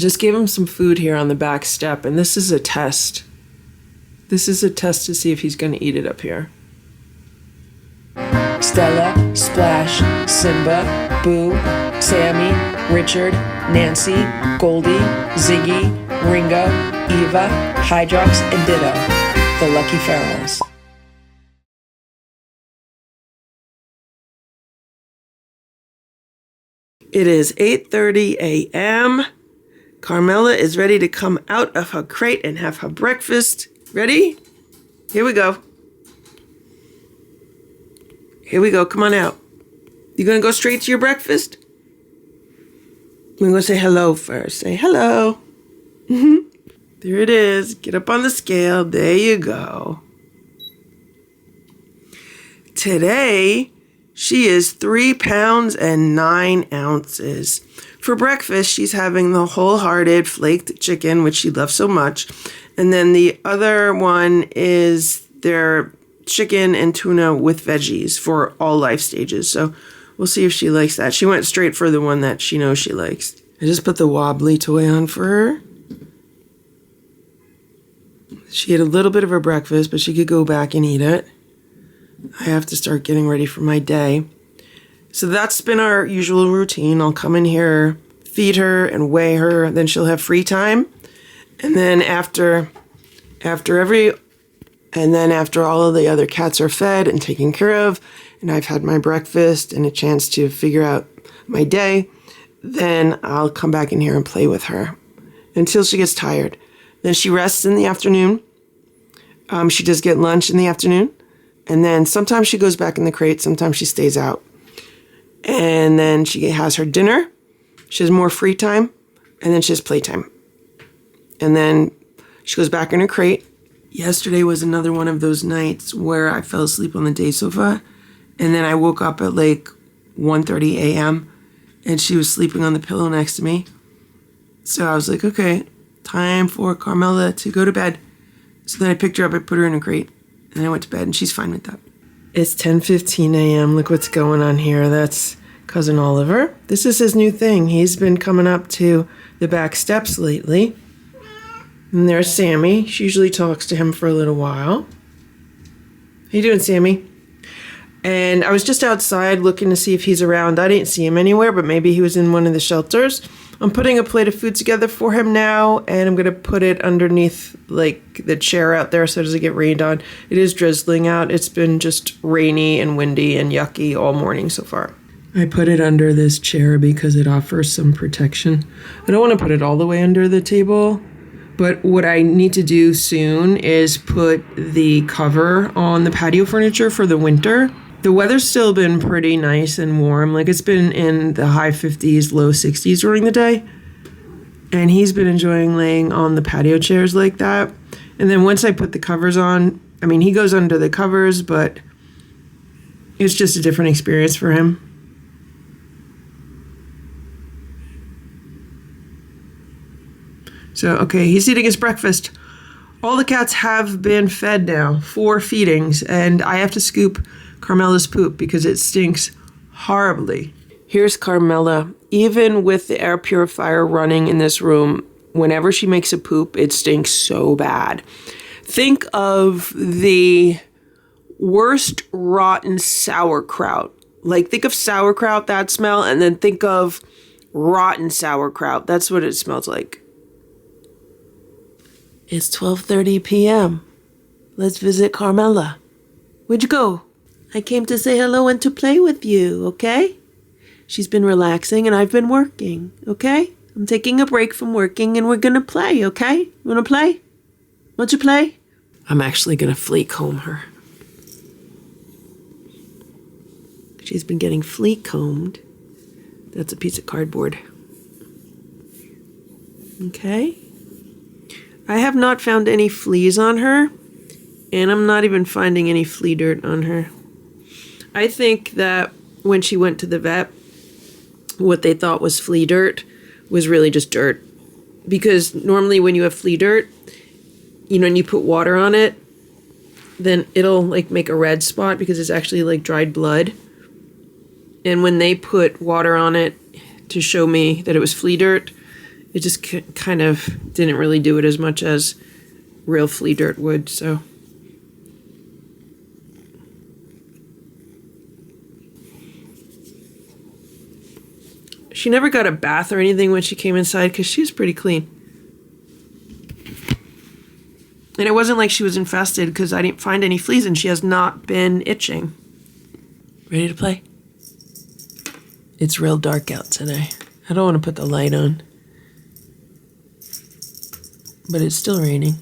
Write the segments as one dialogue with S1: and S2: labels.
S1: just gave him some food here on the back step, and this is a test. This is a test to see if he's going to eat it up here.
S2: Stella, Splash, Simba, Boo, Sammy, Richard, Nancy, Goldie, Ziggy, Ringo, Eva, Hydrox, and Ditto, the Lucky Ferals.
S1: It is 8:30 a.m. Carmella is ready to come out of her crate and have her breakfast. Ready? Here we go. Here we go. Come on out. You gonna go straight to your breakfast? I'm gonna say hello first. Say hello. There it is. Get up on the scale. There you go. Today, she is 3 pounds and 9 ounces. For breakfast, she's having the wholehearted flaked chicken, which she loves so much. And then the other one is their chicken and tuna with veggies for all life stages. So we'll see if she likes that. She went straight for the one that she knows she likes. I just put the wobbly toy on for her. She had a little bit of her breakfast, but she could go back and eat it. I have to start getting ready for my day. So that's been our usual routine. I'll come in here, feed her and weigh her, then she'll have free time. And then after all of the other cats are fed and taken care of, and I've had my breakfast and a chance to figure out my day, then I'll come back in here and play with her until she gets tired. Then she rests in the afternoon. She does get lunch in the afternoon. And then sometimes she goes back in the crate. Sometimes she stays out. And then she has her dinner. She has more free time. And then she has playtime. And then she goes back in her crate. Yesterday was another one of those nights where I fell asleep on the day sofa. And then I woke up at like 1:30 a.m. and she was sleeping on the pillow next to me. So I was like, okay, time for Carmella to go to bed. So then I picked her up, I put her in a crate, and I went to bed, and she's fine with that. It's 10:15 a.m. Look what's going on here. That's Cousin Oliver. This is his new thing. He's been coming up to the back steps lately. And there's Sammy. She usually talks to him for a little while. How you doing, Sammy? And I was just outside looking to see if he's around. I didn't see him anywhere, but maybe he was in one of the shelters. I'm putting a plate of food together for him now, and I'm going to put it underneath like the chair out there so it doesn't get rained on. It is drizzling out. It's been just rainy and windy and yucky all morning so far. I put it under this chair because it offers some protection. I don't want to put it all the way under the table, but what I need to do soon is put the cover on the patio furniture for the winter. The weather's still been pretty nice and warm. Like it's been in the high 50s, low 60s during the day. And he's been enjoying laying on the patio chairs like that. And then once I put the covers on, I mean, he goes under the covers, but it's just a different experience for him. So, okay, he's eating his breakfast. All the cats have been fed now, 4 feedings, and I have to scoop Carmella's poop because it stinks horribly. Here's Carmella. Even with the air purifier running in this room, whenever she makes a poop, it stinks so bad. Think of the worst rotten sauerkraut. Like, think of sauerkraut, that smell, and then think of rotten sauerkraut. That's what it smells like. It's 12:30 p.m. Let's visit Carmella. Where'd you go? I came to say hello and to play with you, okay? She's been relaxing and I've been working, okay? I'm taking a break from working and we're gonna play, okay? You wanna play? Want you play? I'm actually gonna flea comb her. She's been getting flea combed. That's a piece of cardboard. Okay. I have not found any fleas on her, and I'm not even finding any flea dirt on her. I think that when she went to the vet, what they thought was flea dirt was really just dirt. Because normally when you have flea dirt, you know, and you put water on it, then it'll like make a red spot because it's actually like dried blood. And when they put water on it to show me that it was flea dirt,
S3: It just kind of didn't really do it as much as real flea dirt would, so. She never got a bath or anything when she came inside because she was pretty clean. And it wasn't like she was infested because I didn't find any fleas and she has not been itching. Ready to play? It's real dark out today. I don't want to put the light on. But it's still raining.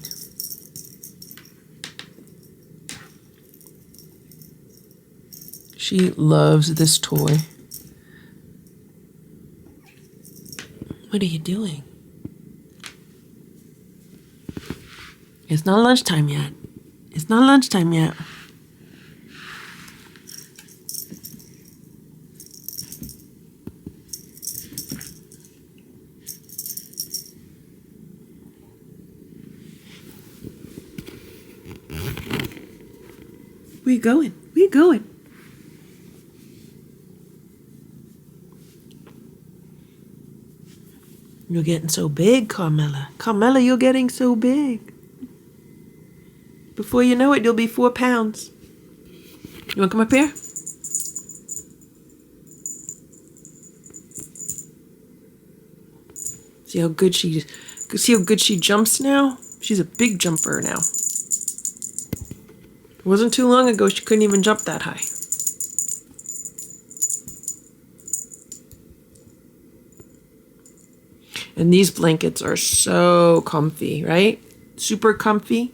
S3: She loves this toy. What are you doing? It's not lunchtime yet. It's not lunchtime yet. Where you going? Where you going? You're getting so big, Carmella. Carmella, you're getting so big. Before you know it, you'll be 4 pounds. You want to come up here? See how good she jumps now? She's a big jumper now. It wasn't too long ago she couldn't even jump that high. And these blankets are so comfy, right? Super comfy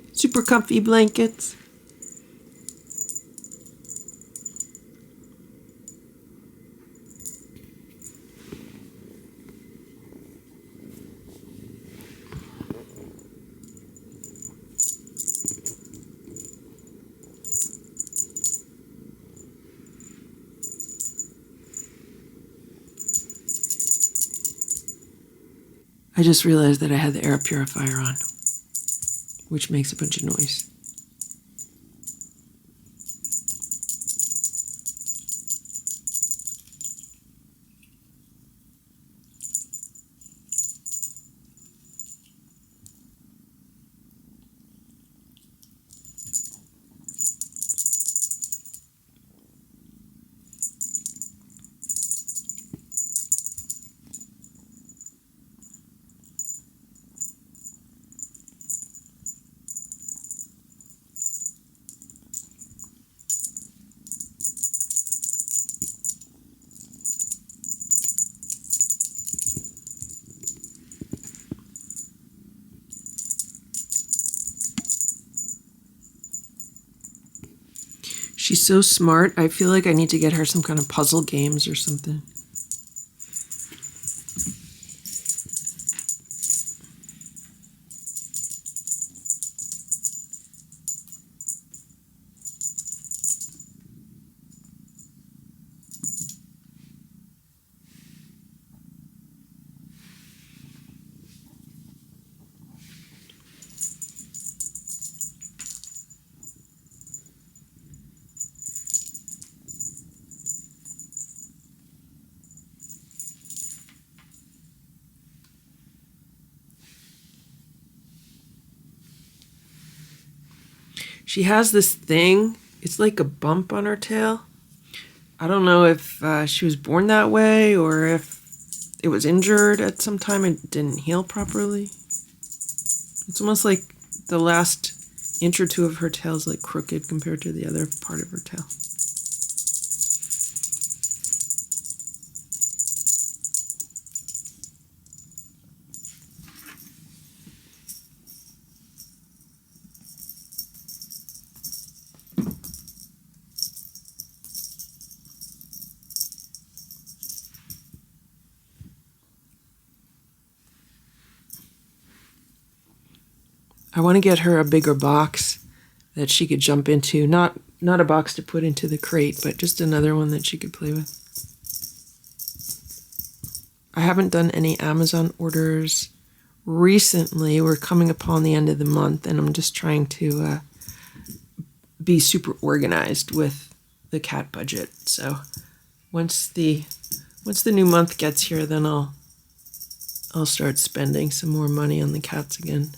S3: blankets. I just realized that I had the air purifier on, which makes a bunch of noise. She's so smart. I feel like I need to get her some kind of puzzle games or something. She has this thing. It's like a bump on her tail. I don't know if she was born that way or if it was injured at some time and didn't heal properly. It's almost like the last inch or two of her tail is like crooked compared to the other part of her tail. I want to get her a bigger box that she could jump into. Not a box to put into the crate, but just another one that she could play with. I haven't done any Amazon orders recently. We're coming upon the end of the month, and I'm just trying to be super organized with the cat budget. So once the new month gets here, then I'll I'll start spending some more money on the cats again.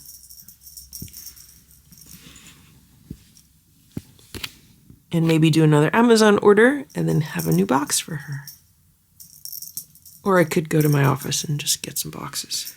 S3: And maybe do another Amazon order and then have a new box for her. Or I could go to my office and just get some boxes.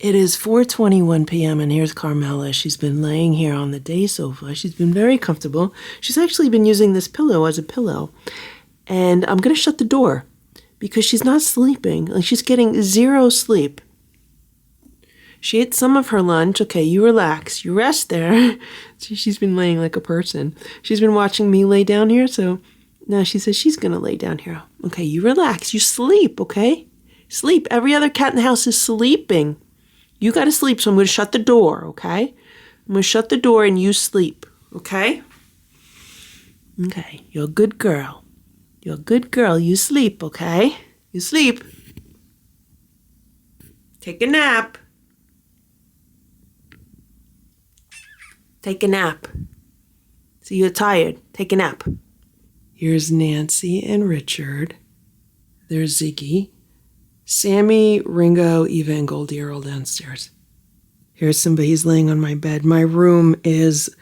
S3: It is 4:21 p.m. and here's Carmella. She's been laying here on the day sofa. She's been very comfortable. She's actually been using this pillow as a pillow. And I'm going to shut the door because she's not sleeping. Like, she's getting zero sleep. She ate some of her lunch. Okay, you relax. You rest there. She's been laying like a person. She's been watching me lay down here, so now she says she's going to lay down here. Okay, you relax. You sleep, okay? Sleep. Every other cat in the house is sleeping. You got to sleep, so I'm going to shut the door, okay? I'm going to shut the door and you sleep, okay? Okay, you're a good girl. You're a good girl. You sleep, okay? You sleep. Take a nap. Take a nap. So you're tired. Take a nap. Here's Nancy and Richard. There's Ziggy. Sammy, Ringo, Eva, and Goldie are all downstairs. Here's Simba. He's laying on my bed. My room is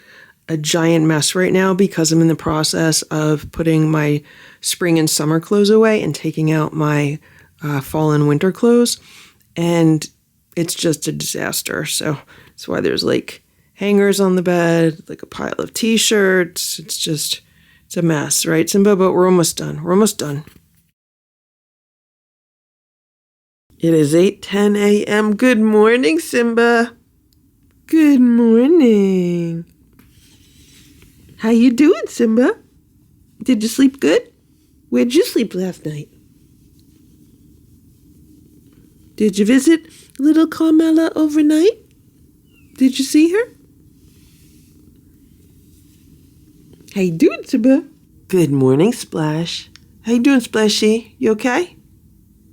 S3: a giant mess right now because I'm in the process of putting my spring and summer clothes away and taking out my fall and winter clothes. And it's just a disaster. So that's why there's like hangers on the bed, like a pile of t-shirts. It's a mess, right, Simba? But we're almost done. We're almost done. It is 8:10 a.m. Good morning, Simba. Good morning. How you doing, Simba? Did you sleep good? Where'd you sleep last night? Did you visit little Carmella overnight? Did you see her? How you doing, Simba? Good morning, Splash. How you doing, Splashy? You okay?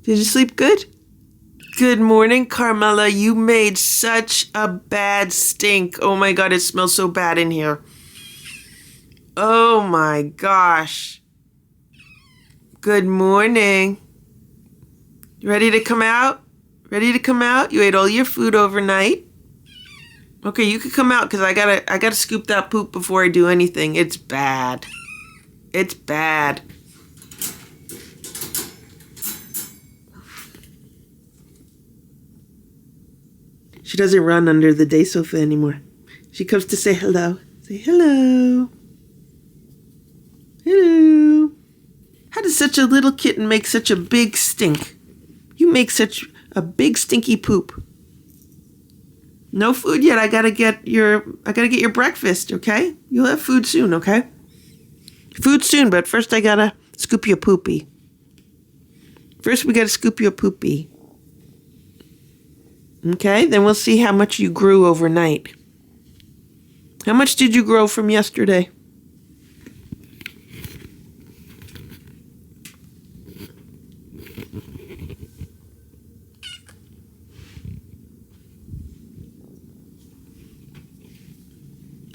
S3: Did you sleep good? Good morning, Carmella. You made such a bad stink. Oh my God, it smells so bad in here. Oh my gosh. Good morning. You ready to come out? Ready to come out? You ate all your food overnight. Okay, you can come out because I gotta scoop that poop before I do anything. It's bad. It's bad. She doesn't run under the day sofa anymore. She comes to say hello. Say hello. Hello. How does such a little kitten make such a big stink? You make such a big stinky poop. No food yet. I gotta get your breakfast, okay? You'll have food soon, okay? Food soon, but first I gotta scoop your poopy. First we gotta scoop your poopy. Okay, then we'll see how much you grew overnight. How much did you grow from yesterday?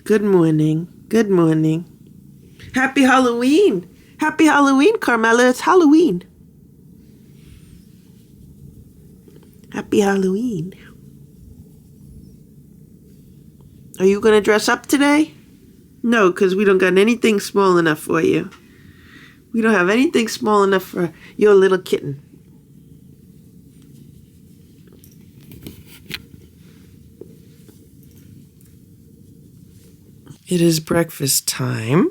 S3: Good morning. Good morning. Happy Halloween. Happy Halloween, Carmella. It's Halloween. Happy Halloween. Are you going to dress up today? No, because we don't got anything small enough for you. We don't have anything small enough for your little kitten. It is breakfast time.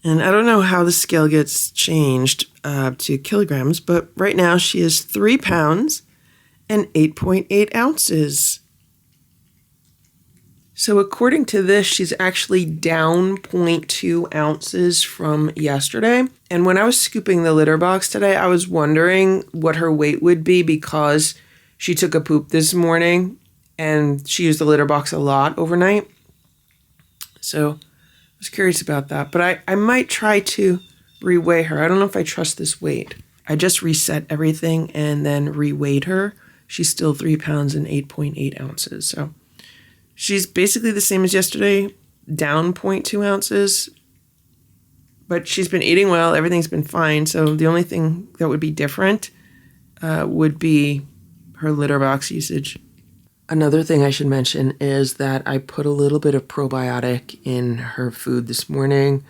S3: And I don't know how the scale gets changed to kilograms, but right now she is 3 pounds and 8.8 ounces. So according to this, she's actually down 0.2 ounces from yesterday. And when I was scooping the litter box today, I was wondering what her weight would be because she took a poop this morning and she used the litter box a lot overnight. So I was curious about that. But I might try to reweigh her. I don't know if I trust this weight. I just reset everything and then reweighed her. She's still 3 pounds and 8.8 ounces. So she's basically the same as yesterday, down 0.2 ounces. But she's been eating well. Everything's been fine. So the only thing that would be different would be her litter box usage. Another thing I should mention is that I put a little bit of probiotic in her food this morning.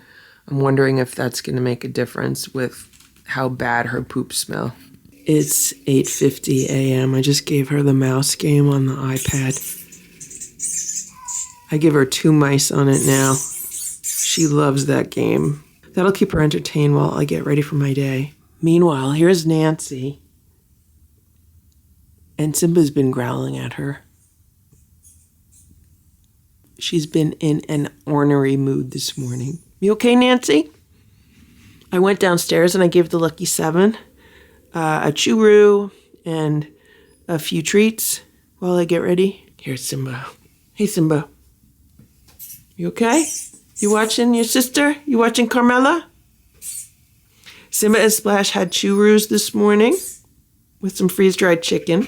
S3: I'm wondering if that's going to make a difference with how bad her poops smell. It's 8:50 a.m. I just gave her the mouse game on the iPad. I give her 2 mice on it now. She loves that game. That'll keep her entertained while I get ready for my day. Meanwhile, here's Nancy. And Simba's been growling at her. She's been in an ornery mood this morning. You okay, Nancy? I went downstairs and I gave the lucky 7 a churro and a few treats while I get ready. Here's Simba. Hey, Simba. You okay? You watching your sister? You watching Carmella? Simba and Splash had churros this morning with some freeze-dried chicken.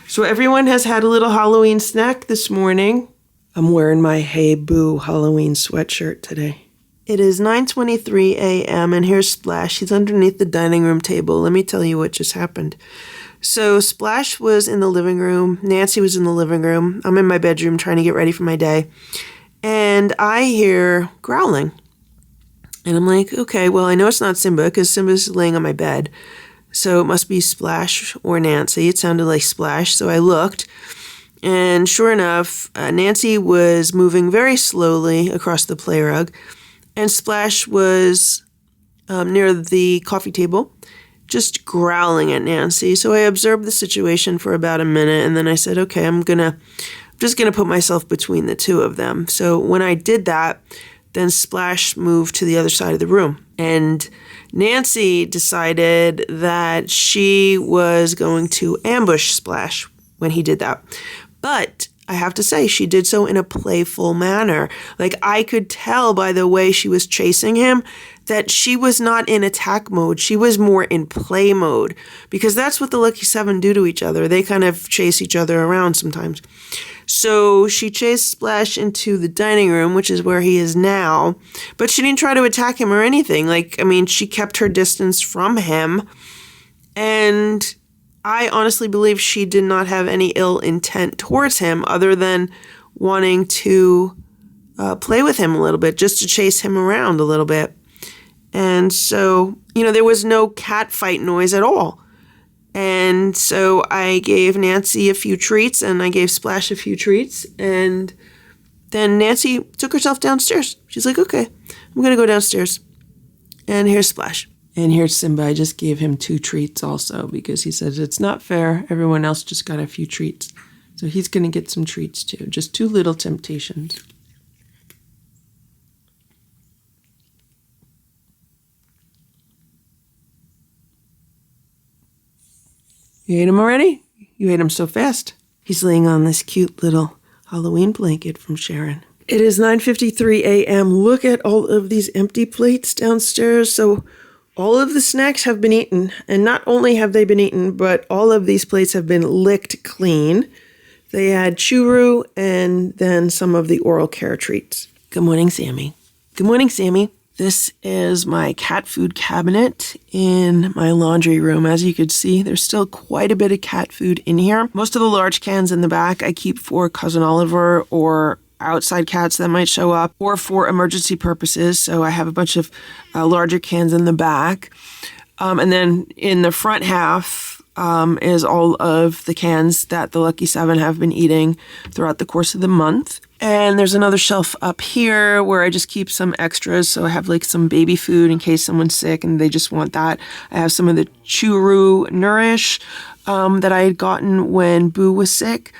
S3: So everyone has had a little Halloween snack this morning. I'm wearing my Hey Boo Halloween sweatshirt today. It is 9:23 a.m. and here's Splash. He's underneath the dining room table. Let me tell you what just happened. So Splash was in the living room. Nancy was in the living room. I'm in my bedroom trying to get ready for my day. And I hear growling. And I'm like, okay, well, I know it's not Simba because Simba's laying on my bed. So it must be Splash or Nancy. It sounded like Splash. So I looked. And sure enough, Nancy was moving very slowly across the play rug. And Splash was near the coffee table, just growling at Nancy. So I observed the situation for about a minute. And then I said, okay, I'm just going to put myself between the two of them. So when I did that, then Splash moved to the other side of the room. And Nancy decided that she was going to ambush Splash when he did that. But I have to say, she did so in a playful manner. Like, I could tell by the way she was chasing him that she was not in attack mode. She was more in play mode. Because that's what the Lucky 7 do to each other. They kind of chase each other around sometimes. So she chased Splash into the dining room, which is where he is now. But she didn't try to attack him or anything. She kept her distance from him. And I honestly believe she did not have any ill intent towards him other than wanting to play with him a little bit, just to chase him around a little bit. And so, there was no cat fight noise at all. And so I gave Nancy a few treats and I gave Splash a few treats. And then Nancy took herself downstairs. She's like, okay, I'm going to go downstairs. And here's Splash. And here's Simba. I just gave him 2 treats also because he says it's not fair. Everyone else just got a few treats. So he's going to get some treats too. Just 2 little temptations. You ate him already? You ate him so fast. He's laying on this cute little Halloween blanket from Sharon. It is 9:53 a.m. Look at all of these empty plates downstairs. So all of the snacks have been eaten. And not only have they been eaten, but all of these plates have been licked clean. They had churro and then some of the oral care treats. Good morning, Sammy. Good morning, Sammy. This is my cat food cabinet in my laundry room. As you could see, there's still quite a bit of cat food in here. Most of the large cans in the back I keep for Cousin Oliver or outside cats that might show up or for emergency purposes. So I have a bunch of larger cans in the back. And then in the front half, is all of the cans that the Lucky 7 have been eating throughout the course of the month. And there's another shelf up here where I just keep some extras. So I have like some baby food in case someone's sick and they just want that. I have some of the Churu Nourish that I had gotten when Boo was sick.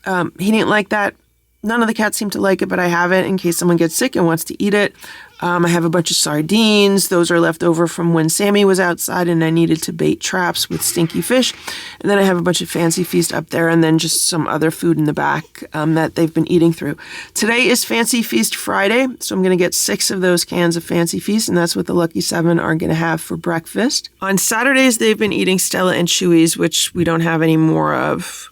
S3: He didn't like that. None of the cats seem to like it, but I have it in case someone gets sick and wants to eat it. I have a bunch of sardines. Those are left over from when Sammy was outside and I needed to bait traps with stinky fish. And then I have a bunch of Fancy Feast up there and then just some other food in the back that they've been eating through. Today is Fancy Feast Friday, so I'm going to get 6 of those cans of Fancy Feast, and that's what the Lucky 7 are going to have for breakfast. On Saturdays, they've been eating Stella and Chewy's, which we don't have any more of.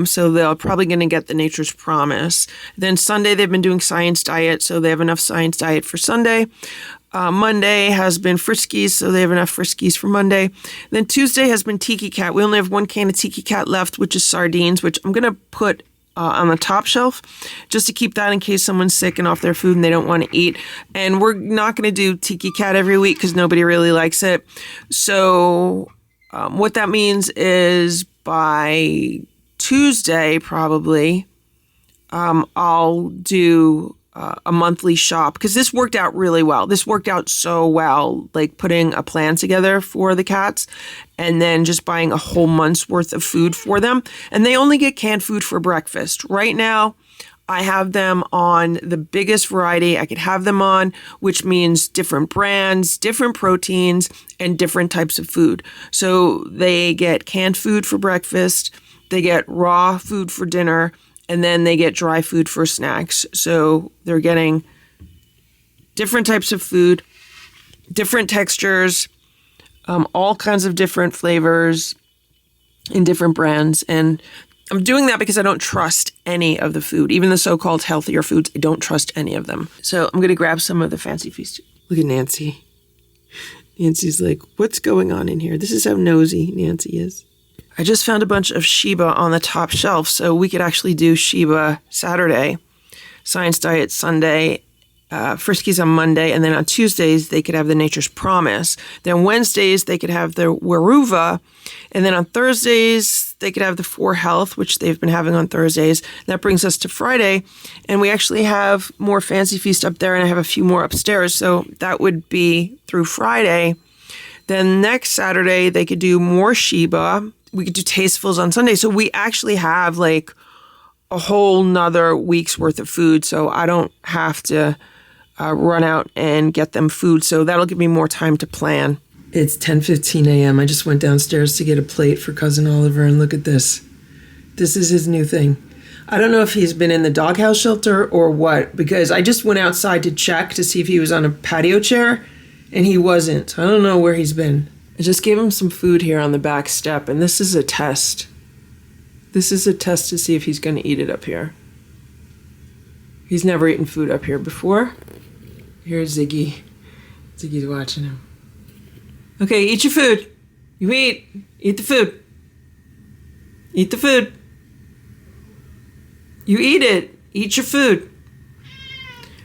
S3: So they're probably going to get the Nature's Promise. Then Sunday, they've been doing Science Diet, so they have enough Science Diet for Sunday. Monday has been Friskies, so they have enough Friskies for Monday. Then Tuesday has been Tiki Cat. We only have 1 can of Tiki Cat left, which is sardines, which I'm going to put on the top shelf just to keep that in case someone's sick and off their food and they don't want to eat. And we're not going to do Tiki Cat every week because nobody really likes it. So what that means is by Tuesday, probably, I'll do a monthly shop because this worked out really well. This worked out so well, like putting a plan together for the cats and then just buying a whole month's worth of food for them. And they only get canned food for breakfast. Right now, I have them on the biggest variety I could have them on, which means different brands, different proteins, and different types of food. So they get canned food for breakfast, they get raw food for dinner, and then they get dry food for snacks. So they're getting different types of food, different textures, all kinds of different flavors in different brands. And I'm doing that because I don't trust any of the food, even the so-called healthier foods. I don't trust any of them. So I'm going to grab some of the Fancy Feast. Look at Nancy. Nancy's like, what's going on in here? This is how nosy Nancy is. I just found a bunch of Sheba on the top shelf, so we could actually do Sheba Saturday, Science Diet Sunday, Friskies on Monday, and then on Tuesdays they could have the Nature's Promise. Then Wednesdays they could have the Weruva, and then on Thursdays they could have the 4 Health, which they've been having on Thursdays. That brings us to Friday, and we actually have more Fancy Feast up there, and I have a few more upstairs, so that would be through Friday. Then next Saturday they could do more Sheba. We could do Tastefuls on Sunday. So we actually have like a whole nother week's worth of food. So I don't have to run out and get them food. So that'll give me more time to plan. It's 10:15 a.m. I just went downstairs to get a plate for Cousin Oliver, and look at this. This is his new thing. I don't know if he's been in the doghouse shelter or what, because I just went outside to check to see if he was on a patio chair, and he wasn't. I don't know where he's been. I just gave him some food here on the back step, and this is a test. This is a test to see if he's going to eat it up here. He's never eaten food up here before. Here's Ziggy. Ziggy's watching him. Okay, eat your food. You eat. Eat the food. Eat the food. You eat it. Eat your food.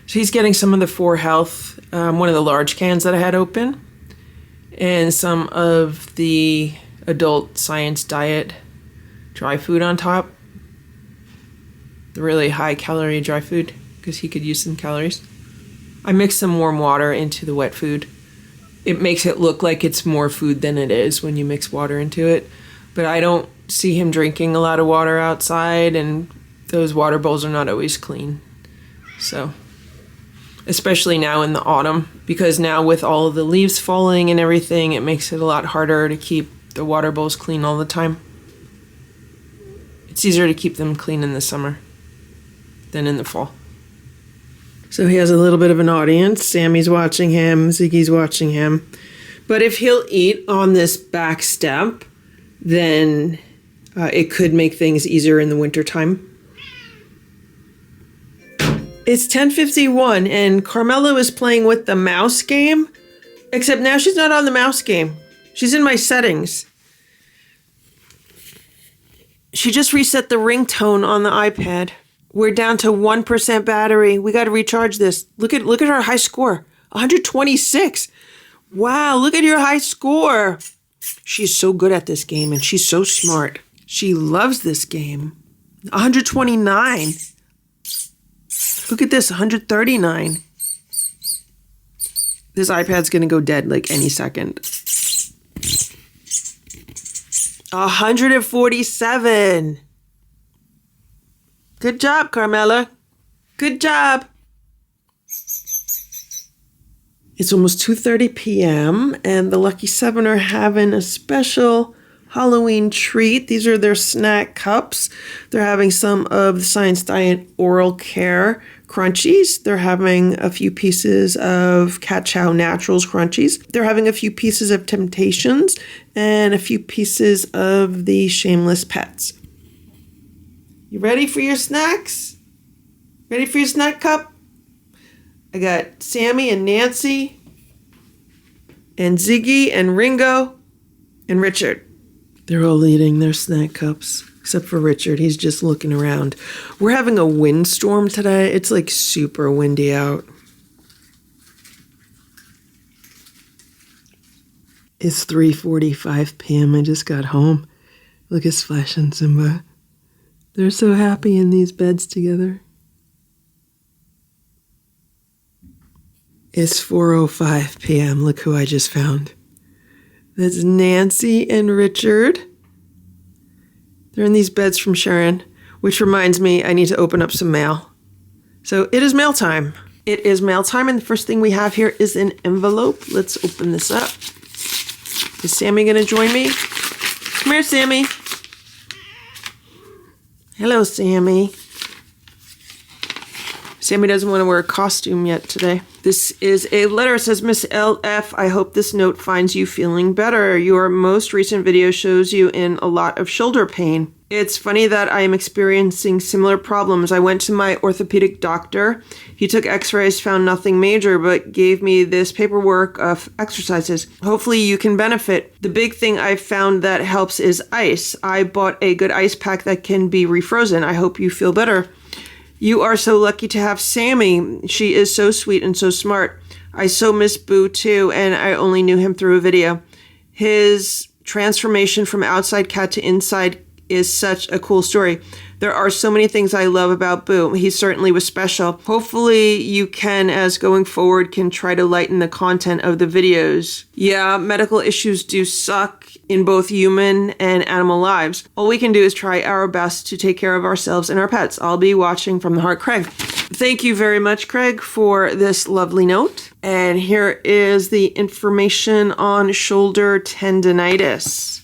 S3: So he's getting some of the 4 Health, one of the large cans that I had open, and some of the adult Science Diet dry food on top. The really high calorie dry food, because he could use some calories. I mix some warm water into the wet food. It makes it look like it's more food than it is when you mix water into it. But I don't see him drinking a lot of water outside, and those water bowls are not always clean. So, especially now in the autumn, because now with all of the leaves falling and everything, it makes it a lot harder to keep the water bowls clean all the time. It's easier to keep them clean in the summer than in the fall. So he has a little bit of an audience. Sammy's watching him, Ziggy's watching him. But if he'll eat on this back step, then it could make things easier in the wintertime. It's 10:51, and Carmella is playing with the mouse game, except now she's not on the mouse game. She's in my settings. She just reset the ringtone on the iPad. We're down to 1% battery. We got to recharge this. Look at our high score, 126. Wow, look at your high score. She's so good at this game, and she's so smart. She loves this game. 129. Look at this, 139. This iPad's gonna go dead like any second. 147. Good job, Carmella. Good job. It's almost 2:30 p.m. and the Lucky Seven are having a special Halloween treat. These are their snack cups. They're having some of the Science Diet Oral Care Crunchies. They're having a few pieces of Cat Chow Naturals Crunchies. They're having a few pieces of Temptations and a few pieces of the Shameless Pets. You ready for your snacks? Ready for your snack cup? I got Sammy and Nancy and Ziggy and Ringo and Richard. They're all eating their snack cups, except for Richard. He's just looking around. We're having a windstorm today. It's like super windy out. It's 3:45 p.m. I just got home. Look at Splash and Simba. They're so happy in these beds together. It's 4:05 p.m. Look who I just found. That's Nancy and Richard. They're in these beds from Sharon, which reminds me I need to open up some mail. So it is mail time. It is mail time, and the first thing we have here is an envelope. Let's open this up. Is Sammy going to join me? Come here, Sammy. Hello, Sammy. Sammy doesn't want to wear a costume yet today. This is a letter. It says, Miss LF, I hope this note finds you feeling better. Your most recent video shows you in a lot of shoulder pain. It's funny that I am experiencing similar problems. I went to my orthopedic doctor. He took x-rays, found nothing major, but gave me this paperwork of exercises. Hopefully you can benefit. The big thing I've found that helps is ice. I bought a good ice pack that can be refrozen. I hope you feel better. You are so lucky to have Sammy. She is so sweet and so smart. I so miss Boo too, and I only knew him through a video. His transformation from outside cat to inside is such a cool story. There are so many things I love about Boo. He certainly was special. Hopefully you can, as going forward, can try to lighten the content of the videos. Yeah, medical issues do suck in both human and animal lives. All we can do is try our best to take care of ourselves and our pets. I'll be watching from the heart, Craig. Thank you very much, Craig, for this lovely note. And here is the information on shoulder tendinitis.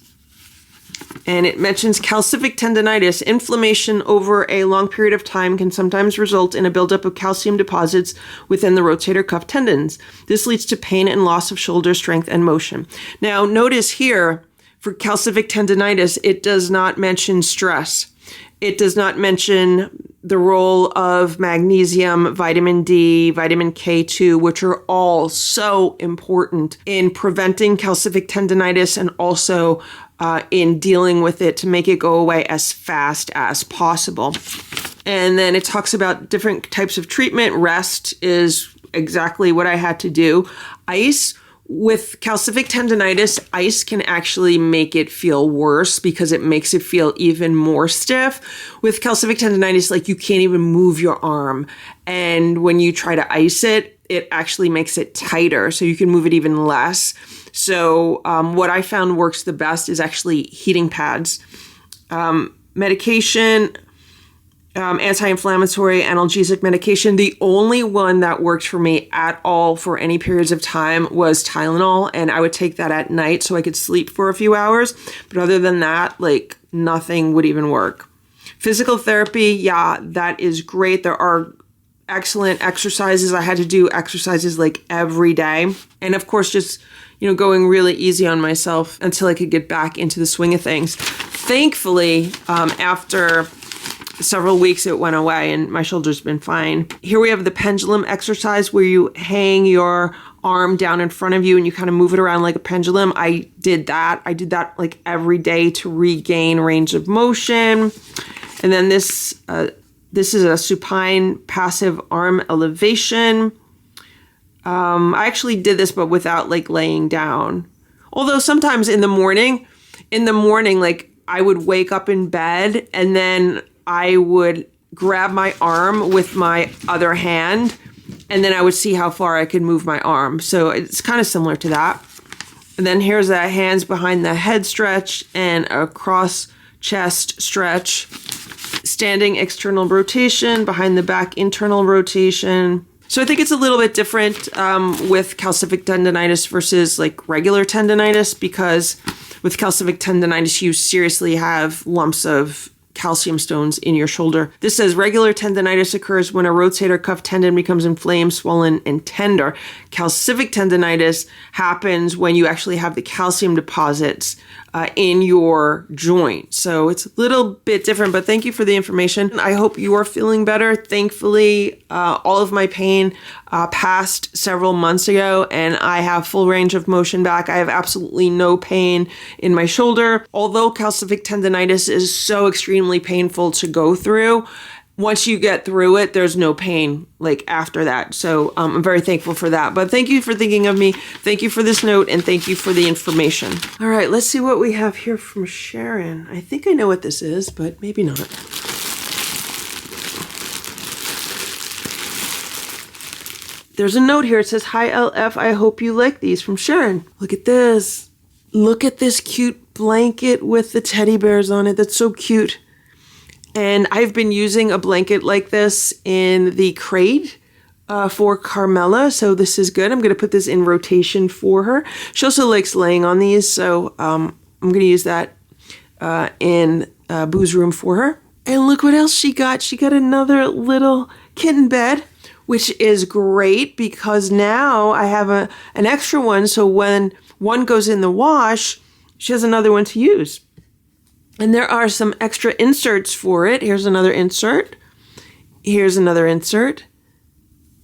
S3: And it mentions calcific tendinitis. Inflammation over a long period of time can sometimes result in a buildup of calcium deposits within the rotator cuff tendons. This leads to pain and loss of shoulder strength and motion. Now, notice here, for calcific tendinitis, it does not mention stress. It does not mention the role of magnesium, vitamin D, vitamin K2, which are all so important in preventing calcific tendinitis and also in dealing with it to make it go away as fast as possible. And then it talks about different types of treatment. Rest is exactly what I had to do. Ice. With calcific tendinitis, ice can actually make it feel worse because it makes it feel even more stiff. With calcific tendinitis, like you can't even move your arm. And when you try to ice it, it actually makes it tighter, so you can move it even less. So what I found works the best is actually heating pads. Medication, anti-inflammatory, analgesic medication. The only one that worked for me at all for any periods of time was Tylenol, and I would take that at night so I could sleep for a few hours. But other than that, like nothing would even work. Physical therapy, yeah, that is great. There are excellent exercises. I had to do exercises like every day. And of course, just, going really easy on myself until I could get back into the swing of things. Thankfully, after several weeks, it went away and my shoulder's been fine. Here we have the pendulum exercise where you hang your arm down in front of you and you kind of move it around like a pendulum. I did that like every day to regain range of motion. And then this is a supine passive arm elevation. I actually did this, but without like laying down. Although sometimes in the morning, like I would wake up in bed and then I would grab my arm with my other hand and then I would see how far I could move my arm. So it's kind of similar to that. And then here's a hands behind the head stretch and a cross chest stretch. Standing external rotation, behind the back internal rotation. So I think it's a little bit different with calcific tendonitis versus like regular tendonitis, because with calcific tendonitis, you seriously have lumps of calcium stones in your shoulder. This says regular tendonitis occurs when a rotator cuff tendon becomes inflamed, swollen, and tender. Calcific tendonitis happens when you actually have the calcium deposits in your joint. So it's a little bit different, but thank you for the information. I hope you are feeling better. Thankfully, all of my pain passed several months ago and I have full range of motion back. I have absolutely no pain in my shoulder. Although calcific tendonitis is so extremely painful to go through, once you get through it, there's no pain like after that. So I'm very thankful for that. But thank you for thinking of me. Thank you for this note and thank you for the information. All right, let's see what we have here from Sharon. I think I know what this is, but maybe not. There's a note here. It says, "Hi LF, I hope you like these," from Sharon. Look at this. Look at this cute blanket with the teddy bears on it. That's so cute. And I've been using a blanket like this in the crate for Carmella, so this is good. I'm going to put this in rotation for her. She also likes laying on these, so I'm going to use that in Boo's room for her. And look what else she got. She got another little kitten bed, which is great because now I have an extra one, so when one goes in the wash, she has another one to use. And there are some extra inserts for it. Here's another insert. Here's another insert.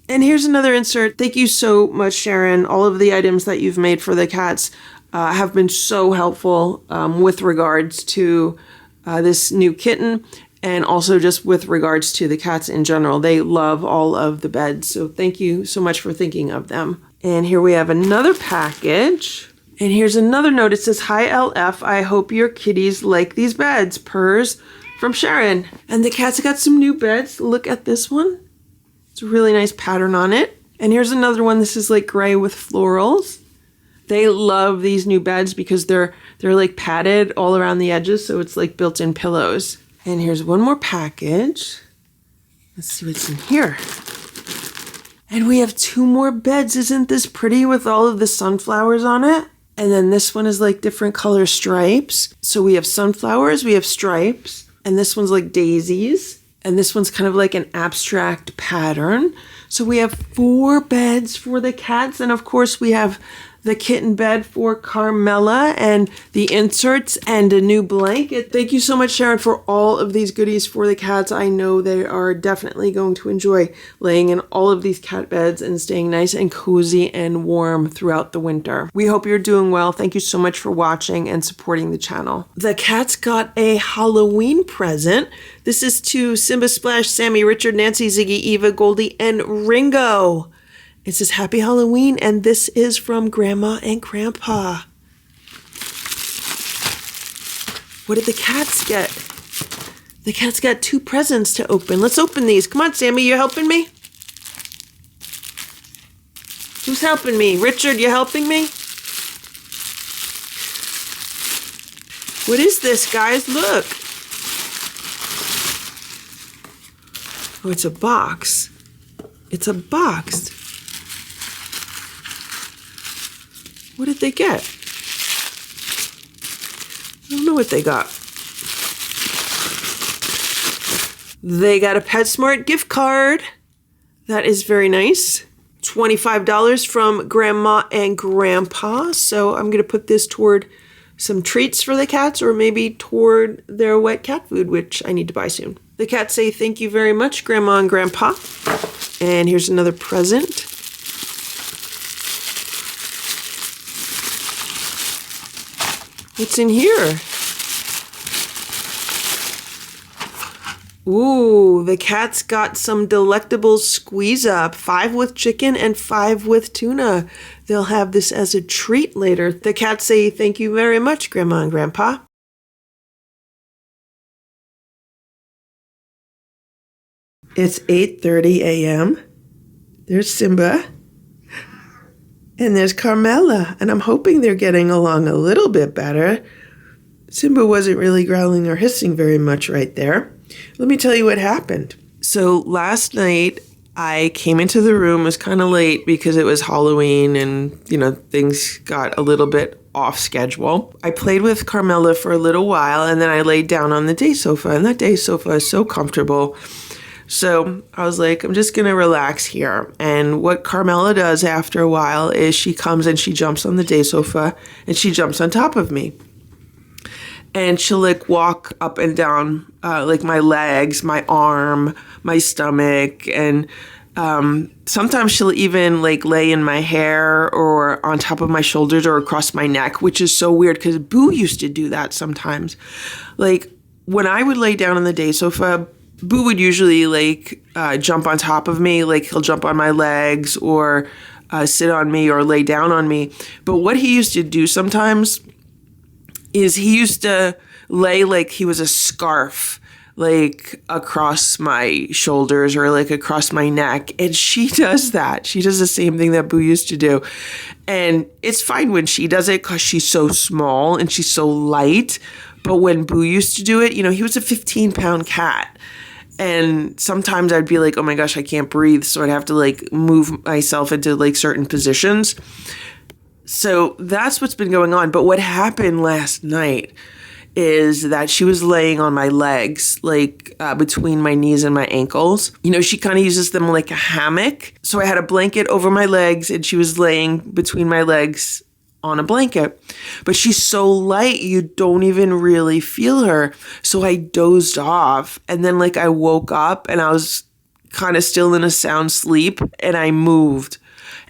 S3: And here's another insert. Thank you so much, Sharon. All of the items that you've made for the cats have been so helpful with regards to this new kitten and also just with regards to the cats in general. They love all of the beds. So thank you so much for thinking of them. And here we have another package. And here's another note. It says, "Hi LF, I hope your kitties like these beds. Purrs," from Sharon. And the cats got some new beds. Look at this one. It's a really nice pattern on it. And here's another one. This is like gray with florals. They love these new beds because they're like padded all around the edges, so it's like built-in pillows. And here's one more package. Let's see what's in here. And we have 2 more beds. Isn't this pretty with all of the sunflowers on it? And then this one is like different color stripes. So we have sunflowers, we have stripes, and this one's like daisies. And this one's kind of like an abstract pattern. So we have 4 beds for the cats. And of course we have the kitten bed for Carmella and the inserts and a new blanket. Thank you so much, Sharon, for all of these goodies for the cats. I know they are definitely going to enjoy laying in all of these cat beds and staying nice and cozy and warm throughout the winter. We hope you're doing well. Thank you so much for watching and supporting the channel. The cats got a Halloween present. This is to Simba, Splash, Sammy, Richard, Nancy, Ziggy, Eva, Goldie, and Ringo. It says, "Happy Halloween," and this is from Grandma and Grandpa. What did the cats get? The cats got 2 presents to open. Let's open these. Come on, Sammy, you helping me? Who's helping me? Richard, you helping me? What is this, guys? Look. Oh, it's a box. It's a box. What did they get? I don't know what they got. They got a PetSmart gift card. That is very nice. $25 from Grandma and Grandpa. So I'm going to put this toward some treats for the cats or maybe toward their wet cat food, which I need to buy soon. The cats say thank you very much, Grandma and Grandpa. And here's another present. What's in here? Ooh, the cats got some delectable squeeze up, 5 with chicken and 5 with tuna. They'll have this as a treat later. The cats say thank you very much, Grandma and Grandpa. It's 8:30 a.m. There's Simba. And there's Carmella, and I'm hoping they're getting along a little bit better. Simba wasn't really growling or hissing very much right there. Let me tell you what happened. So last night, I came into the room, it was kind of late because it was Halloween and, things got a little bit off schedule. I played with Carmella for a little while, and then I laid down on the day sofa, and that day sofa is so comfortable. So I was like, I'm just going to relax here. And what Carmella does after a while is she comes and she jumps on the day sofa and she jumps on top of me. And she'll walk up and down my legs, my arm, my stomach. And sometimes she'll even lay in my hair or on top of my shoulders or across my neck, which is so weird because Boo used to do that sometimes. When I would lay down on the day sofa, Boo would usually jump on top of me, he'll jump on my legs or sit on me or lay down on me. But what he used to do sometimes is he used to lay he was a scarf across my shoulders or across my neck. And she does that. She does the same thing that Boo used to do. And it's fine when she does it because she's so small and she's so light. But when Boo used to do it, he was a 15-pound cat. And sometimes I'd be like, oh my gosh, I can't breathe. So I'd have to move myself into certain positions. So that's what's been going on. But what happened last night is that she was laying on my legs, between my knees and my ankles. She kind of uses them like a hammock. So I had a blanket over my legs and she was laying between my legs on a blanket. But she's so light, you don't even really feel her. So I dozed off. And then I woke up and I was kind of still in a sound sleep and I moved.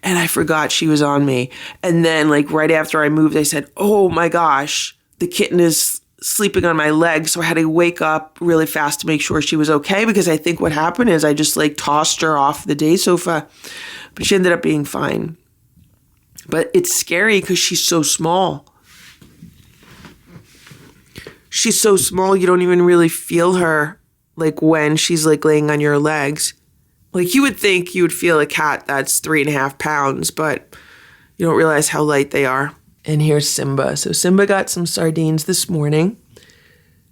S3: And I forgot she was on me. And then right after I moved, I said, oh my gosh, the kitten is sleeping on my leg. So I had to wake up really fast to make sure she was okay. Because I think what happened is I just tossed her off the day sofa. But she ended up being fine. But it's scary because she's so small. She's so small, you don't even really feel her when she's laying on your legs. You would think you would feel a cat that's 3.5 pounds, but you don't realize how light they are. And here's Simba. So Simba got some sardines this morning,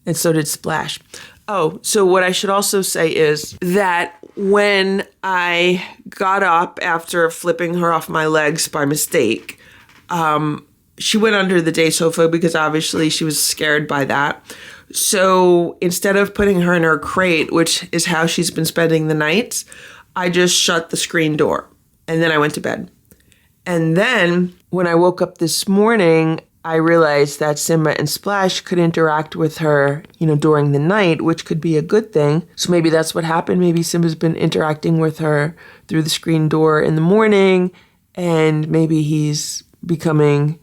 S3: and so did Splash. Oh, so what I should also say is that when I got up after flipping her off my legs by mistake, she went under the day sofa because obviously she was scared by that. So instead of putting her in her crate, which is how she's been spending the nights, I just shut the screen door and then I went to bed. And then when I woke up this morning, I realized that Simba and Splash could interact with her, during the night, which could be a good thing. So maybe that's what happened. Maybe Simba's been interacting with her through the screen door in the morning, and maybe he's becoming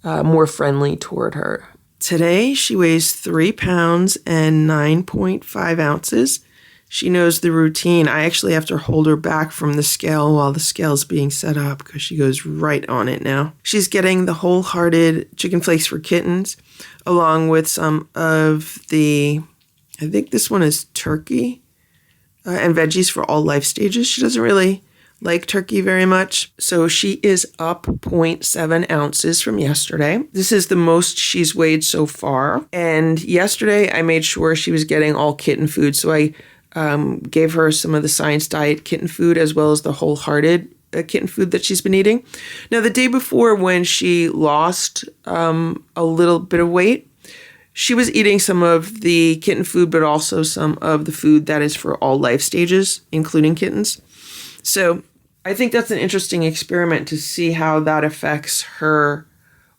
S3: more friendly toward her. Today, she weighs 3 pounds and 9.5 ounces. She knows the routine. I actually have to hold her back from the scale while the scale's being set up because she goes right on it now. She's getting the wholehearted chicken flakes for kittens, along with some of the, I think this one is turkey, and veggies for all life stages. She doesn't really like turkey very much. So she is up 0.7 ounces from yesterday. This is the most she's weighed so far. And yesterday I made sure she was getting all kitten food. So I gave her some of the Science Diet kitten food as well as the wholehearted kitten food that she's been eating. Now, the day before when she lost a little bit of weight, she was eating some of the kitten food, but also some of the food that is for all life stages, including kittens. So I think that's an interesting experiment to see how that affects her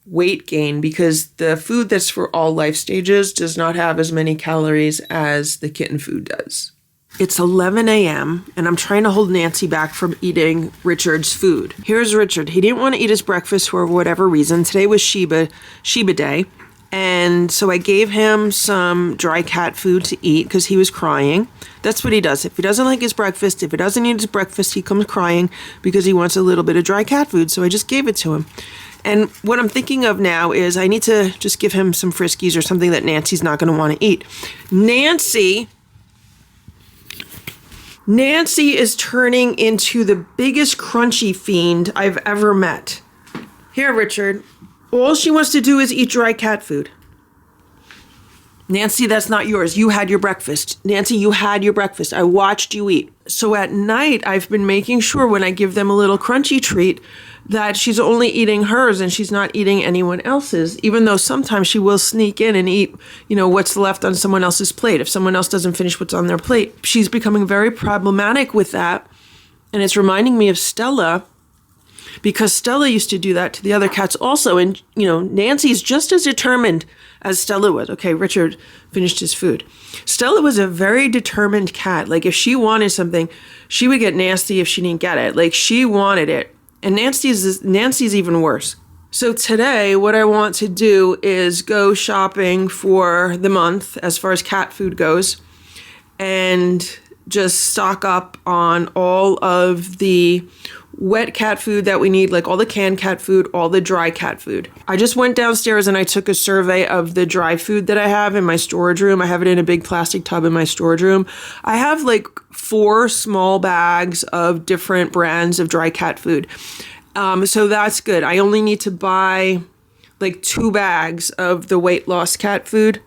S3: weight gain, because the food that's for all life stages does not have as many calories as the kitten food does. It's 11 a.m. and I'm trying to hold Nancy back from eating Richard's food. Here's Richard. He didn't want to eat his breakfast for whatever reason. Today was Sheba Day. And so I gave him some dry cat food to eat because he was crying. That's what he does. If he doesn't like his breakfast, if he doesn't eat his breakfast, he comes crying because he wants a little bit of dry cat food. So I just gave it to him. And what I'm thinking of now is I need to just give him some Friskies or something that Nancy's not going to want to eat. Nancy is turning into the biggest crunchy fiend I've ever met. Here, Richard. All she wants to do is eat dry cat food. Nancy, that's not yours. You had your breakfast. Nancy, you had your breakfast. I watched you eat. So at night, I've been making sure when I give them a little crunchy treat that she's only eating hers and she's not eating anyone else's, even though sometimes she will sneak in and eat, what's left on someone else's plate. If someone else doesn't finish what's on their plate, she's becoming very problematic with that. And it's reminding me of Stella, because Stella used to do that to the other cats also. And, Nancy's just as determined as Stella was. Okay, Richard finished his food. Stella was a very determined cat. Like, if she wanted something, she would get nasty if she didn't get it. Like, she wanted it. And Nancy's even worse. So today, what I want to do is go shopping for the month as far as cat food goes and just stock up on all of the wet cat food that we need, like all the canned cat food, all the dry cat food. I just went downstairs and I took a survey of the dry food that I have in my storage room. I have it in a big plastic tub in my storage room. I have like 4 small bags of different brands of dry cat food. So that's good. I only need to buy like 2 bags of the weight loss cat food.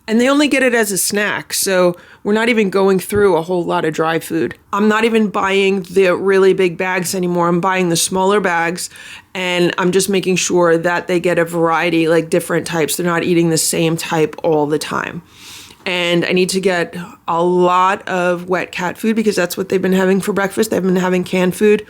S3: And they only get it as a snack, so we're not even going through a whole lot of dry food. I'm not even buying the really big bags anymore. I'm buying the smaller bags, and I'm just making sure that they get a variety, like different types. They're not eating the same type all the time. And I need to get a lot of wet cat food because that's what they've been having for breakfast. They've been having canned food.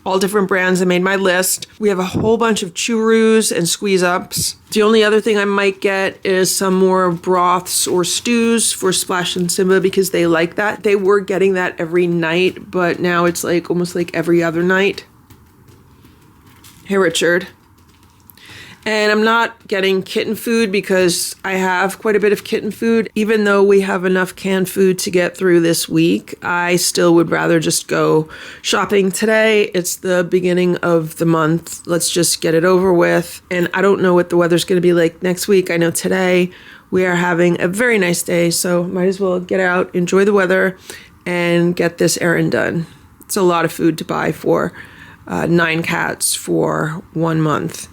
S3: All different brands. I made my list. We have a whole bunch of Chew-Roos and Squeeze-Ups. The only other thing I might get is some more broths or stews for Splash and Simba because they like that. They were getting that every night, but now it's like almost like every other night. Hey, Richard. And I'm not getting kitten food because I have quite a bit of kitten food. Even though we have enough canned food to get through this week, I still would rather just go shopping today. It's the beginning of the month. Let's just get it over with. And I don't know what the weather's going to be like next week. I know today we are having a very nice day, so might as well get out, enjoy the weather, and get this errand done. It's a lot of food to buy for 9 cats for 1 month.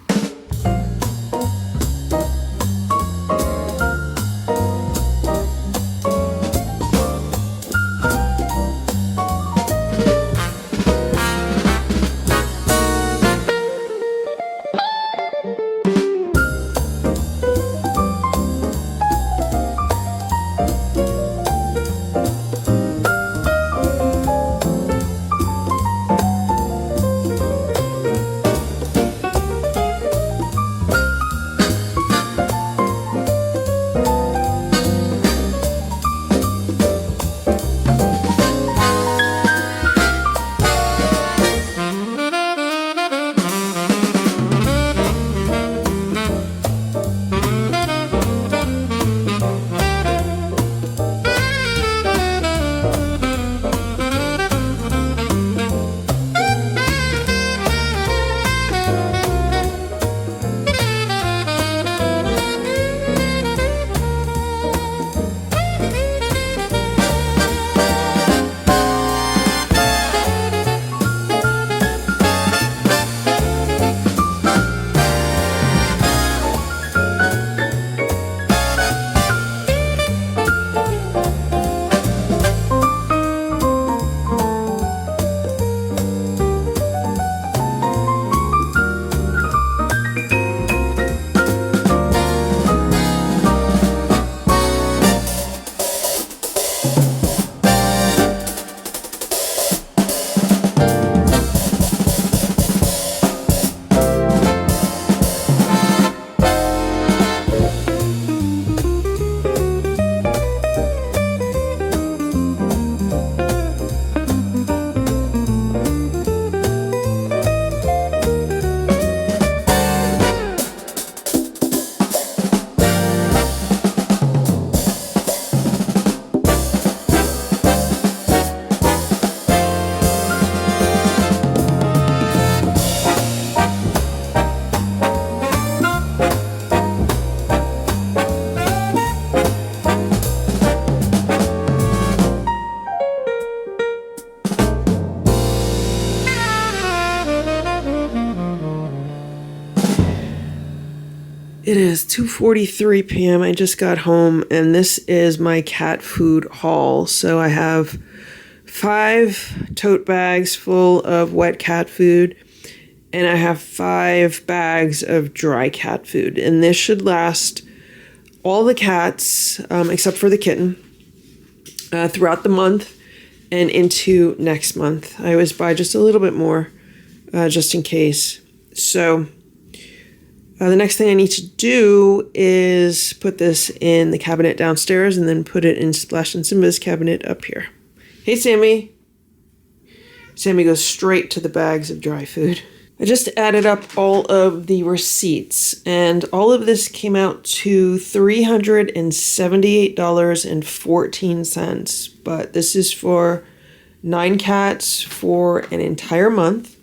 S3: It is 2:43 p.m. I just got home, and this is my cat food haul. So I have 5 tote bags full of wet cat food, and I have 5 bags of dry cat food. And this should last all the cats, except for the kitten, throughout the month and into next month. I always buy just a little bit more, just in case. So the next thing I need to do is put this in the cabinet downstairs and then put it in Splash and Simba's cabinet up here. Hey, Sammy. Sammy goes straight to the bags of dry food. I just added up all of the receipts, and all of this came out to $378.14. But this is for 9 cats for an entire month.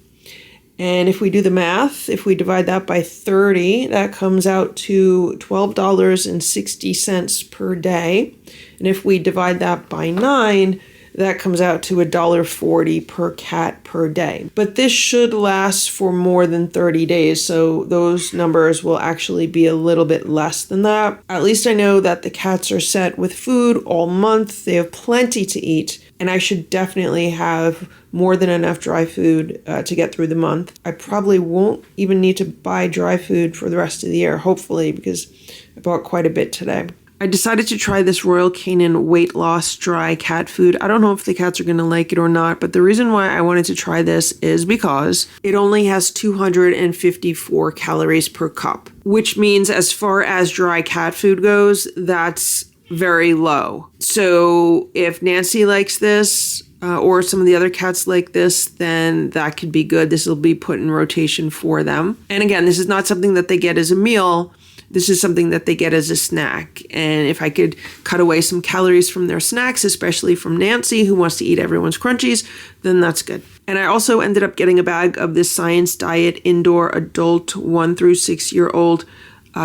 S3: And if we do the math, if we divide that by 30, that comes out to $12.60 per day. And if we divide that by 9, that comes out to $1.40 per cat per day. But this should last for more than 30 days, so those numbers will actually be a little bit less than that. At least I know that the cats are set with food all month. They have plenty to eat, and I should definitely have more than enough dry food to get through the month. I probably won't even need to buy dry food for the rest of the year, hopefully, because I bought quite a bit today. I decided to try this Royal Canin weight loss dry cat food. I don't know if the cats are going to like it or not, but the reason why I wanted to try this is because it only has 254 calories per cup, which means as far as dry cat food goes, that's very low. So if Nancy likes this, or some of the other cats like this, then that could be good. This will be put in rotation for them. And again, this is not something that they get as a meal. This is something that they get as a snack. And if I could cut away some calories from their snacks, especially from Nancy, who wants to eat everyone's crunchies, then that's good. And I also ended up getting a bag of this Science Diet Indoor Adult 1 through 6 year old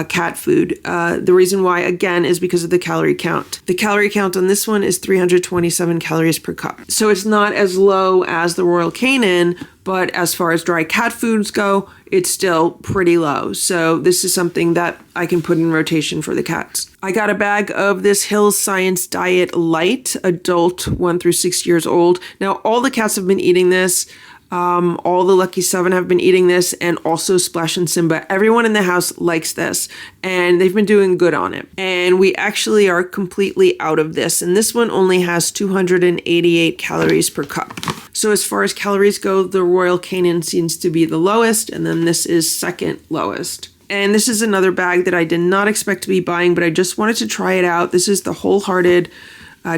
S3: cat food. The reason why, again, is because of the calorie count. The calorie count on this one is 327 calories per cup. So it's not as low as the Royal Canin, but as far as dry cat foods go, it's still pretty low. So this is something that I can put in rotation for the cats. I got a bag of this Hill's Science Diet Light, adult 1 through 6 years old. Now, all the cats have been eating this. All the Lucky 7 have been eating this, and also Splash and Simba. Everyone in the house likes this, and they've been doing good on it. And we actually are completely out of this, and this one only has 288 calories per cup. So as far as calories go, the Royal Canin seems to be the lowest, and then this is second lowest. And this is another bag that I did not expect to be buying, but I just wanted to try it out. This is the Wholehearted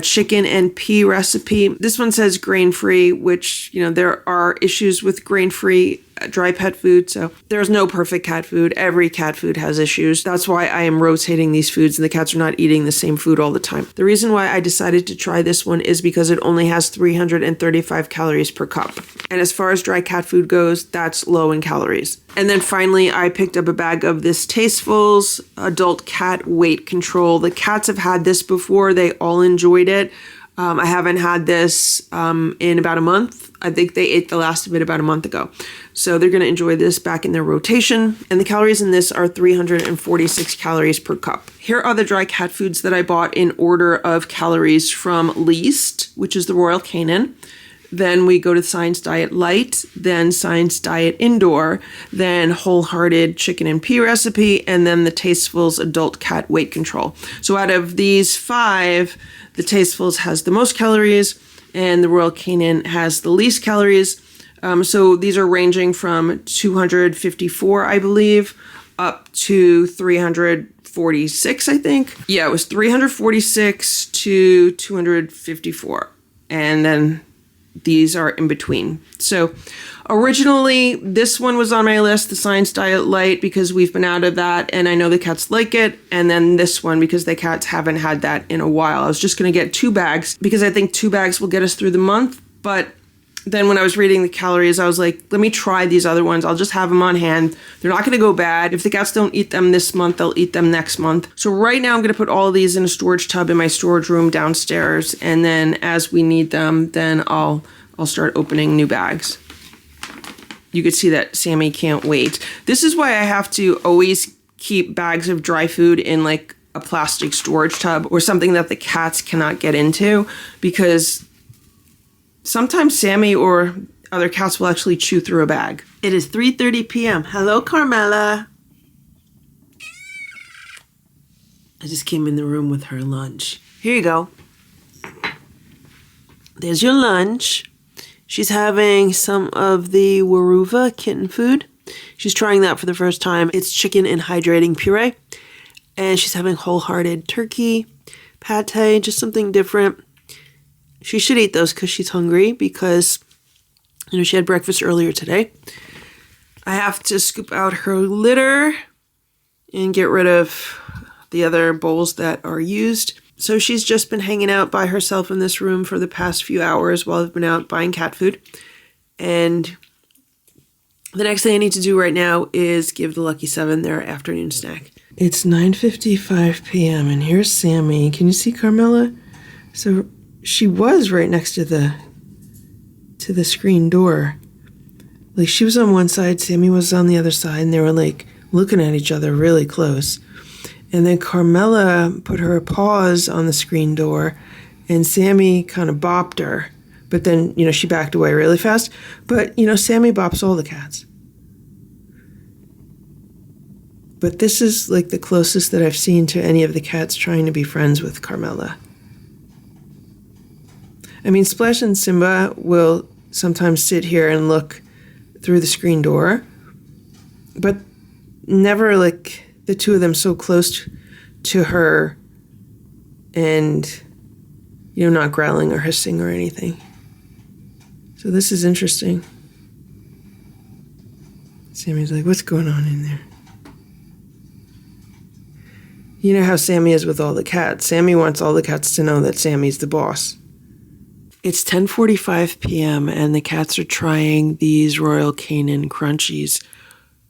S3: chicken and pea recipe. This one says grain-free, which, there are issues with grain-free dry pet food, so there's no perfect cat food. Every cat food has issues. That's why I am rotating these foods, and the cats are not eating the same food all the time. The reason why I decided to try this one is because it only has 335 calories per cup. And as far as dry cat food goes, that's low in calories. And then finally, I picked up a bag of this Tastefuls Adult Cat Weight Control. The cats have had this before. They all enjoyed it. I haven't had this in about a month. I think they ate the last of it about a month ago. So they're going to enjoy this back in their rotation. And the calories in this are 346 calories per cup. Here are the dry cat foods that I bought in order of calories from least, which is the Royal Canin. Then we go to Science Diet Light, then Science Diet Indoor, then Wholehearted Chicken and Pea Recipe, and then the Tastefuls Adult Cat Weight Control. So out of these 5, the Tastefuls has the most calories, and the Royal Canin has the least calories. So these are ranging from 254, I believe, up to 346, I think. Yeah, it was 346 to 254. And then these are in between. So originally, this one was on my list, the Science Diet Light, because we've been out of that, and I know the cats like it. And then this one, because the cats haven't had that in a while. I was just going to get 2 bags, because I think 2 bags will get us through the month. But then when I was reading the calories, I was like, let me try these other ones. I'll just have them on hand. They're not going to go bad. If the cats don't eat them this month, they'll eat them next month. So right now I'm going to put all of these in a storage tub in my storage room downstairs. And then as we need them, then I'll start opening new bags. You could see that Sammy can't wait. This is why I have to always keep bags of dry food in like a plastic storage tub or something that the cats cannot get into, because sometimes Sammy or other cats will actually chew through a bag. It is 3:30 p.m. Hello, Carmella. I just came in the room with her lunch. Here you go. There's your lunch. She's having some of the Waruva kitten food. She's trying that for the first time. It's chicken and hydrating puree. And she's having wholehearted turkey, pate, just something different. She should eat those because she's hungry, because, you know, she had breakfast earlier today. I have to scoop out her litter and get rid of the other bowls that are used. So she's just been hanging out by herself in this room for the past few hours while I've been out buying cat food. And the next thing I need to do right now is give the Lucky 7 their afternoon snack. It's 9:55 p.m. and here's Sammy. Can you see Carmella? So she was right next to the screen door. Like, she was on one side, Sammy was on the other side, and they were like looking at each other really close. And then Carmella put her paws on the screen door, and Sammy kind of bopped her. But then, you know, she backed away really fast. But, you know, Sammy bops all the cats. But this is like the closest that I've seen to any of the cats trying to be friends with Carmella. I mean, Splash and Simba will sometimes sit here and look through the screen door, but never like the two of them so close to her and, you know, not growling or hissing or anything. So this is interesting. Sammy's like, what's going on in there? You know how Sammy is with all the cats. Sammy wants all the cats to know that Sammy's the boss. It's 10:45 p.m. and the cats are trying these Royal Canin Crunchies.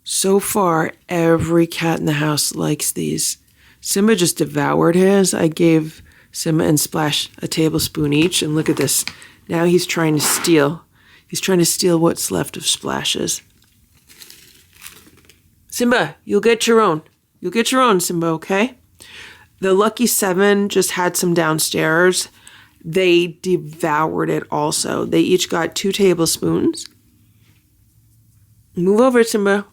S3: So far, every cat in the house likes these. Simba just devoured his. I gave Simba and Splash a tablespoon each, and look at this. Now he's trying to steal. He's trying to steal what's left of Splash's. Simba, you'll get your own. You'll get your own, Simba, okay? The Lucky 7 just had some downstairs. They devoured it also. They each got 2 tablespoons. Move over, Simba.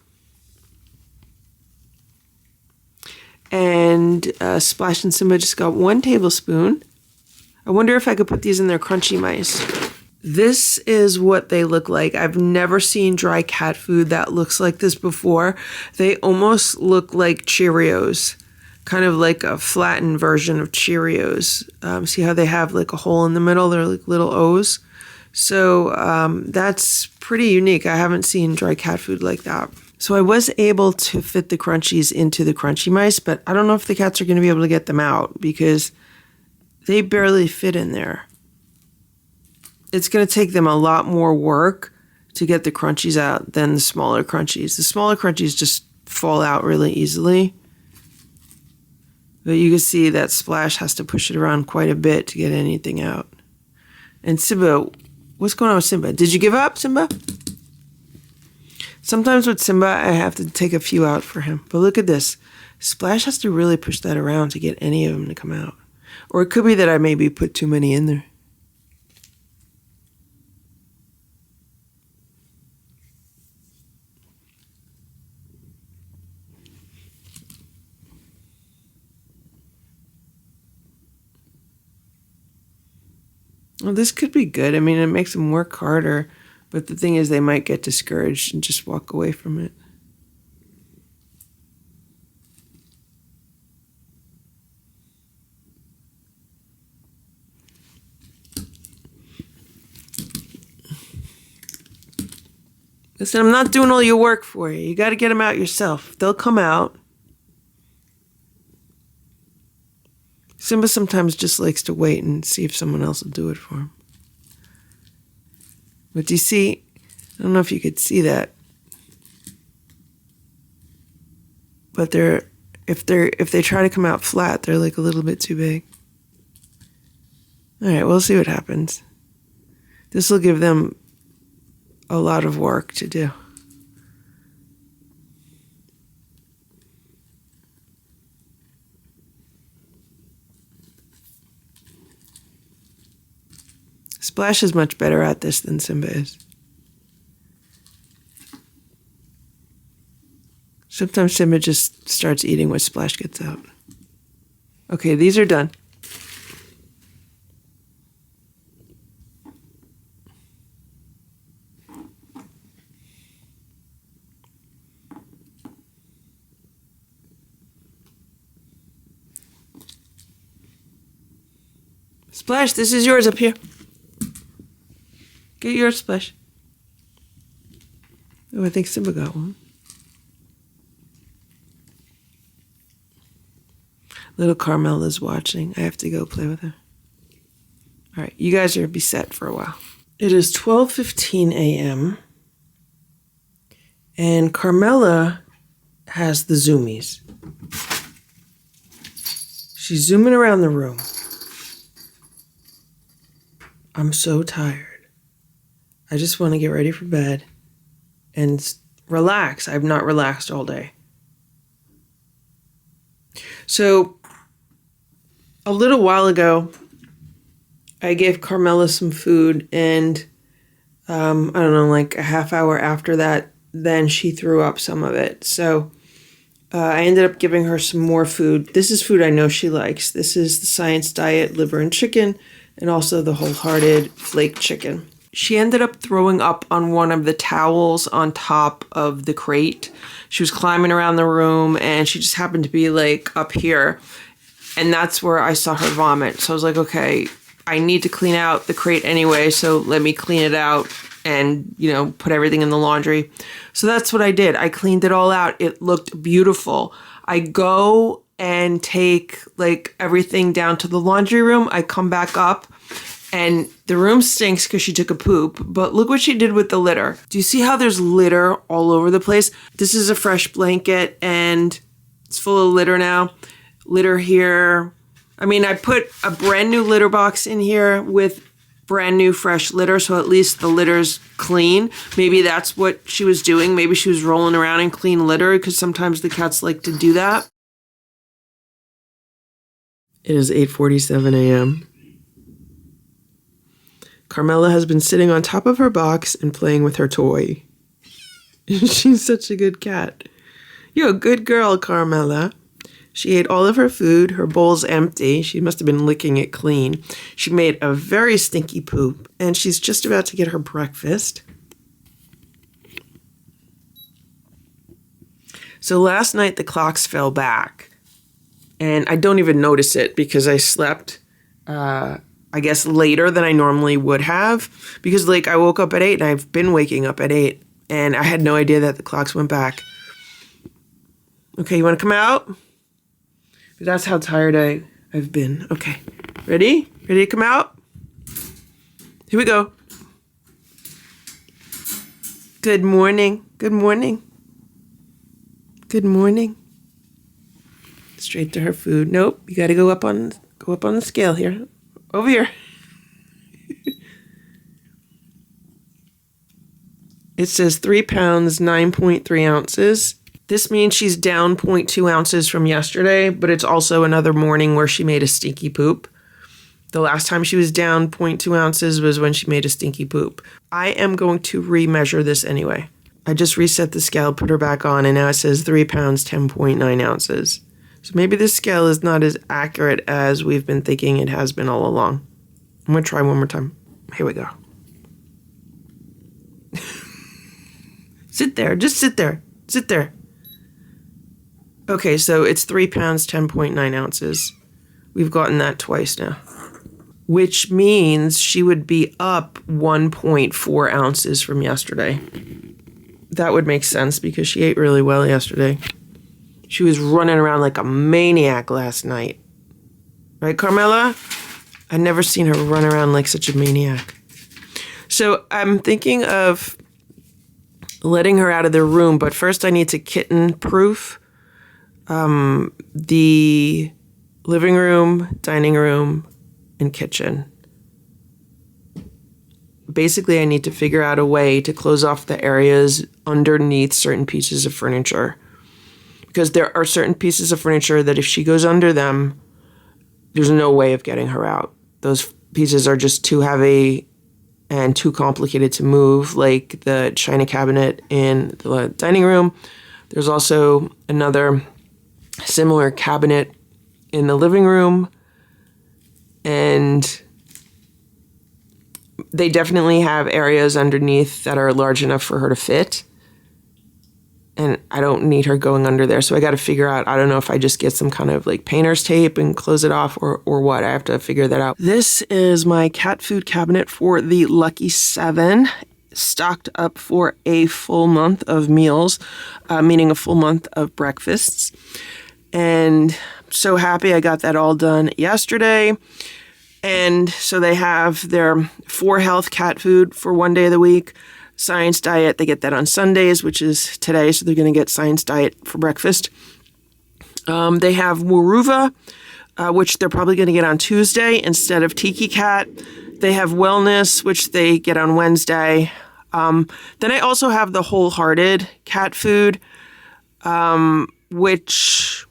S3: And Splash and Simba just got 1 tablespoon. I wonder if I could put these in their crunchy mice. This is what they look like. I've never seen dry cat food that looks like this before. They almost look like Cheerios, kind of like a flattened version of Cheerios. See how they have like a hole in the middle? They're like little O's. So that's pretty unique. I haven't seen dry cat food like that. So I was able to fit the crunchies into the crunchy mice, but I don't know if the cats are going to be able to get them out because they barely fit in there. It's going to take them a lot more work to get the crunchies out than the smaller crunchies. The smaller crunchies just fall out really easily. But you can see that Splash has to push it around quite a bit to get anything out. And Simba, what's going on with Simba? Did you give up, Simba? Sometimes with Simba, I have to take a few out for him. But look at this. Splash has to really push that around to get any of them to come out. Or it could be that I maybe put too many in there. Well, this could be good. I mean, it makes them work harder. But the thing is, they might get discouraged and just walk away from it. Listen, I'm not doing all your work for you. You got to get them out yourself. They'll come out. Simba sometimes just likes to wait and see if someone else will do it for him. But do you see? I don't know if you could see that. But if they try to come out flat, they're like a little bit too big. All right, we'll see what happens. This will give them a lot of work to do.
S1: Splash is much better at this than Simba is. Sometimes Simba just starts eating when Splash gets out. Okay, these are done. Splash, this is yours up here. Get yours, Splash. Oh, I think Simba got one. Little Carmella's watching. I have to go play with her. All right, you guys are be set for a while. It is 12:15 a.m. and Carmella has the zoomies. She's zooming around the room. I'm so tired. I just want to get ready for bed and relax. I've not relaxed all day. So, a little while ago, I gave Carmella some food, and I don't know, like a half hour after that, then she threw up some of it. So, I ended up giving her some more food. This is food I know she likes. This is the Science Diet liver and chicken, and also the Wholehearted flake chicken. She ended up throwing up on one of the towels on top of the crate. She was climbing around the room, and she just happened to be like up here. And that's where I saw her vomit. So I was like, okay, I need to clean out the crate anyway, so let me clean it out and, put everything in the laundry. So that's what I did. I cleaned it all out. It looked beautiful. I go and take like everything down to the laundry room. I come back up and the room stinks because she took a poop. But look what she did with the litter. Do you see how there's litter all over the place? This is a fresh blanket and it's full of litter now. Litter here. I mean, I put a brand new litter box in here with brand new fresh litter, so at least the litter's clean. Maybe that's what she was doing. Maybe she was rolling around in clean litter because sometimes the cats like to do that. It is 8:47 a.m. Carmella has been sitting on top of her box and playing with her toy. She's such a good cat. You're a good girl, Carmella. She ate all of her food. Her bowl's empty. She must have been licking it clean. She made a very stinky poop, and she's just about to get her breakfast. So last night the clocks fell back, and I don't even notice it because I slept, I guess, later than I normally would have, because I woke up at 8 and I've been waking up at 8, and I had no idea that the clocks went back. Okay, you want to come out? That's how tired I've been. Okay. Ready? Ready to come out? Here we go. Good morning. Good morning. Good morning. Straight to her food. Nope. You gotta go up on the scale here. Over here. It says 3 pounds, 9.3 ounces. This means she's down 0.2 ounces from yesterday, but it's also another morning where she made a stinky poop. The last time she was down 0.2 ounces was when she made a stinky poop. I am going to remeasure this anyway. I just reset the scale, put her back on, and now it says 3 pounds, 10.9 ounces. So maybe this scale is not as accurate as we've been thinking it has been all along. I'm going to try one more time. Here we go. Sit there. Just sit there. Sit there. Okay, so it's 3 pounds, 10.9 ounces. We've gotten that twice now. Which means she would be up 1.4 ounces from yesterday. That would make sense because she ate really well yesterday. She was running around like a maniac last night. Right, Carmella? I've never seen her run around like such a maniac. So I'm thinking of letting her out of the room, but first I need to kitten-proof the living room, dining room, and kitchen. Basically, I need to figure out a way to close off the areas underneath certain pieces of furniture. Because there are certain pieces of furniture that if she goes under them, there's no way of getting her out. Those pieces are just too heavy and too complicated to move, like the china cabinet in the dining room. There's also another similar cabinet in the living room, and they definitely have areas underneath that are large enough for her to fit. And I don't need her going under there. So I got to figure out, I don't know if I just get some kind of like painter's tape and close it off or what. I have to figure that out. This is my cat food cabinet for the Lucky 7, stocked up for a full month of meals, meaning a full month of breakfasts. And I'm so happy I got that all done yesterday. And so they have their 4 health cat food for one day of the week. Science diet, they get that on Sundays, which is today, so they're going to get science diet for breakfast. They have Waruva, which they're probably going to get on Tuesday instead of Tiki Cat. They have Wellness, which they get on Wednesday. Then I also have the Wholehearted cat food, which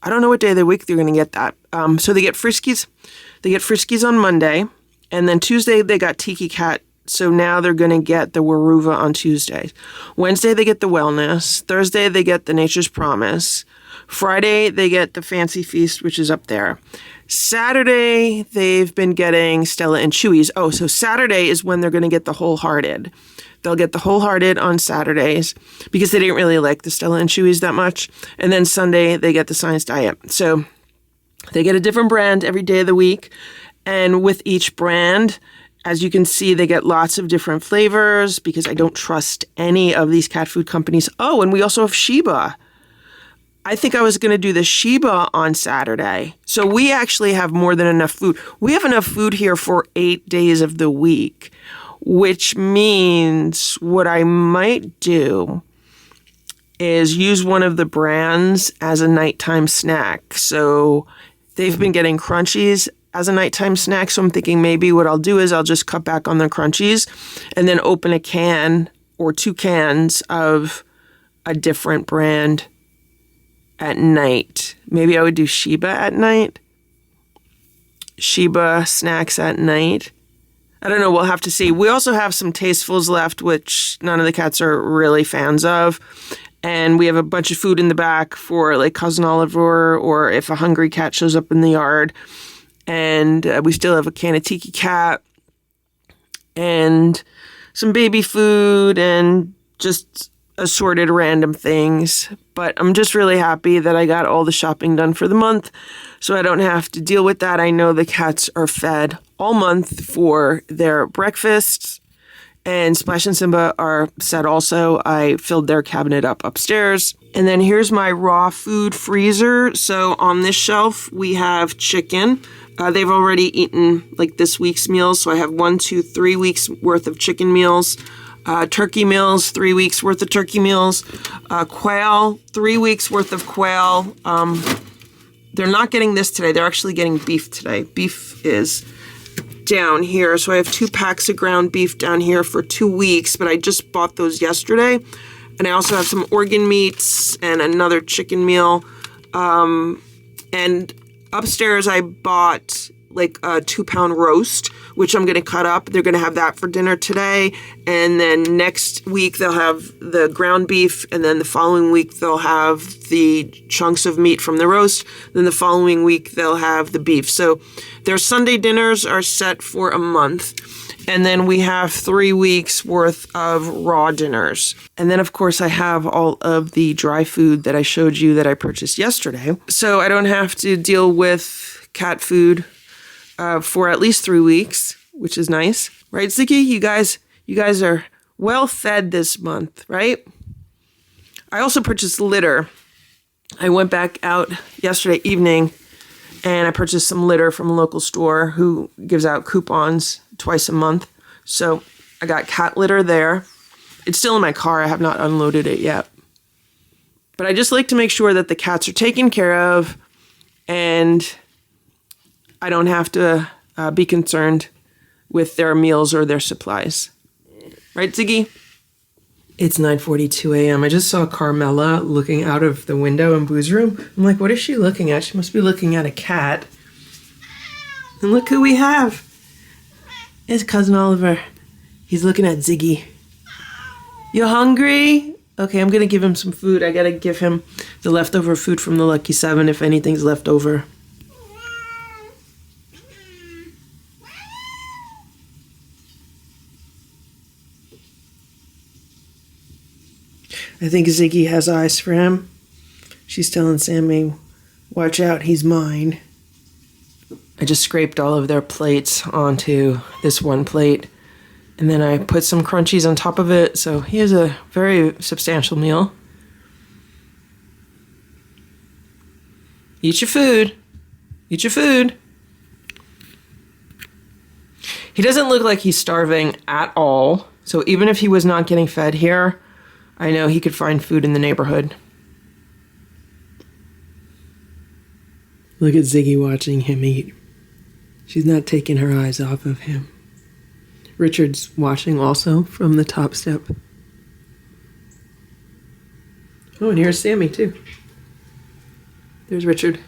S1: I don't know what day of the week they're going to get that. So they get Friskies. They get Friskies on Monday, and then Tuesday they got Tiki Cat. So now they're going to get the Waruva on Tuesday. Wednesday, they get the Wellness. Thursday, they get the Nature's Promise. Friday, they get the Fancy Feast, which is up there. Saturday, they've been getting Stella and Chewy's. Oh, so Saturday is when they're going to get the Wholehearted. They'll get the Wholehearted on Saturdays because they didn't really like the Stella and Chewy's that much. And then Sunday, they get the Science Diet. So they get a different brand every day of the week. And with each brand, as you can see, they get lots of different flavors because I don't trust any of these cat food companies. Oh, and we also have Sheba. I think I was going to do the Sheba on Saturday. So we actually have more than enough food. We have enough food here for 8 days of the week, which means what I might do is use one of the brands as a nighttime snack. So they've been getting Crunchies as a nighttime snack. So I'm thinking maybe what I'll do is I'll just cut back on the Crunchies and then open a can or 2 cans of a different brand at night. Maybe I would do Sheba at night. Sheba snacks at night. I don't know. We'll have to see. We also have some Tastefuls left, which none of the cats are really fans of. And we have a bunch of food in the back for like Cousin Oliver or if a hungry cat shows up in the yard. And we still have a can of Tiki Cat and some baby food and just assorted random things. But I'm just really happy that I got all the shopping done for the month so I don't have to deal with that. I know the cats are fed all month for their breakfasts. And Splash and Simba are set also. I filled their cabinet up upstairs. And then here's my raw food freezer. So on this shelf, we have chicken. They've already eaten like this week's meals. So I have 1, 2, 3 weeks worth of chicken meals. Turkey meals, 3 weeks worth of turkey meals. Quail, 3 weeks worth of quail. They're not getting this today. They're actually getting beef today. Beef is down here. So I have 2 packs of ground beef down here for 2 weeks, but I just bought those yesterday. And I also have some organ meats and another chicken meal. And upstairs I bought like a 2-pound roast, which I'm going to cut up. They're going to have that for dinner today. And then next week they'll have the ground beef. And then the following week they'll have the chunks of meat from the roast. Then the following week they'll have the beef. So their Sunday dinners are set for a month. And then we have 3 weeks worth of raw dinners. And then, of course, I have all of the dry food that I showed you that I purchased yesterday. So I don't have to deal with cat food for at least 3 weeks, which is nice. Right, Ziggy? You guys are well fed this month, right? I also purchased litter. I went back out yesterday evening and I purchased some litter from a local store who gives out coupons twice a month. So I got cat litter there. It's still in my car. I have not unloaded it yet. But I just like to make sure that the cats are taken care of and I don't have to be concerned with their meals or their supplies. Right, Ziggy? It's 9:42 a.m. I just saw Carmella looking out of the window in Boo's room. I'm like, what is she looking at? She must be looking at a cat. And look who we have. It's Cousin Oliver. He's looking at Ziggy. You hungry? Okay, I'm gonna give him some food. I gotta give him the leftover food from the Lucky 7 if anything's left over. I think Ziggy has eyes for him. She's telling Sammy, watch out, he's mine. I just scraped all of their plates onto this one plate, and then I put some crunchies on top of it, so he has a very substantial meal. Eat your food. Eat your food. He doesn't look like he's starving at all, so even if he was not getting fed here, I know he could find food in the neighborhood. Look at Ziggy watching him eat. She's not taking her eyes off of him. Richard's watching also from the top step. Oh, and here's Sammy too. There's Richard.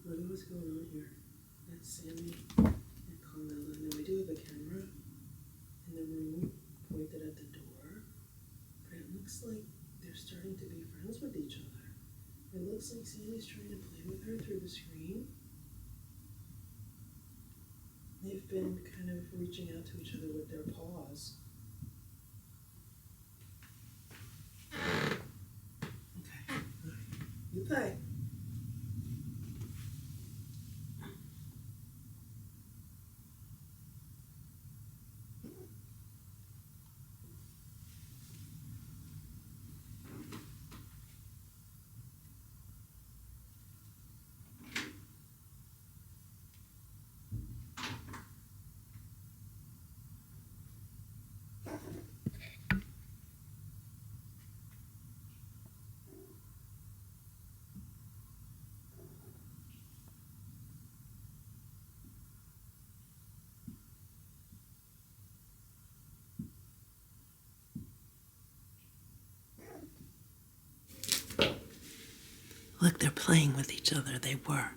S1: Look at what's going on here. That's Sammy and Carmella. And then we do have a camera in the room pointed at the door. But it looks like they're starting to be friends with each other. It looks like Sammy's trying to play with her through the screen. They've been kind of reaching out to each other with their paws. Okay, you play. Look, they're playing with each other. They were.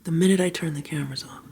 S1: The minute I turned the cameras off.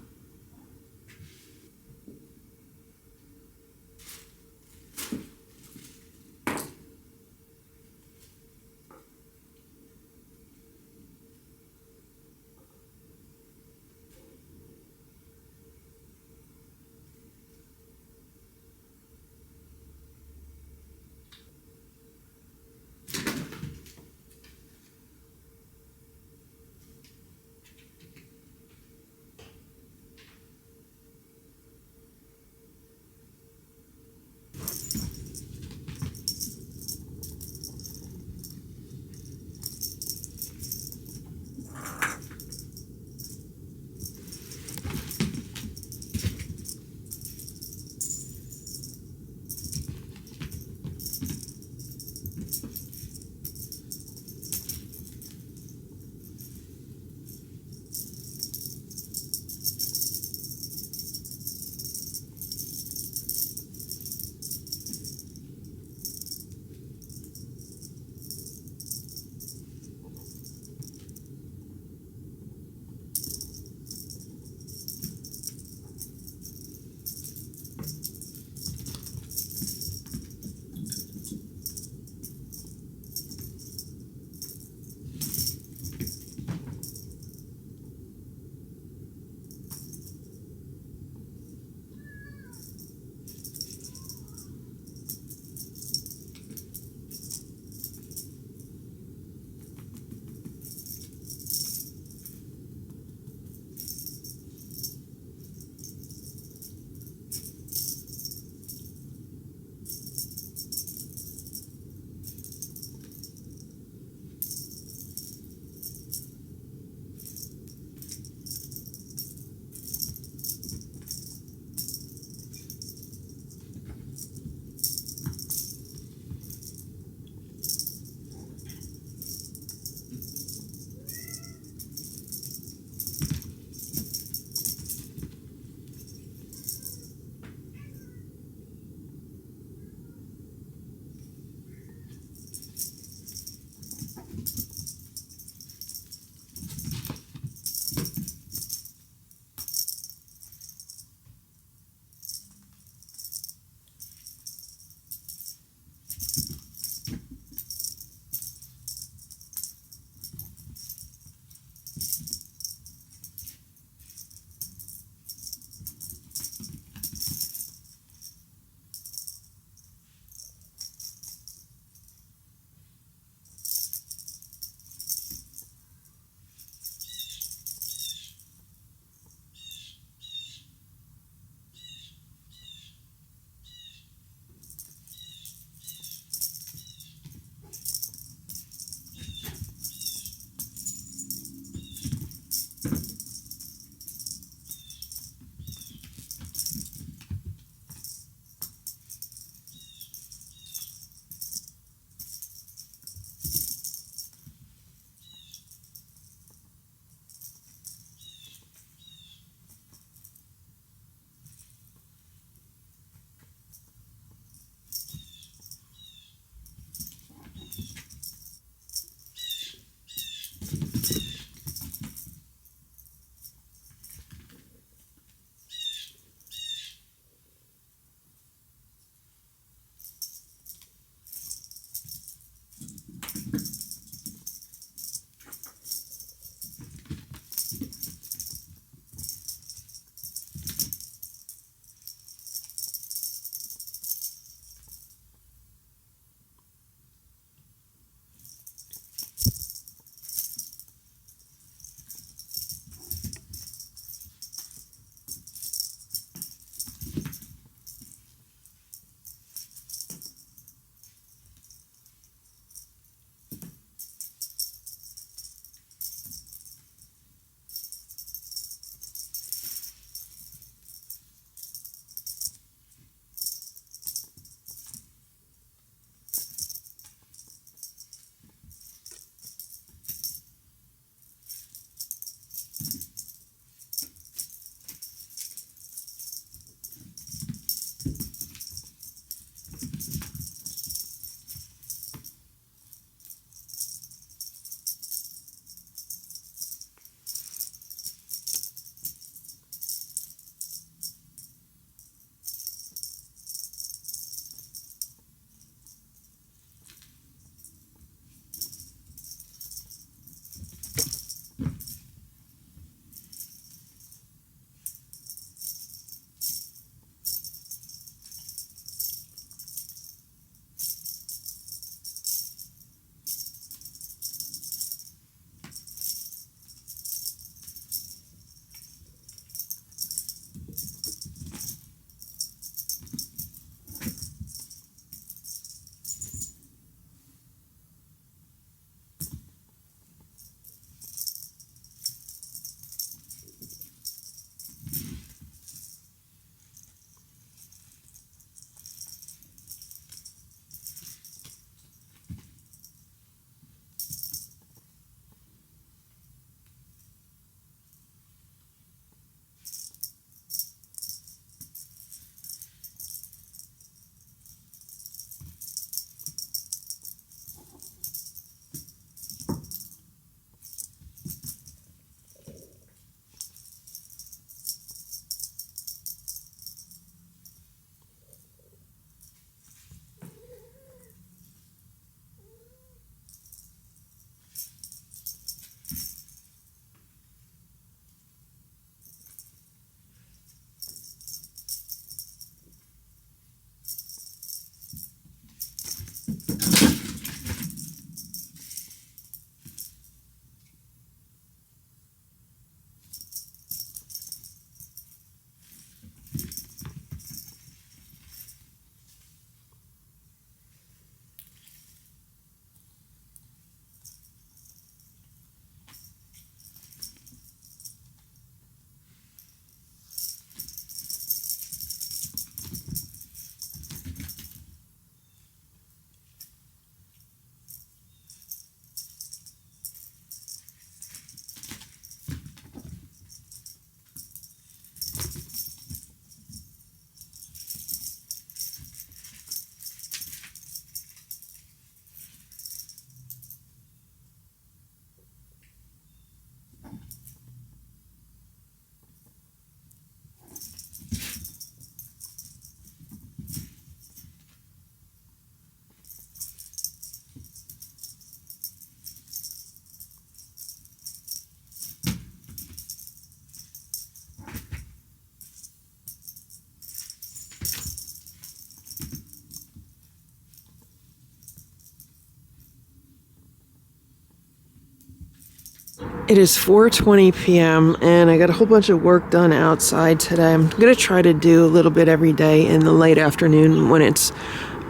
S1: It is 4:20 p.m. and I got a whole bunch of work done outside today. I'm going to try to do a little bit every day in the late afternoon when it's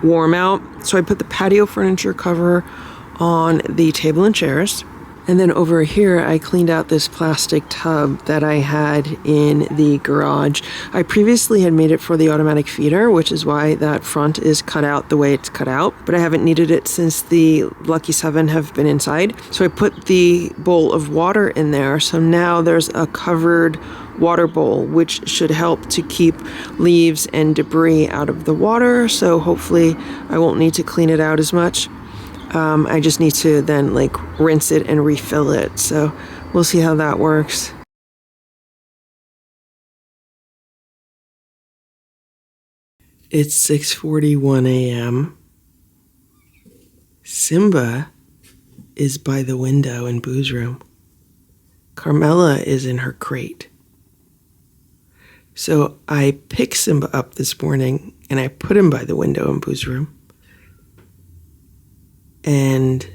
S1: warm out. So I put the patio furniture cover on the table and chairs. And then over here, I cleaned out this plastic tub that I had in the garage. I previously had made it for the automatic feeder, which is why that front is cut out the way it's cut out. But I haven't needed it since the Lucky 7 have been inside. So I put the bowl of water in there. So now there's a covered water bowl, which should help to keep leaves and debris out of the water. So hopefully I won't need to clean it out as much. I just need to then rinse it and refill it. So we'll see how that works. It's 6:41 a.m. Simba is by the window in Boo's room. Carmella is in her crate. So I picked Simba up this morning and I put him by the window in Boo's room. And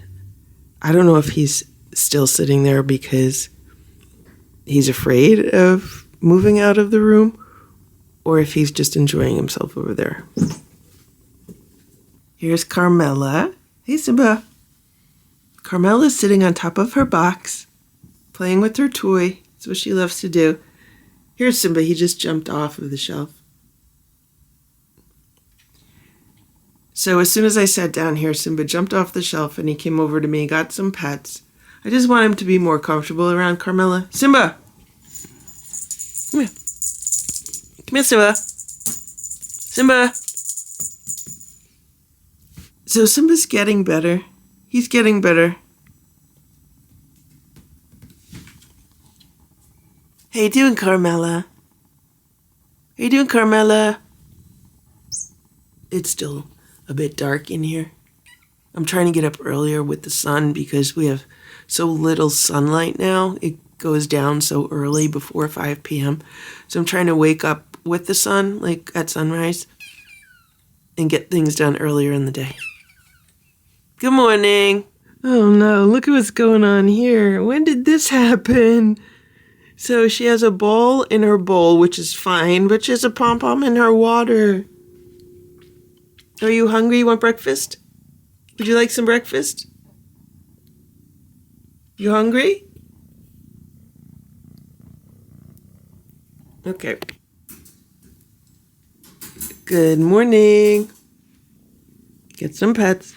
S1: I don't know if he's still sitting there because he's afraid of moving out of the room or if he's just enjoying himself over there. Here's Carmella. Hey, Simba. Carmella's sitting on top of her box, playing with her toy. That's what she loves to do. Here's Simba. He just jumped off of the shelf. So as soon as I sat down here, Simba jumped off the shelf and he came over to me, got some pets. I just want him to be more comfortable around Carmella. Simba! Come here. Come here, Simba. Simba! So Simba's getting better. He's getting better. How you doing, Carmella? How you doing, Carmella? It's still a bit dark in here. I'm trying to get up earlier with the sun because we have so little sunlight now. It goes down so early before 5 p.m. So I'm trying to wake up with the sun, like at sunrise, and get things done earlier in the day. Good morning. Oh no, look at what's going on here. When did this happen? So she has a ball in her bowl, which is fine, but she has a pom-pom in her water. Are you hungry? You want breakfast? Would you like some breakfast? You hungry? Okay. Good morning. Get some pets.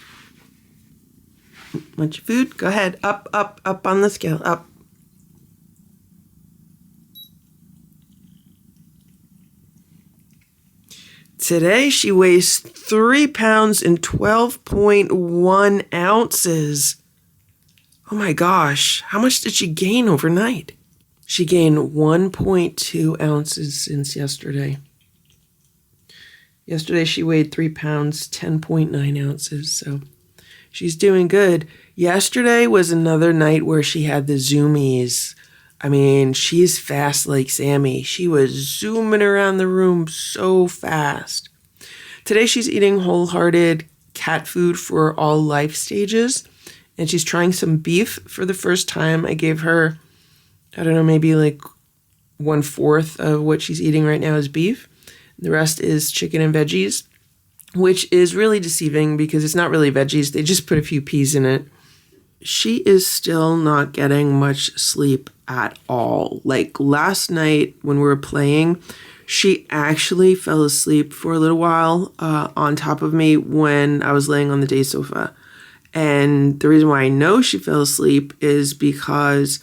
S1: Want your food? Go ahead. Up, up, up on the scale. Up. Today she weighs 3 pounds and 12.1 ounces. Oh my gosh. How much did she gain overnight? She gained 1.2 ounces since yesterday. Yesterday she weighed 3 pounds, 10.9 ounces. So she's doing good. Yesterday was another night where she had the zoomies. I mean, she's fast like Sammy. She was zooming around the room so fast. Today she's eating wholehearted cat food for all life stages. And she's trying some beef for the first time. I gave her, I don't know, maybe like 1/4 of what she's eating right now is beef. The rest is chicken and veggies, which is really deceiving because it's not really veggies. They just put a few peas in it. She is still not getting much sleep at all. Like last night when we were playing, she actually fell asleep for a little while on top of me when I was laying on the day sofa. And the reason why I know she fell asleep is because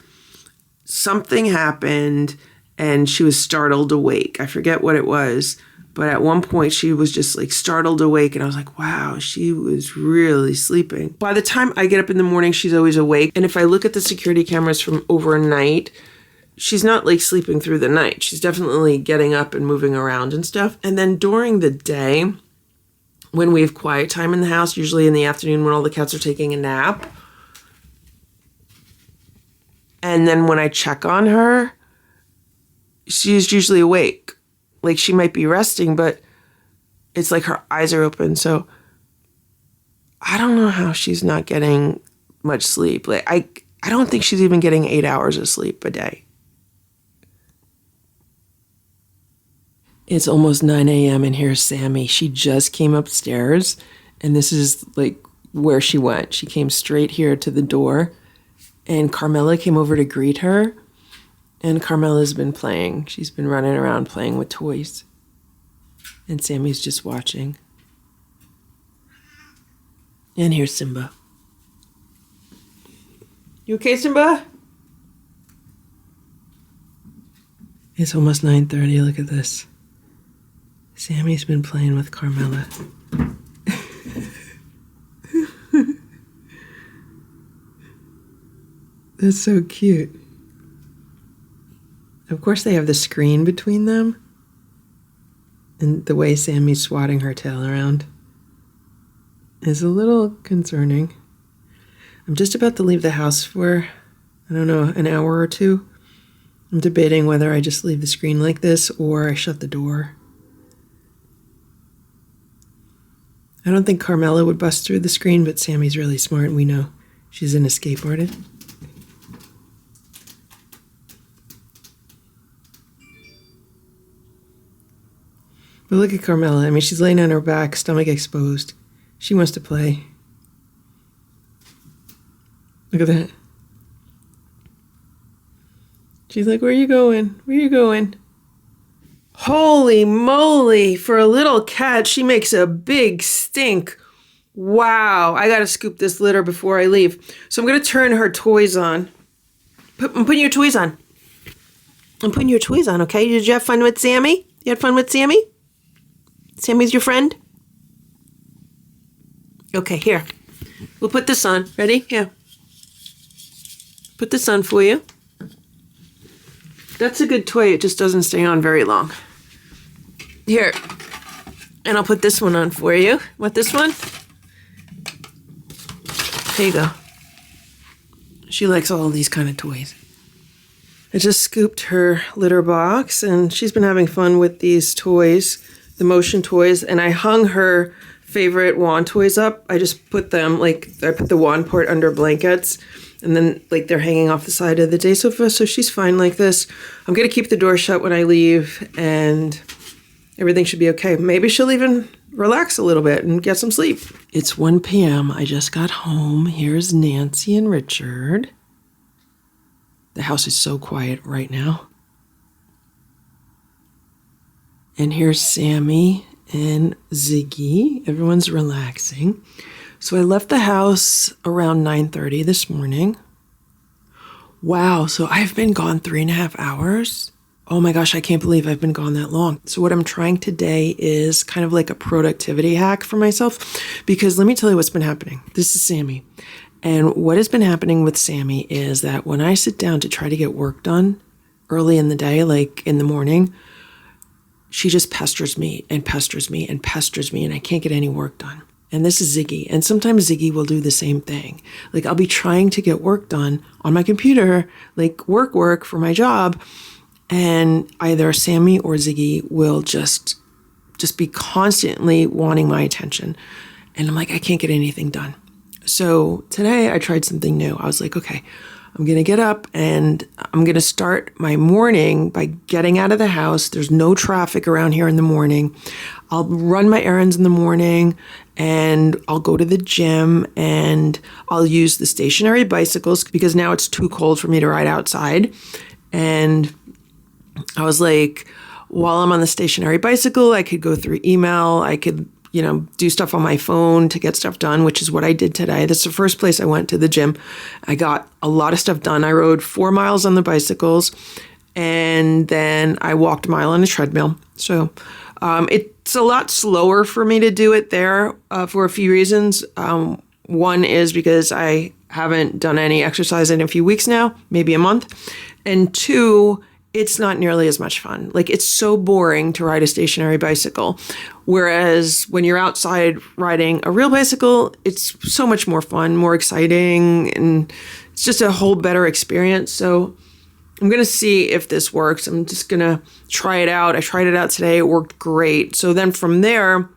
S1: something happened and she was startled awake. I forget what it was, but at one point she was just like startled awake and I was like, wow, she was really sleeping. By the time I get up in the morning, she's always awake. And if I look at the security cameras from overnight, she's not like sleeping through the night. She's definitely getting up and moving around and stuff. And then during the day, when we have quiet time in the house, usually in the afternoon when all the cats are taking a nap, and then when I check on her, she's usually awake. Like she might be resting, but it's like her eyes are open. So I don't know how she's not getting much sleep. Like I don't think she's even getting 8 hours of sleep a day. It's almost 9 a.m. and here's Sammy. She just came upstairs and this is like where she went. She came straight here to the door and Carmella came over to greet her. And Carmella's been playing. She's been running around playing with toys. And Sammy's just watching. And here's Simba. You okay, Simba? It's almost 9:30. Look at this. Sammy's been playing with Carmella. That's so cute. Of course, they have the screen between them. And the way Sammy's swatting her tail around is a little concerning.
S3: I'm just about to leave the house for, I don't know, an hour or two. I'm debating whether I just leave the screen like this or I shut the door. I don't think Carmella would bust through the screen, but Sammy's really smart and we know she's an escape artist. But look at Carmella. I mean, she's laying on her back, stomach exposed. She wants to play. Look at that. She's like, where are you going? Where are you going? Holy moly. For a little cat, she makes a big stink. Wow. I got to scoop this litter before I leave. So I'm going to turn her toys on. I'm putting your toys on. I'm putting your toys on, okay? Did you have fun with Sammy? You had fun with Sammy? Sammy's your friend? Okay, here. We'll put this on. Ready? Here. Put this on for you. That's a good toy. It just doesn't stay on very long. Here. And I'll put this one on for you. Want this one? There you go. She likes all these kind of toys. I just scooped her litter box, and she's been having fun with these toys, the motion toys, and I hung her favorite wand toys up. I just put them, I put the wand part under blankets, and then, they're hanging off the side of the day sofa, so she's fine like this. I'm going to keep the door shut when I leave, and everything should be okay. Maybe she'll even relax a little bit and get some sleep. It's 1 p.m. I just got home. Here's Nancy and Richard. The house is so quiet right now. And here's Sammy and Ziggy. Everyone's relaxing. So I left the house around 9:30 this morning. Wow, so I've been gone 3.5 hours. Oh my gosh, I can't believe I've been gone that long. So what I'm trying today is kind of like a productivity hack for myself, because let me tell you what's been happening. This is Sammy. And what has been happening with Sammy is that when I sit down to try to get work done early in the day, like in the morning, she just pesters me and pesters me and pesters me, and I can't get any work done. And this is Ziggy. And sometimes Ziggy will do the same thing. I'll be trying to get work done on my computer, work for my job, and either Sammy or Ziggy will just be constantly wanting my attention. And I'm like, I can't get anything done. So today I tried something new. I was like, okay, I'm going to get up and I'm going to start my morning by getting out of the house. There's no traffic around here in the morning. I'll run my errands in the morning and I'll go to the gym and I'll use the stationary bicycles because now it's too cold for me to ride outside. And I was like, while I'm on the stationary bicycle, I could go through email. I could do stuff on my phone to get stuff done, which is what I did today. That's the first place I went to the gym. I got a lot of stuff done. I rode 4 miles on the bicycles, and then I walked a mile on a treadmill. So it's a lot slower for me to do it there for a few reasons. One is because I haven't done any exercise in a few weeks now, maybe a month. And two, it's not nearly as much fun. It's so boring to ride a stationary bicycle. Whereas when you're outside riding a real bicycle, it's so much more fun, more exciting, and it's just a whole better experience. So I'm going to see if this works. I'm just going to try it out. I tried it out today. It worked great. So then from there,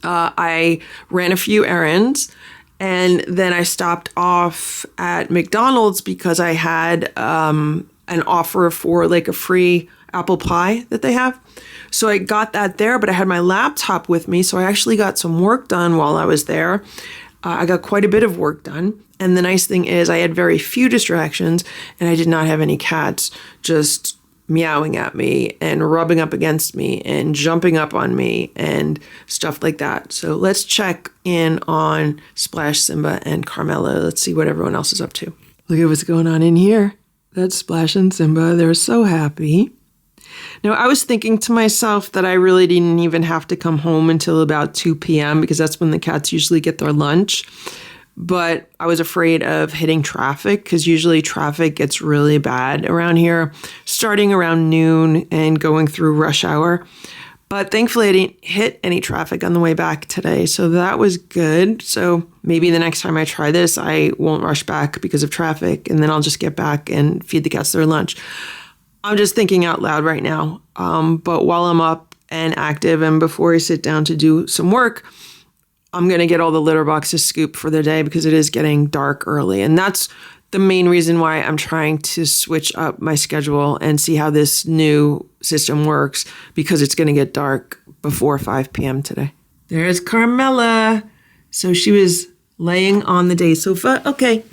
S3: I ran a few errands. And then I stopped off at McDonald's because I had an offer for a free apple pie that they have. So I got that there, but I had my laptop with me. So I actually got some work done while I was there. I got quite a bit of work done. And the nice thing is I had very few distractions and I did not have any cats just meowing at me and rubbing up against me and jumping up on me and stuff like that. So let's check in on Splash, Simba, and Carmella. Let's see what everyone else is up to. Look at what's going on in here. That's Splash and Simba. They're so happy. Now, I was thinking to myself that I really didn't even have to come home until about 2 p.m. because that's when the cats usually get their lunch. But I was afraid of hitting traffic because usually traffic gets really bad around here, starting around noon and going through rush hour. But thankfully I didn't hit any traffic on the way back today, so that was good. So maybe the next time I try this, I won't rush back because of traffic, and then I'll just get back and feed the cats their lunch. I'm just thinking out loud right now. But while I'm up and active and before I sit down to do some work, I'm going to get all the litter boxes scooped for the day because it is getting dark early. And that's the main reason why I'm trying to switch up my schedule and see how this new system works, because it's going to get dark before 5 p.m. today. There's Carmella. So she was laying on the day sofa. Okay,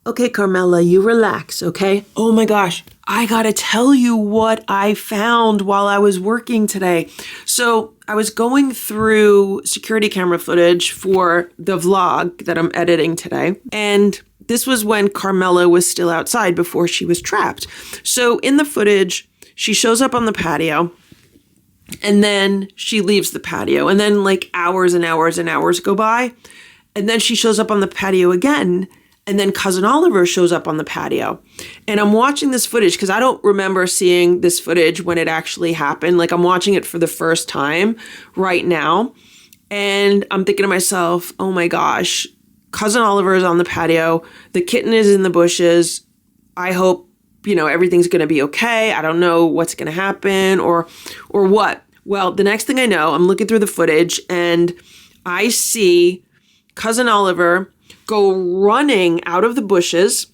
S3: Carmella, you relax, okay? Oh my gosh, I gotta tell you what I found while I was working today. So I was going through security camera footage for the vlog that I'm editing today, and this was when Carmella was still outside before she was trapped. So in the footage, she shows up on the patio, and then she leaves the patio, and then like hours and hours and hours go by, and then she shows up on the patio again, and then Cousin Oliver shows up on the patio. And I'm watching this footage because I don't remember seeing this footage when it actually happened. Like, I'm watching it for the first time right now. And I'm thinking to myself, oh my gosh, Cousin Oliver is on the patio. The kitten is in the bushes. I hope, everything's going to be okay. I don't know what's going to happen or what. Well, the next thing I know, I'm looking through the footage and I see Cousin Oliver go running out of the bushes,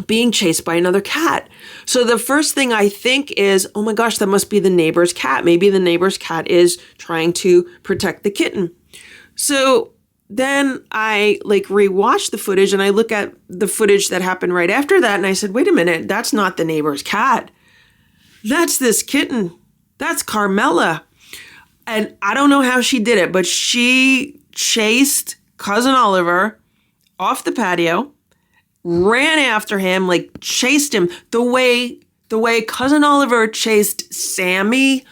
S3: being chased by another cat. So the first thing I think is, oh my gosh, that must be the neighbor's cat. Maybe the neighbor's cat is trying to protect the kitten. So then I rewatch the footage and I look at the footage that happened right after that. And I said, wait a minute, that's not the neighbor's cat. That's this kitten. That's Carmella. And I don't know how she did it, but she chased Cousin Oliver off the patio, ran after him, chased him the way Cousin Oliver chased Sammy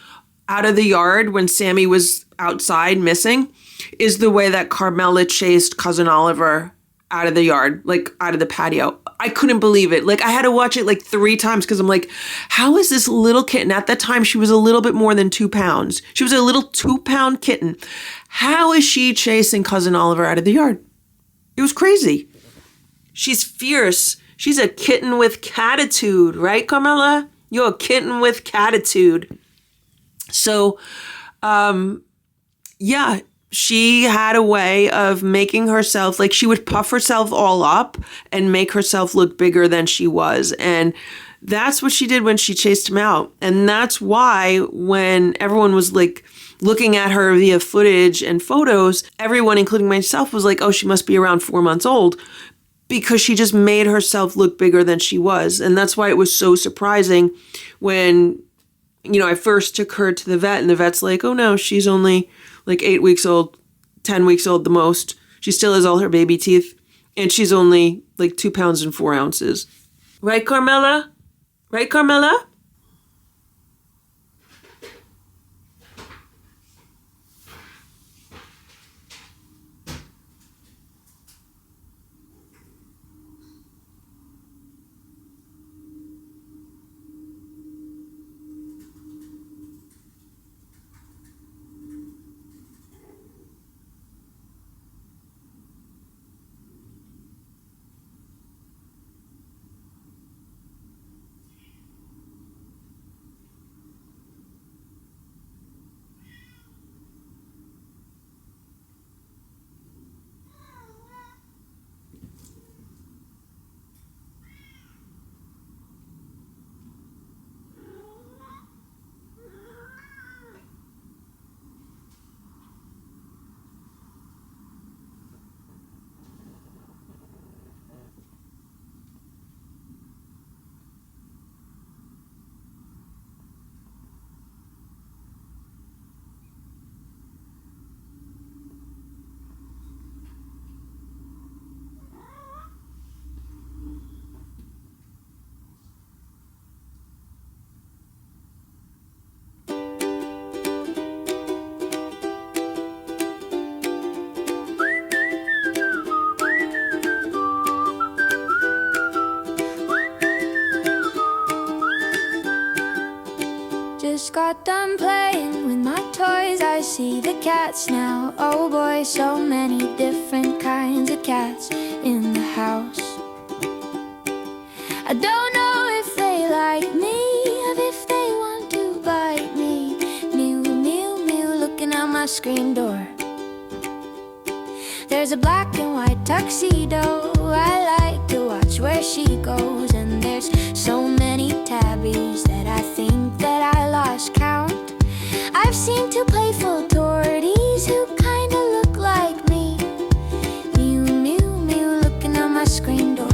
S3: out of the yard when Sammy was outside missing, is the way that Carmella chased Cousin Oliver out of the yard, out of the patio. I couldn't believe it. I had to watch it 3 times because I'm like, how is this little kitten? At that time, she was a little bit more than 2 pounds. She was a little 2-pound kitten. How is she chasing Cousin Oliver out of the yard? It was crazy. She's fierce. She's a kitten with catitude, right, Carmella? You're a kitten with catitude. So, yeah, she had a way of making herself, she would puff herself all up and make herself look bigger than she was. And that's what she did when she chased him out. And that's why when everyone was looking at her via footage and photos, everyone, including myself, was like, oh, she must be around 4 months old, because she just made herself look bigger than she was. And that's why it was so surprising when, I first took her to the vet and the vet's like, oh no, she's only 8 weeks old, 10 weeks old the most. She still has all her baby teeth and she's only 2 pounds and 4 ounces. Right, Carmella? Right, Carmella?
S4: Just got done playing with my see the cats now. Oh boy, so many different kinds of cats in the house. I don't know if they like me, or if they want to bite me. Mew, mew, mew, looking out my screen door. There's a black and white tuxedo. I like to watch where she goes. And there's so many tabbies that I think that I lost count. I've seen two playful toadies who kinda look like me. Mew, mew, mew, looking out my screen door.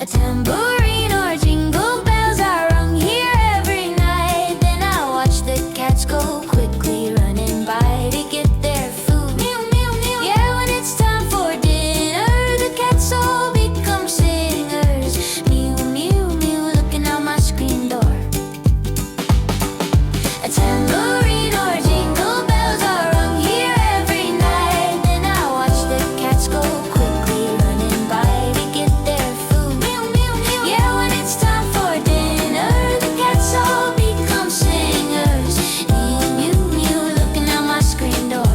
S4: A tambourine or jingle bells are rung here every night. Then I watch the cats go quickly running by to get their food. Mew, mew, mew. Yeah, when it's time for dinner, the cats all become singers. Mew, mew, mew, looking out my screen door. A tambourine or jingle bells are rung here every night. Then I watch the cats go quickly running by to get their food. Mew, mew, mew. Yeah, when it's time for dinner, the cats all become singers. Mew, mew, mew, looking out my screen door.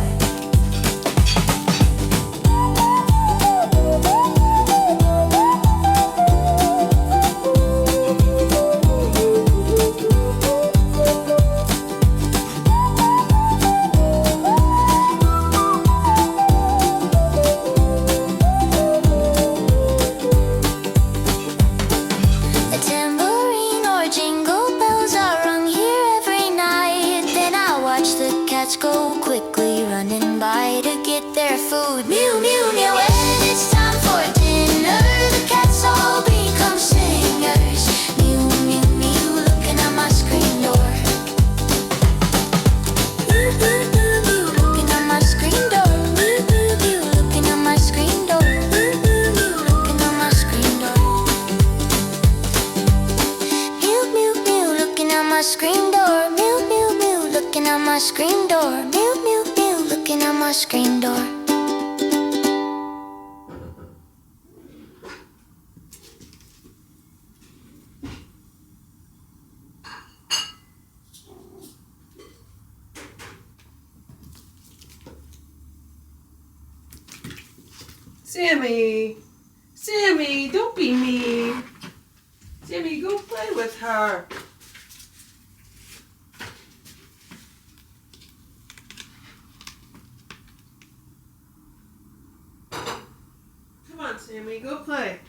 S4: A tambourine or jingle bells are rung here every night. Then I watch the cats go quickly running by to get their food. Mew, mew, mew. When it's time for dinner, the cats all become singers. Mew, mew, mew, looking at my screen door. Mew, mew, mew, mew, looking at my screen door. Mew, mew, mew, looking at my screen door. Mew, mew, mew, looking at my screen door. Mew, mew, mew, looking at my screen door. Mew, mew, mew, looking at my screen door. Mew, mew, mew, looking at my screen door.
S3: Sammy! Sammy, don't be mean. Sammy, go play with her. Come on, Sammy, go play.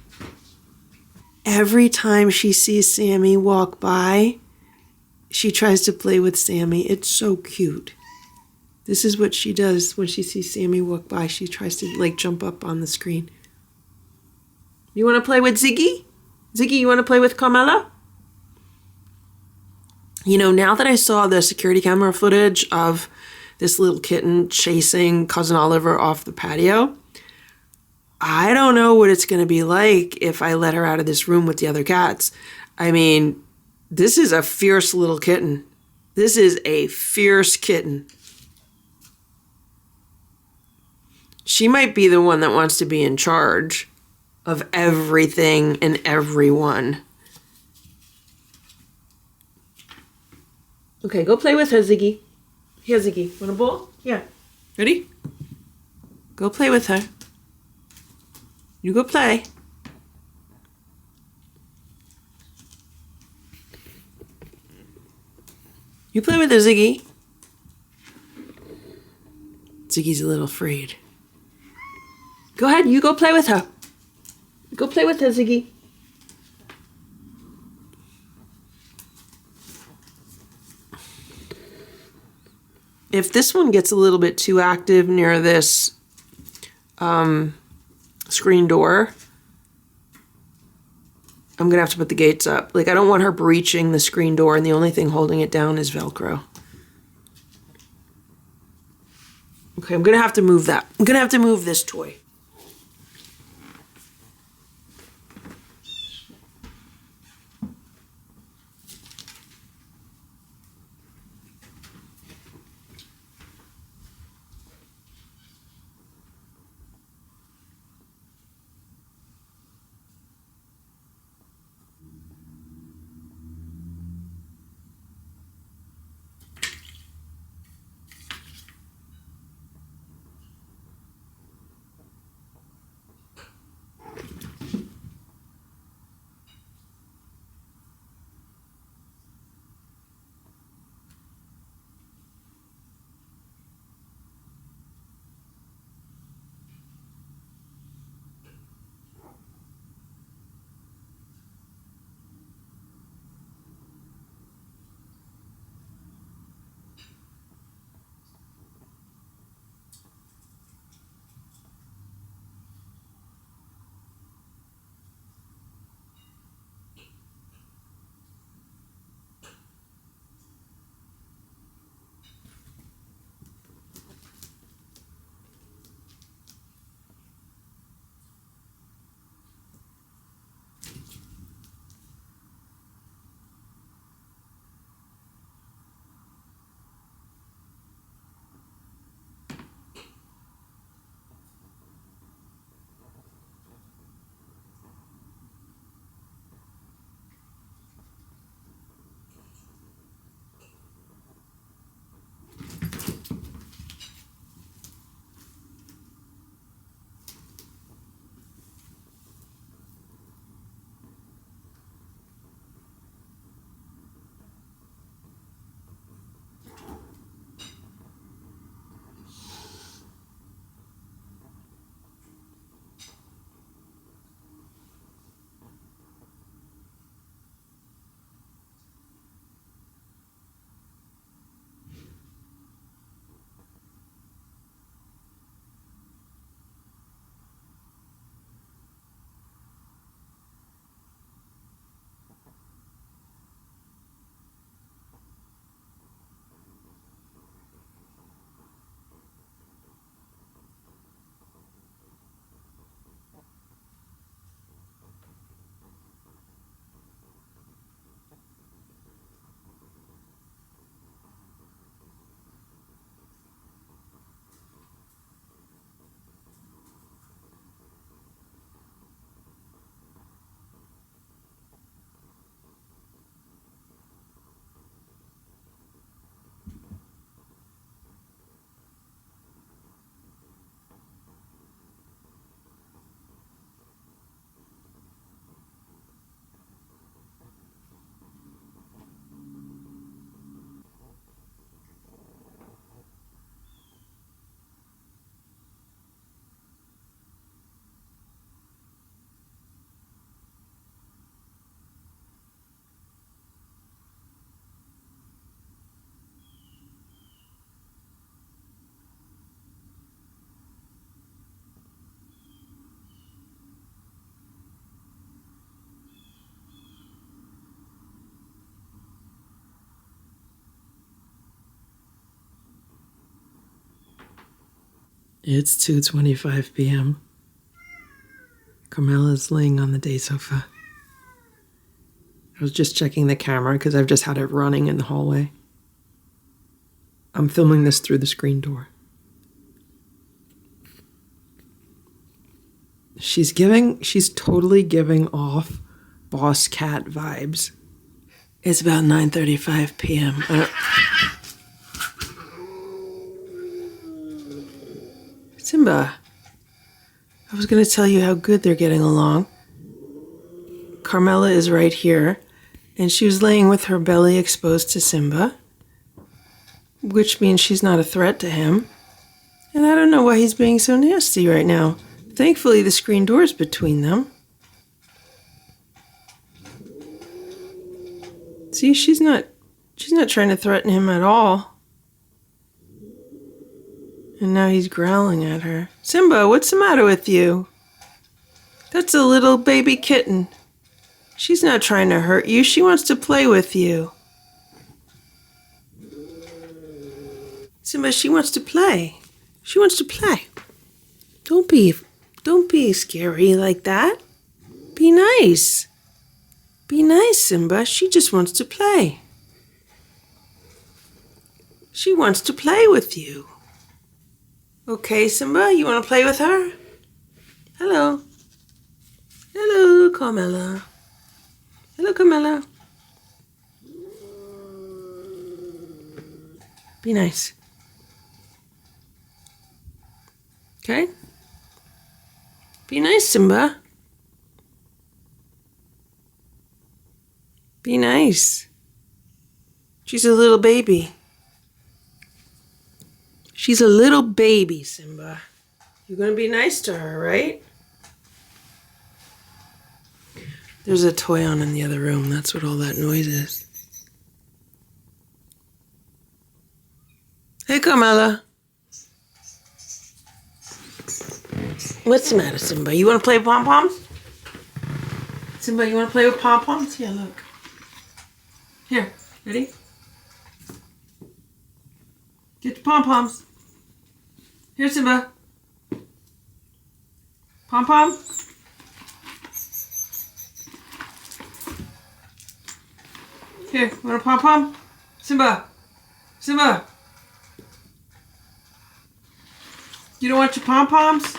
S3: Every time she sees Sammy walk by, she tries to play with Sammy. It's so cute. This is what she does when she sees Sammy walk by. She tries to jump up on the screen. You want to play with Ziggy? Ziggy, you want to play with Carmella? You know, now that I saw the security camera footage of this little kitten chasing Cousin Oliver off the patio, I don't know what it's going to be like if I let her out of this room with the other cats. I mean, this is a fierce little kitten. This is a fierce kitten. She might be the one that wants to be in charge of everything and everyone. Okay, go play with her, Ziggy. Here, Ziggy. Want a ball? Yeah. Ready? Go play with her. You go play. You play with her, Ziggy. Ziggy's a little afraid. Go ahead, you go play with her. Go play with her, Ziggy. If this one gets a little bit too active near this screen door, I'm gonna have to put the gates up. I don't want her breaching the screen door, and the only thing holding it down is Velcro. Okay, I'm gonna have to move that. I'm gonna have to move this toy. It's 2:25 p.m. Carmella's laying on the day sofa. I was just checking the camera because I've just had it running in the hallway. I'm filming this through the screen door. She's totally giving off boss cat vibes. It's about 9:35 p.m. Simba, I was going to tell you how good they're getting along. Carmella is right here, and she was laying with her belly exposed to Simba, which means she's not a threat to him. And I don't know why he's being so nasty right now. Thankfully, the screen door's between them. See, she's not trying to threaten him at all. And now he's growling at her. Simba, what's the matter with you? That's a little baby kitten. She's not trying to hurt you. She wants to play with you. Simba, she wants to play. She wants to play. Don't be scary like that. Be nice. Be nice, Simba. She just wants to play. She wants to play with you. Okay, Simba, you want to play with her? Hello. Hello, Carmella. Hello, Carmella. Be nice. Okay? Be nice, Simba. Be nice. She's a little baby. She's a little baby, Simba. You're going to be nice to her, right? There's a toy on in the other room. That's what all that noise is. Hey, Carmella. What's the matter, Simba? You want to play with pom-poms? Simba, you want to play with pom-poms? Yeah, look. Here, ready? Get your pom-poms. Here, Simba. Pom-pom. Here, want a pom-pom? Simba. Simba. You don't want your pom-poms?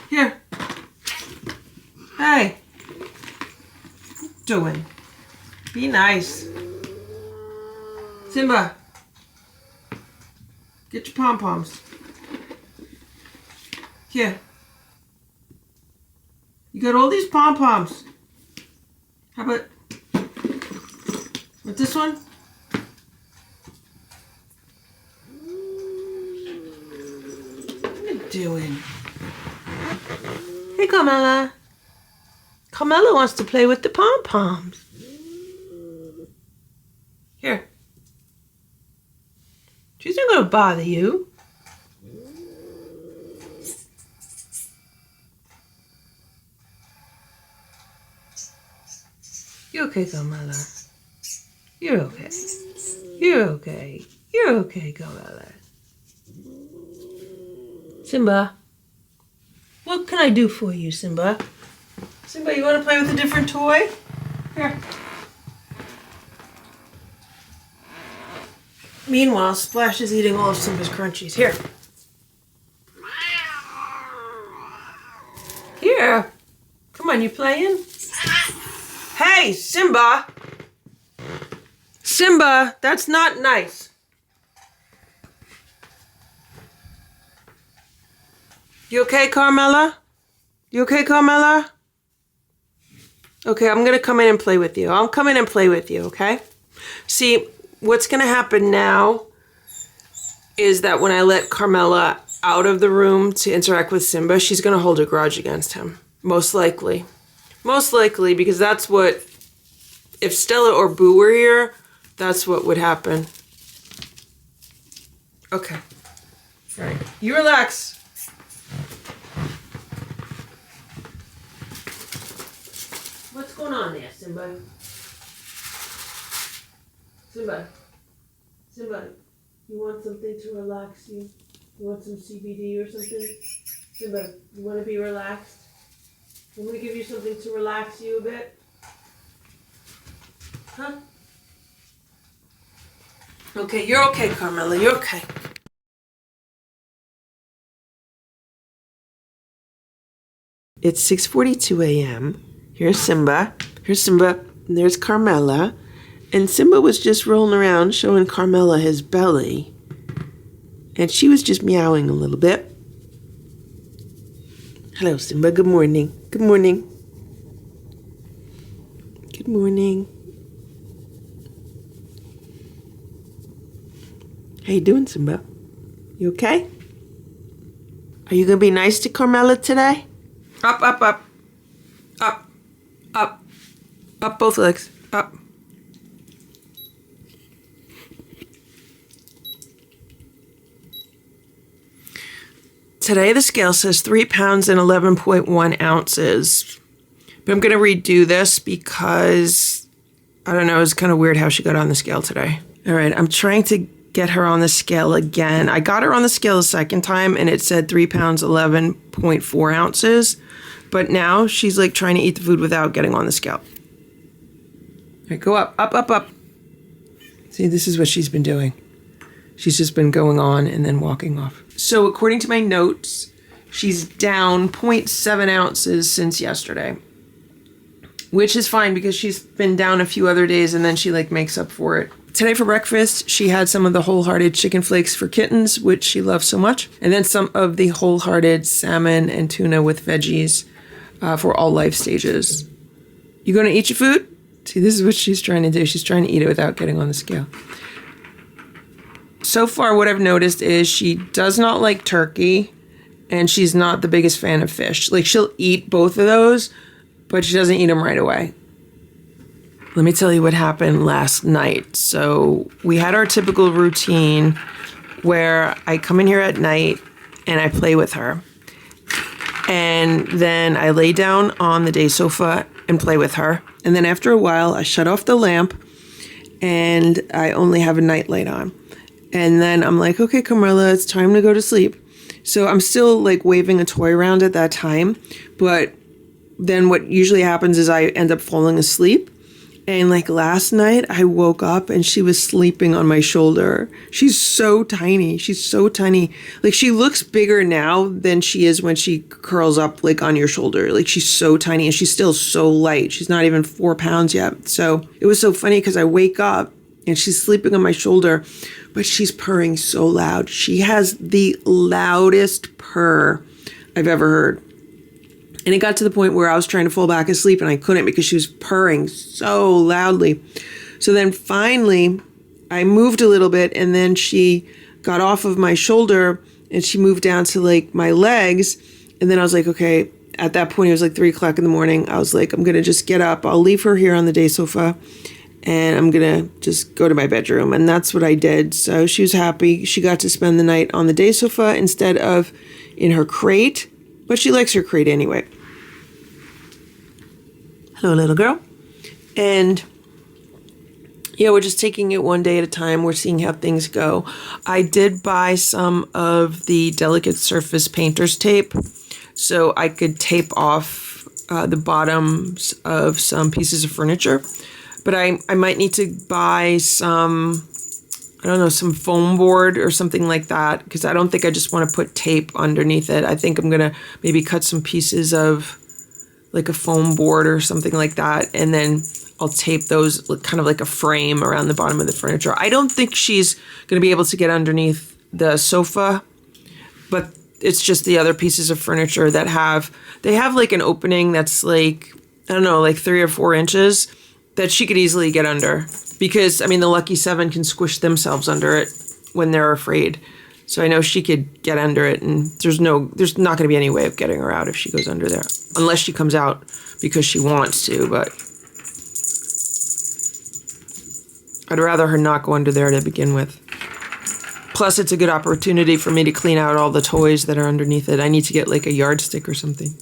S3: Here. Hey. What you doing? Be nice. Simba. Get your pom-poms. Here. You got all these pom-poms. How about with this one? What are you doing? Hey, Carmella. Carmella wants to play with the pom-poms. Here. She's not going to bother you. You okay, Carmella? You're okay. You're okay. You're okay, Carmella. Simba, what can I do for you, Simba? Simba, you want to play with a different toy? Here. Meanwhile, Splash is eating all of Simba's crunchies. Here. Here. Come on, you playing? Hey, Simba! Simba, that's not nice. You okay, Carmella? You okay, Carmella? Okay, I'm gonna come in and play with you. I'll come in and play with you, okay? See, what's gonna happen now is that when I let Carmella out of the room to interact with Simba, she's gonna hold a grudge against him. Most likely. Most likely, because that's what, if Stella or Boo were here, that's what would happen. Okay. All right. You relax. What's going on there, Simba? Simba. Simba. You want something to relax you? You want some CBD or something? Simba, you want to be relaxed? I'm going to give you something to relax you a bit. Huh? Okay, you're okay, Carmella. You're okay.
S1: It's 6:42 a.m. Here's Simba. Here's Simba. And there's Carmella. And Simba was just rolling around showing Carmella his belly. And she was just meowing a little bit. Hello, Simba. Good morning. Good morning. Good morning. How you doing, Simba? You okay? Are you going to be nice to Carmella today? Up, up, up. Up, up. Up both legs. Up. Today the scale says 3 pounds and 11.1 ounces. But I'm going to redo this because, I don't know, it's kind of weird how she got on the scale today. All right, I'm trying to get her on the scale again. I got her on the scale the second time and it said 3 pounds, 11.4 ounces. But now she's like trying to eat the food without getting on the scale. All right, go up, up, up, up. See, this is what she's been doing. She's just been going on and then walking off. So according to my notes, she's down 0.7 ounces since yesterday, which is fine because she's been down a few other days and then she like makes up for it. Today for breakfast, she had some of the wholehearted chicken flakes for kittens, which she loves so much. And then some of the wholehearted salmon and tuna with veggies for all life stages. You gonna eat your food? See, this is what she's trying to do. She's trying to eat it without getting on the scale. So far, what I've noticed is she does not like turkey and she's not the biggest fan of fish. Like, she'll eat both of those, but she doesn't eat them right away. Let me tell you what happened last night. So we had our typical routine where I come in here at night and I play with her. And then I lay down on the day sofa and play with her. And then after a while, I shut off the lamp and I only have a nightlight on. And then I'm like, okay, Carmella, it's time to go to sleep. So I'm still like waving a toy around at that time. But then what usually happens is I end up falling asleep. And like last night, I woke up and she was sleeping on my shoulder. She's so tiny. She's so tiny. Like, she looks bigger now than she is when she curls up like on your shoulder. Like, she's so tiny and she's still so light. She's not even 4 pounds yet. So it was so funny because I wake up and she's sleeping on my shoulder, but she's purring so loud. She has the loudest purr I've ever heard. And it got to the point where I was trying to fall back asleep and I couldn't because she was purring so loudly. So then finally I moved a little bit and then she got off of my shoulder and she moved down to like my legs. And then I was like, okay, at that point it was like 3 o'clock in the morning. I was like, I'm going to just get up. I'll leave her here on the day sofa and I'm going to just go to my bedroom. And that's what I did. So she was happy. She got to spend the night on the day sofa instead of in her crate. But she likes her crate anyway. Hello, little girl. And yeah, we're just taking it one day at a time. We're seeing how things go. I did buy some of the delicate surface painter's tape so I could tape off the bottoms of some pieces of furniture. But I might need to buy some, I don't know, some foam board or something like that, because I don't think I just want to put tape underneath it. I think I'm going to maybe cut some pieces of like a foam board or something like that, and then I'll tape those kind of like a frame around the bottom of the furniture. I don't think she's going to be able to get underneath the sofa, but it's just the other pieces of furniture that they have like an opening that's like, I don't know, like 3 or 4 inches that she could easily get under, because I mean the lucky 7 can squish themselves under it when they're afraid. So I know she could get under it, and there's not going to be any way of getting her out if she goes under there, unless she comes out because she wants to, but I'd rather her not go under there to begin with. Plus, it's a good opportunity for me to clean out all the toys that are underneath it. I need to get like a yardstick or something.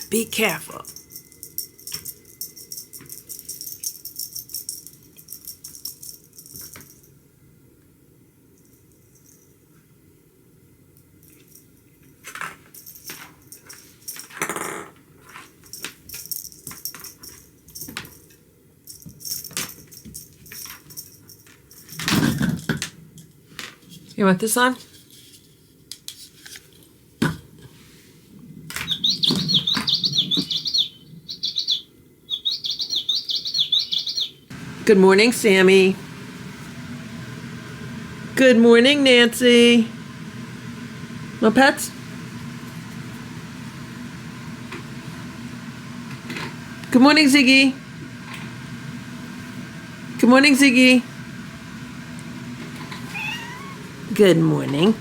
S3: Be careful. You want this on? Good morning, Sammy. Good morning, Nancy. No pets? Good morning, Ziggy. Good morning, Ziggy. Good morning.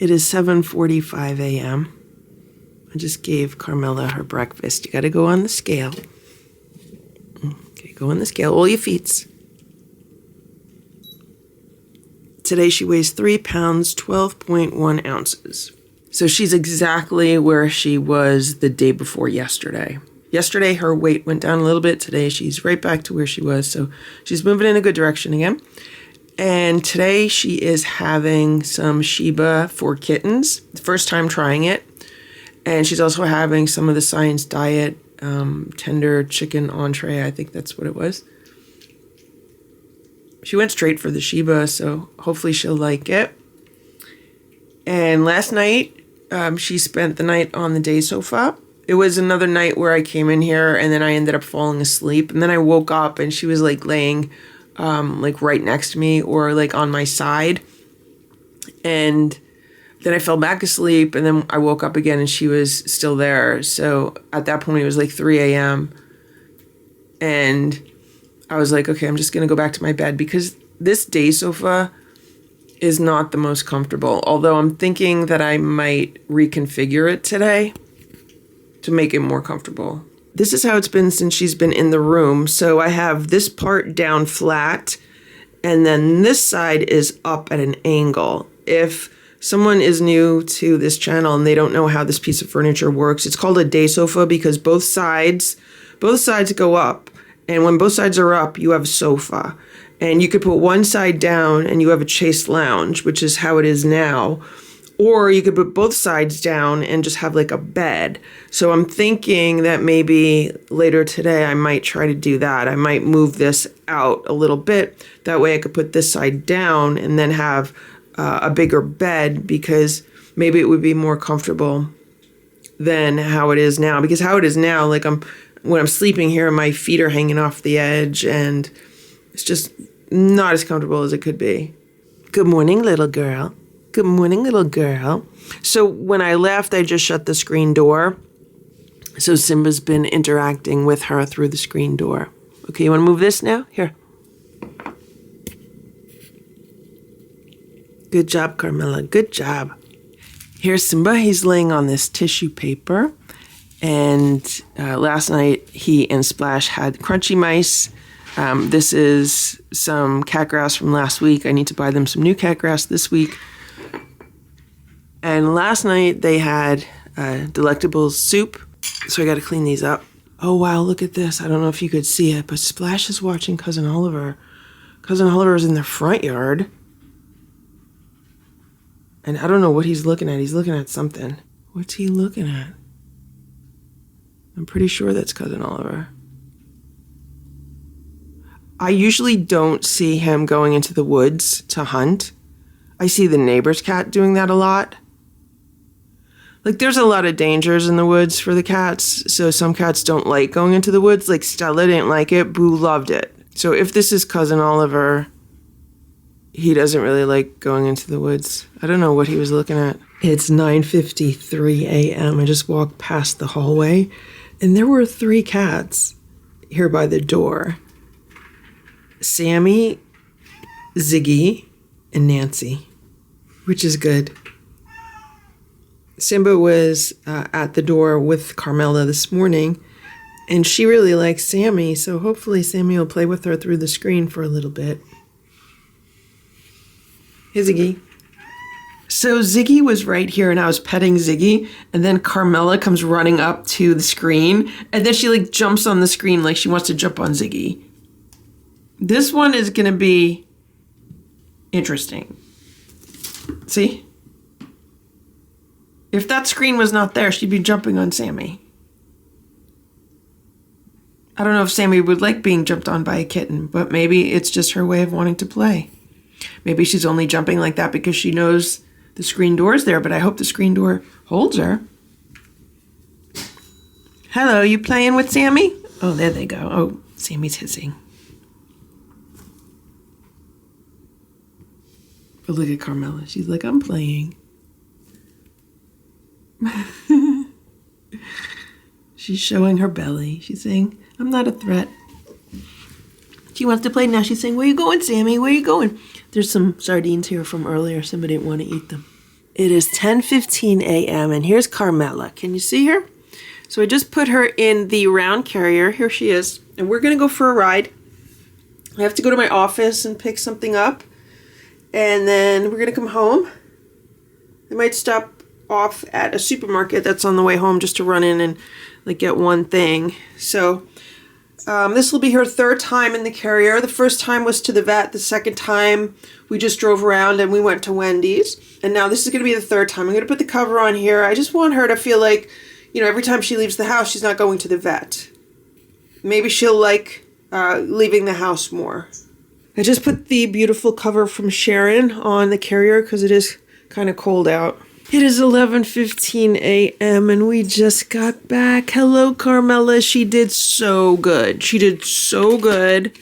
S3: It is 7:45 a.m. I just gave Carmella her breakfast. You got to go on the scale. Okay, go on the scale. All your feet. Today she weighs 3 pounds, 12.1 ounces. So she's exactly where she was the day before yesterday. Yesterday, her weight went down a little bit. Today, she's right back to where she was. So she's moving in a good direction again. And today, she is having some Sheba for kittens. The first time trying it. And she's also having some of the Science Diet tender chicken entree. I think that's what it was. She went straight for the Sheba, so hopefully she'll like it. And last night, she spent the night on the day sofa. It was another night where I came in here and then I ended up falling asleep. And then I woke up and she was like laying like right next to me or like on my side. And then I fell back asleep and then I woke up again and she was still there. So at that point it was like 3 a.m. And I was like, okay, I'm just going to go back to my bed because this day sofa is not the most comfortable. Although I'm thinking that I might reconfigure it today to make it more comfortable. This is how it's been since she's been in the room. So I have this part down flat and then this side is up at an angle. If someone is new to this channel and they don't know how this piece of furniture works, it's called a day sofa because both sides go up. And when both sides are up, you have a sofa. And you could put one side down and you have a chaise lounge, which is how it is now. Or you could put both sides down and just have like a bed. So I'm thinking that maybe later today I might try to do that. I might move this out a little bit. That way I could put this side down and then have a bigger bed because maybe it would be more comfortable than how it is now. Because how it is now, like when I'm sleeping here, my feet are hanging off the edge and it's just not as comfortable as it could be. Good morning, little girl. Good morning, little girl. So when I left, I just shut the screen door. So Simba's been interacting with her through the screen door. Okay, you want to move this now? Here. Good job, Carmella. Good job. Here's Simba. He's laying on this tissue paper. And last night, he and Splash had crunchy mice. This is some cat grass from last week. I need to buy them some new cat grass this week. And last night they had Delectables soup, so I got to clean these up. Oh, wow, look at this. I don't know if you could see it, but Splash is watching Cousin Oliver. Cousin Oliver's in the front yard. And I don't know what he's looking at. He's looking at something. What's he looking at? I'm pretty sure that's Cousin Oliver. I usually don't see him going into the woods to hunt. I see the neighbor's cat doing that a lot. Like, there's a lot of dangers in the woods for the cats, so some cats don't like going into the woods. Like, Stella didn't like it. Boo loved it. So if this is Cousin Oliver, he doesn't really like going into the woods. I don't know what he was looking at. It's 9:53 a.m. I just walked past the hallway, and there were 3 cats here by the door. Sammy, Ziggy, and Nancy, which is good. Simba was at the door with Carmella this morning, and she really likes Sammy, so hopefully Sammy will play with her through the screen for a little bit. Hey, Ziggy. So Ziggy was right here and I was petting Ziggy, and then Carmella comes running up to the screen, and then she like jumps on the screen like she wants to jump on Ziggy. This one is gonna be interesting. See? If that screen was not there, she'd be jumping on Sammy. I don't know if Sammy would like being jumped on by a kitten, but maybe it's just her way of wanting to play. Maybe she's only jumping like that because she knows the screen door's there, but I hope the screen door holds her. Hello, you playing with Sammy? Oh, there they go. Oh, Sammy's hissing. But look at Carmella. She's like, I'm playing. She's showing her belly. She's saying, I'm not a threat. She wants to play now. She's saying, where you going, Sammy? Where you going? There's some sardines here from earlier. Somebody didn't want to eat them. It is 10:15 a.m. and here's Carmella. Can you see her? So I just put her in the round carrier. Here she is. And we're going to go for a ride. I have to go to my office and pick something up. And then we're going to come home. I might stop off at a supermarket that's on the way home just to run in and like get one thing. So this will be her third time in the carrier. The first time was to the vet. The second time we just drove around and we went to Wendy's. And now this is going to be the third time. I'm going to put the cover on here. I just want her to feel like, you know, every time she leaves the house, she's not going to the vet. Maybe she'll like leaving the house more. I just put the beautiful cover from Sharon on the carrier because it is kind of cold out. It is 11:15 a.m. and we just got back. Hello, Carmella. She did so good. She did so good.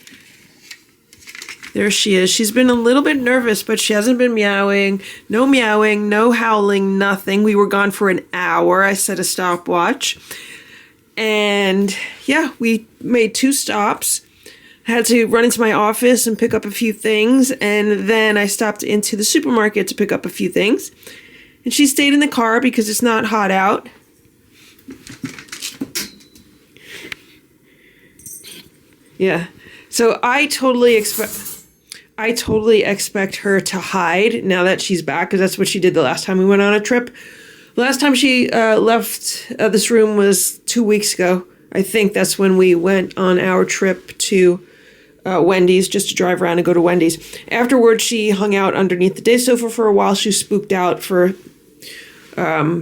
S3: There she is. She's been a little bit nervous, but she hasn't been meowing. No meowing, no howling, nothing. We were gone for an hour. I set a stopwatch. And yeah, we made 2 stops. I had to run into my office and pick up a few things. And then I stopped into the supermarket to pick up a few things. And she stayed in the car because it's not hot out. Yeah. So I totally expect her to hide now that she's back, because that's what she did the last time we went on a trip. Last time she left this room was 2 weeks ago. I think that's when we went on our trip to Wendy's, just to drive around and go to Wendy's. Afterwards, she hung out underneath the day sofa for a while. She was spooked out for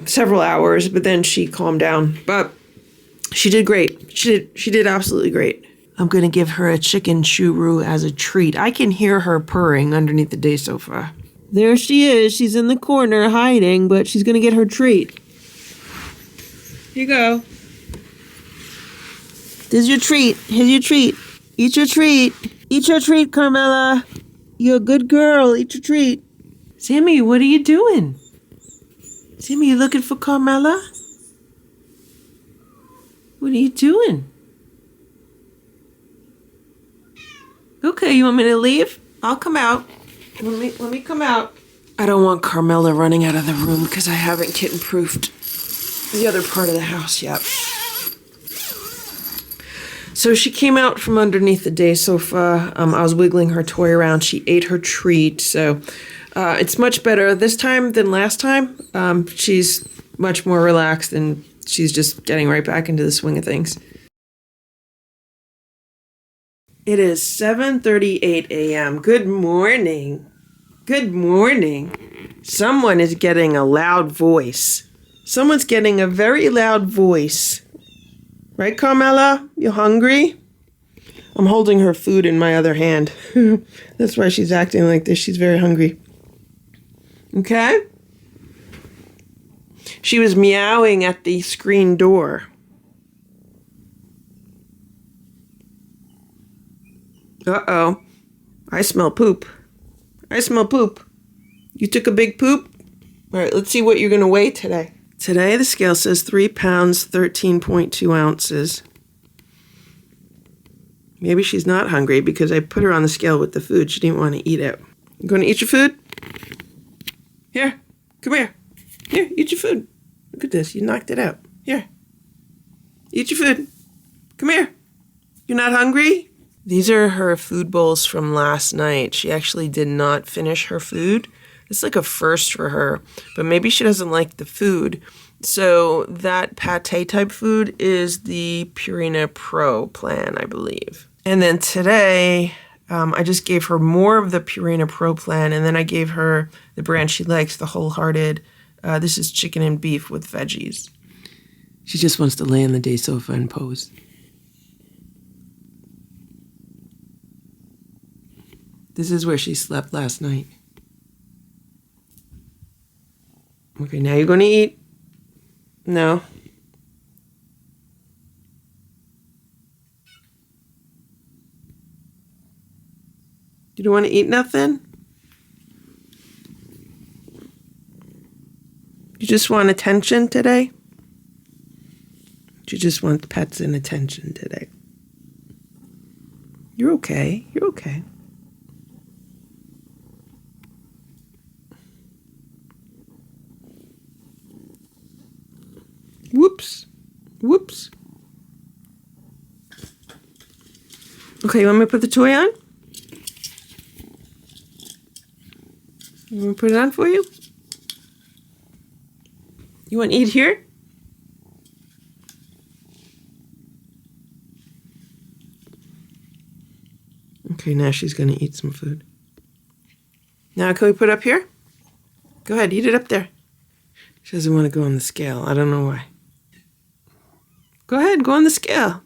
S3: several hours, but then she calmed down. But she did great. She did absolutely great. I'm going to give her a chicken churro as a treat. I can hear her purring underneath the day sofa. There she is. She's in the corner hiding, but she's going to get her treat. Here you go. This is your treat. Here's your treat. Eat your treat. Eat your treat, Carmella. You're a good girl. Eat your treat. Sammy, what are you doing? Sammy, you looking for Carmella? What are you doing? Okay, you want me to leave? I'll come out. Let me come out. I don't want Carmella running out of the room because I haven't kitten-proofed the other part of the house yet. So she came out from underneath the day sofa. I was wiggling her toy around. She ate her treat. So it's much better this time than last time. She's much more relaxed and she's just getting right back into the swing of things. It is 7:38 a.m. Good morning. Good morning. Someone is getting a loud voice. Someone's getting a very loud voice. Right, Carmella? You hungry? I'm holding her food in my other hand. That's why she's acting like this. She's very hungry. Okay? She was meowing at the screen door. Uh-oh. I smell poop. I smell poop. You took a big poop? All right, let's see what you're going to weigh today. Today, the scale says 3 pounds, 13.2 ounces. Maybe she's not hungry because I put her on the scale with the food. She didn't want to eat it. You going to eat your food? Here, come here. Here, eat your food. Look at this. You knocked it out. Here. Eat your food. Come here. You're not hungry? These are her food bowls from last night. She actually did not finish her food, It's like a first for her, but maybe she doesn't like the food. So that pate type food is the Purina Pro plan, I believe. And then today, I just gave her more of the Purina Pro plan, and then I gave her the brand she likes, the Wholehearted. This is chicken and beef with veggies. She just wants to lay on the day sofa and pose. This is where she slept last night. Okay, now you're going to eat. No. You don't want to eat nothing? You just want attention today? You just want pets and attention today? You're okay. You're okay. Whoops. Whoops. Okay, you want me to put the toy on? You want me to put it on for you? You want to eat here? Okay, now she's going to eat some food. Now, can we put it up here? Go ahead, eat it up there. She doesn't want to go on the scale. I don't know why. Go ahead, go on the scale.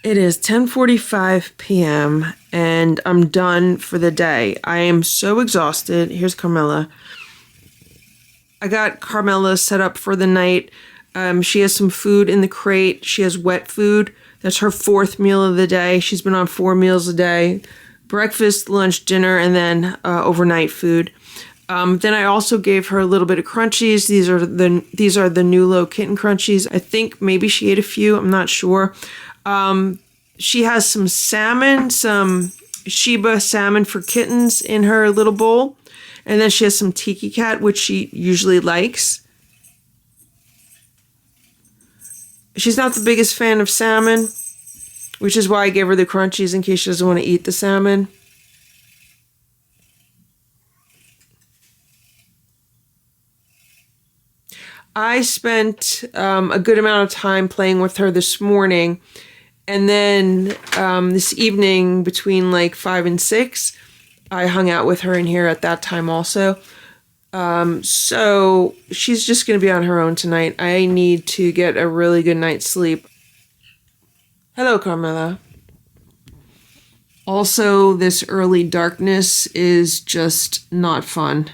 S3: It is 10:45 p.m. and I'm done for the day. I am so exhausted. Here's Carmella. I got Carmella set up for the night. She has some food in the crate. She has wet food. That's her 4th meal of the day. She's been on 4 meals a day. Breakfast, lunch, dinner, and then overnight food. Then I also gave her a little bit of crunchies. These are the Nulo kitten crunchies. I think maybe she ate a few. I'm not sure. She has some salmon, some Shiba salmon for kittens in her little bowl. And then she has some Tiki Cat, which she usually likes. She's not the biggest fan of salmon, which is why I gave her the crunchies in case she doesn't want to eat the salmon. I spent a good amount of time playing with her this morning. And then this evening between like 5 and 6, I hung out with her in here at that time also. So she's just going to be on her own tonight. I need to get a really good night's sleep. Hello, Carmella. Also, this early darkness is just not fun.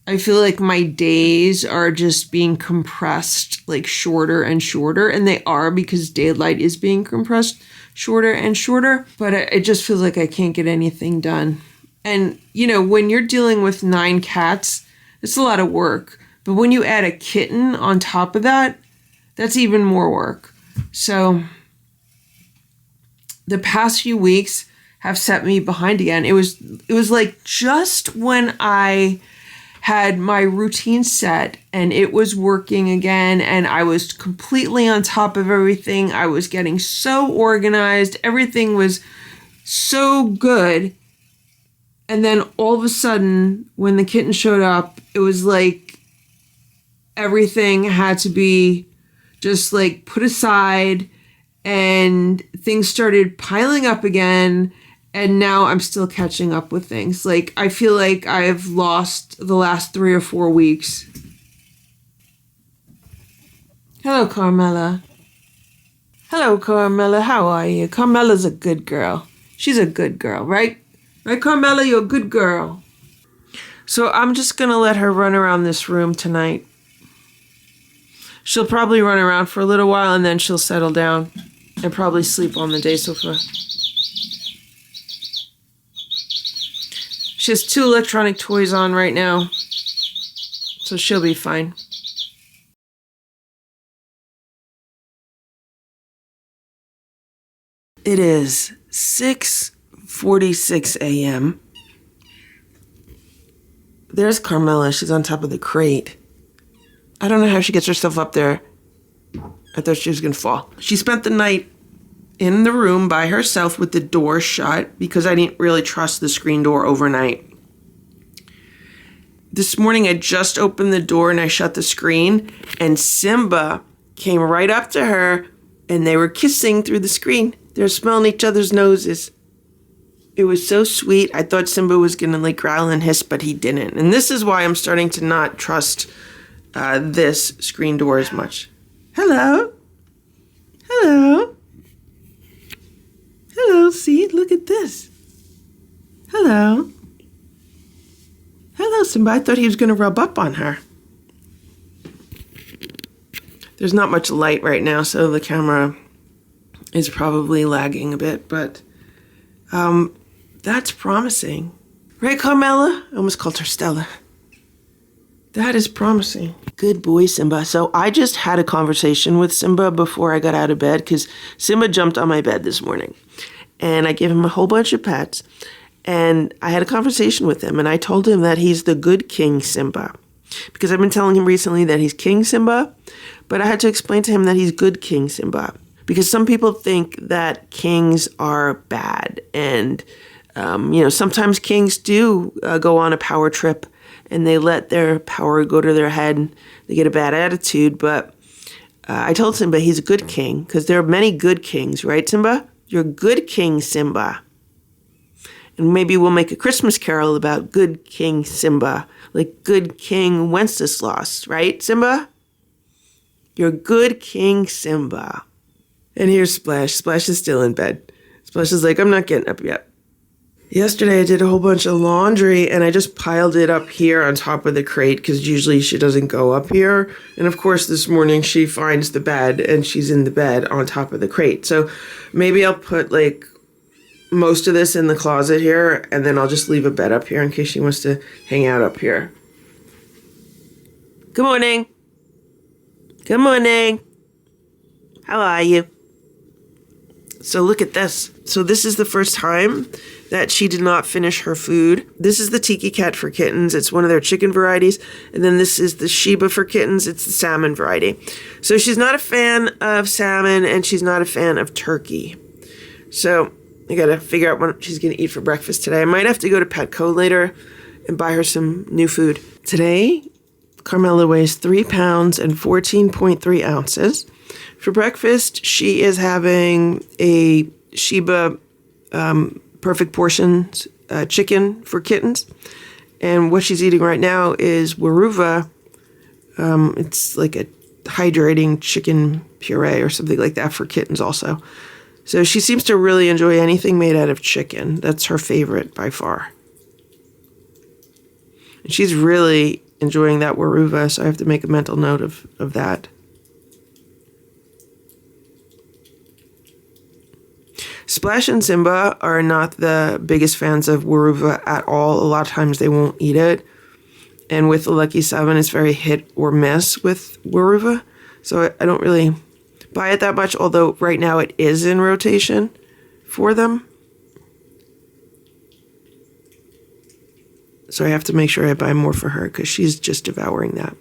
S3: I feel like my days are just being compressed, like shorter and shorter, and they are because daylight is being compressed shorter and shorter, but it just feels like I can't get anything done. And, you know, when you're dealing with 9 cats, it's a lot of work, but when you add a kitten on top of that, that's even more work. So the past few weeks have set me behind again. It was like just when I had my routine set and it was working again and I was completely on top of everything. I was getting so organized. Everything was so good. And then all of a sudden, when the kitten showed up, it was like everything had to be just like put aside and things started piling up again. And now I'm still catching up with things. Like, I feel like I've lost the last 3 or 4 weeks. Hello, Carmella. Hello, Carmella. How are you? Carmella's a good girl. She's a good girl, right? Right, Carmella? You're a good girl. So I'm just going to let her run around this room tonight. She'll probably run around for a little while and then she'll settle down and probably sleep on the day sofa. She has 2 electronic toys on right now, so she'll be fine. It is 6:46 a.m. There's Carmella. She's on top of the crate. I don't know how she gets herself up there. I thought she was going to fall. She spent the night in the room by herself with the door shut because I didn't really trust the screen door overnight. This morning I just opened the door and I shut the screen and Simba came right up to her and they were kissing through the screen. They were smelling each other's noses. It was so sweet. I thought Simba was going to like growl and hiss, but he didn't. And this is why I'm starting to not trust this screen door as much. Hello. Hello. Hello, see, look at this. Hello. Hello, Simba. I thought he was going to rub up on her. There's not much light right now, so the camera is probably lagging a bit, but that's promising. Right, Carmella? I almost called her Stella. That is promising. Good boy, Simba. So I just had a conversation with Simba before I got out of bed because Simba jumped on my bed this morning. And I gave him a whole bunch of pets. And I had a conversation with him. And I told him that he's the good King Simba. Because I've been telling him recently that he's King Simba. But I had to explain to him that he's good King Simba. Because some people think that kings are bad. And, sometimes kings do go on a power trip. And they let their power go to their head. They get a bad attitude. But I told Simba he's a good king. Because there are many good kings, right, Simba? You're a good King Simba. And maybe we'll make a Christmas carol about good King Simba. Like good King Wenceslas, right, Simba? You're good King Simba.
S1: And here's Splash. Splash is still in bed. Splash is like, I'm not getting up yet. Yesterday I did a whole bunch of laundry and I just piled it up here on top of the crate because usually she doesn't go up here. And of course this morning she finds the bed and she's in the bed on top of the crate. So maybe I'll put like most of this in the closet here and then I'll just leave a bed up here in case she wants to hang out up here. Good morning. Good morning. How are you? So look at this. So this is the first time that she did not finish her food. This is the Tiki Cat for kittens. It's one of their chicken varieties. And then this is the Sheba for kittens. It's the salmon variety. So she's not a fan of salmon and she's not a fan of turkey. So I gotta figure out what she's gonna eat for breakfast today. I might have to go to Petco later and buy her some new food. Today, Carmella weighs 3 pounds and 14.3 ounces. For breakfast, she is having a Sheba perfect portions chicken for kittens. And what she's eating right now is Waruva. It's like a hydrating chicken puree or something like that for kittens also. So she seems to really enjoy anything made out of chicken. That's her favorite by far. And she's really enjoying that Waruva, so I have to make a mental note of that. Splash and Simba are not the biggest fans of Waruva at all. A lot of times they won't eat it. And with the Lucky 7, it's very hit or miss with Waruva. So I don't really buy it that much, although right now it is in rotation for them. So I have to make sure I buy more for her because she's just devouring that.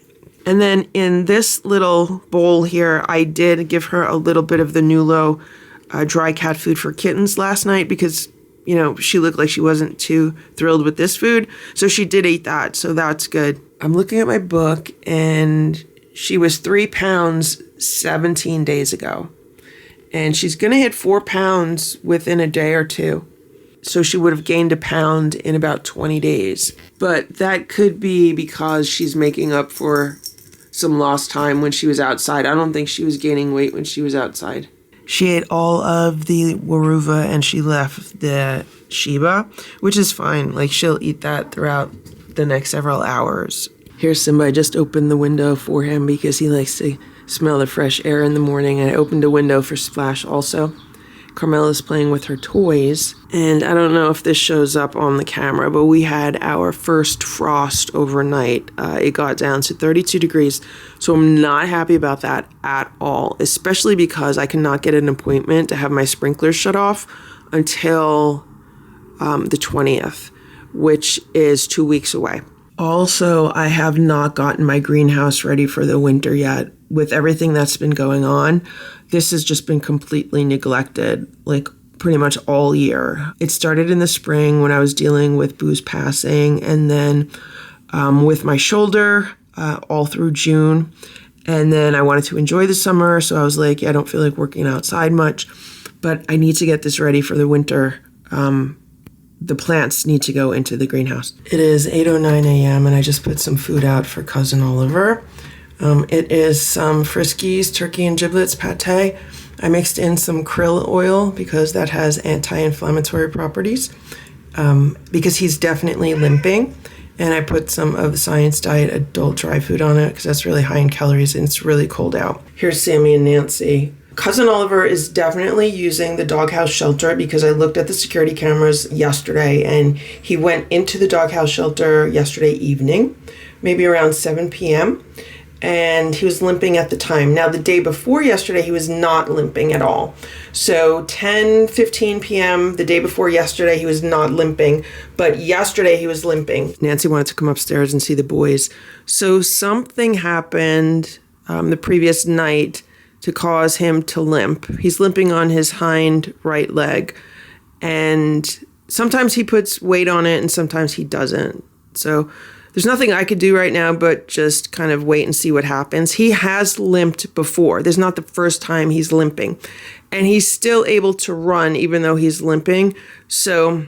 S1: And then in this little bowl here, I did give her a little bit of the Nulo dry cat food for kittens last night because, you know, she looked like she wasn't too thrilled with this food. So she did eat that. So that's good. I'm looking at my book and she was 3 pounds 17 days ago. And she's going to hit 4 pounds within a day or two. So she would have gained 1 pound in about 20 days. But that could be because she's making up for some lost time when she was outside. I don't think she was gaining weight when she was outside. She ate all of the Waruva and she left the Sheba, which is fine. Like, she'll eat that throughout the next several hours. Here's Simba. I just opened the window for him because he likes to smell the fresh air in the morning. And I opened a window for Splash also. Carmella's playing with her toys. And I don't know if this shows up on the camera, but we had our first frost overnight. It got down to 32 degrees. So I'm not happy about that at all, especially because I cannot get an appointment to have my sprinklers shut off until the 20th, which is 2 weeks away. Also, I have not gotten my greenhouse ready for the winter yet. With everything that's been going on, this has just been completely neglected, like pretty much all year. It started in the spring when I was dealing with Boo's passing, and then with my shoulder all through June. And then I wanted to enjoy the summer, so I was like, yeah, I don't feel like working outside much, but I need to get this ready for the winter. The plants need to go into the greenhouse. It is 8:09 a.m. and I just put some food out for Cousin Oliver. It is some Friskies, turkey and giblets pate. I mixed in some krill oil because that has anti-inflammatory properties because he's definitely limping. And I put some of the Science Diet adult dry food on it because that's really high in calories and it's really cold out. Here's Sammy and Nancy. Cousin Oliver is definitely using the doghouse shelter because I looked at the security cameras yesterday and he went into the doghouse shelter yesterday evening, maybe around 7 p.m. And he was limping at the time. Now, the day before yesterday, he was not limping at all. So 10:15 p.m. the day before yesterday, he was not limping. But yesterday, he was limping. Nancy wanted to come upstairs and see the boys. So something happened the previous night to cause him to limp. He's limping on his hind right leg. And sometimes he puts weight on it and sometimes he doesn't. So there's nothing I could do right now but just kind of wait and see what happens. He has limped before. This is not the first time he's limping. And he's still able to run even though he's limping. So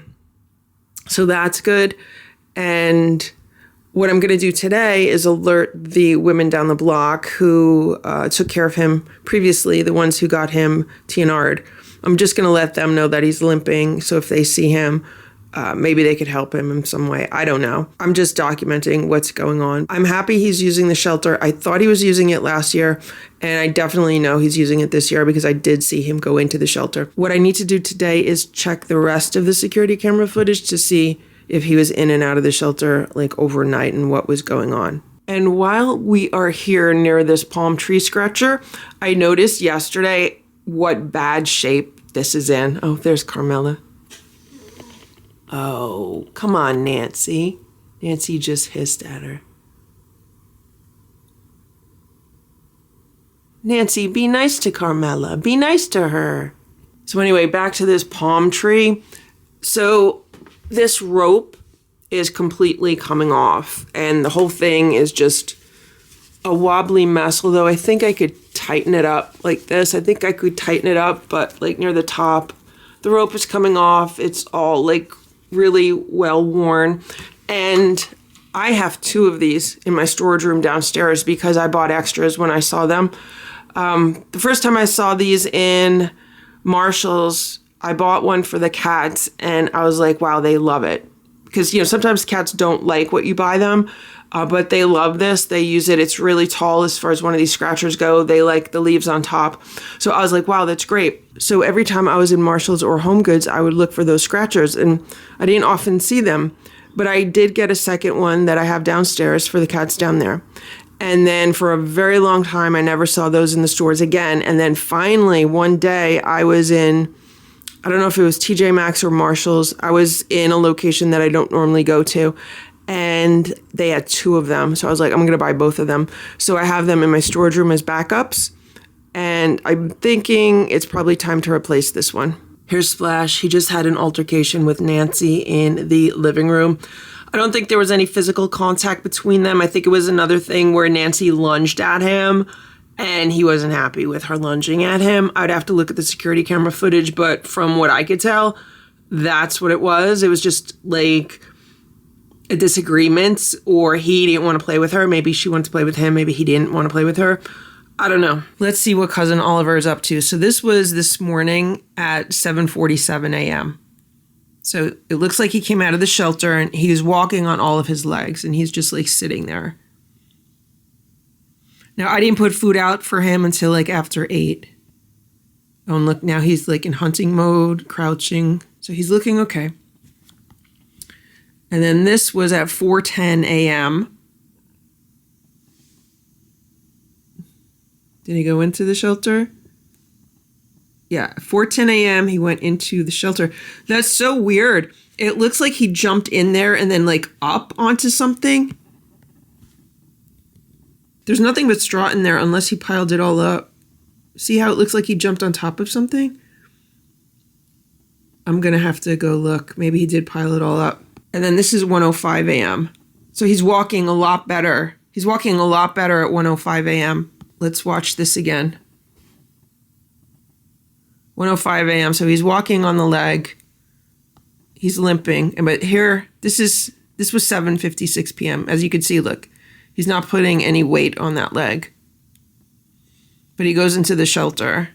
S1: that's good. And
S3: What I'm going to do today is alert the women down the block who took care of him previously, the ones who got him TNR'd. I'm just going to let them know that he's limping, so if they see him, maybe they could help him in some way. I don't know. I'm just documenting what's going on. I'm happy he's using the shelter. I thought he was using it last year, and I definitely know he's using it this year because I did see him go into the shelter. What I need to do today is check the rest of the security camera footage to see if he was in and out of the shelter like overnight and what was going on. And while we are here near this palm tree scratcher, I noticed yesterday what bad shape this is in. Oh, there's Carmella. Oh, come on, Nancy. Nancy just hissed at her. Nancy, be nice to Carmella. Be nice to her. So anyway, back to this palm tree. So this rope is completely coming off, and the whole thing is just a wobbly mess, although I think I could tighten it up like this. I think I could tighten it up, but like near the top, the rope is coming off. It's all like really well worn, and I have 2 of these in my storage room downstairs because I bought extras when I saw them. The first time I saw these in Marshall's, I bought one for the cats, and I was like, wow, they love it. Because, sometimes cats don't like what you buy them, but they love this. They use it. It's really tall as far as one of these scratchers go. They like the leaves on top. So I was like, wow, that's great. So every time I was in Marshall's or Home Goods, I would look for those scratchers, and I didn't often see them. But I did get a second one that I have downstairs for the cats down there. And then for a very long time, I never saw those in the stores again. And then finally, one day, I was in, I don't know if it was TJ Maxx or Marshall's. I was in a location that I don't normally go to, and they had 2 of them. So I was like, I'm going to buy both of them. So I have them in my storage room as backups, and I'm thinking it's probably time to replace this one. Here's Splash. He just had an altercation with Nancy in the living room. I don't think there was any physical contact between them. I think it was another thing where Nancy lunged at him, and he wasn't happy with her lunging at him. I'd have to look at the security camera footage, but from what I could tell, that's what it was. It was just like a disagreement, or he didn't want to play with her. Maybe she wanted to play with him. Maybe he didn't want to play with her. I don't know. Let's see what Cousin Oliver is up to. So this was this morning at 7:47 a.m. So it looks like he came out of the shelter, and he's walking on all of his legs, and he's just like sitting there. Now, I didn't put food out for him until like after 8. Oh, and look, now he's like in hunting mode, crouching. So he's looking okay. And then this was at 4:10 a.m. Did he go into the shelter? Yeah, 4:10 a.m. he went into the shelter. That's so weird. It looks like he jumped in there and then like up onto something. There's nothing but straw in there unless he piled it all up. See how it looks like he jumped on top of something? I'm going to have to go look. Maybe he did pile it all up. And then this is 1:05 a.m. So he's walking a lot better. He's walking a lot better at 1:05 a.m. Let's watch this again. 1:05 a.m. So he's walking on the leg. He's limping. But here, this was 7:56 p.m. As you can see, look. He's not putting any weight on that leg. But he goes into the shelter.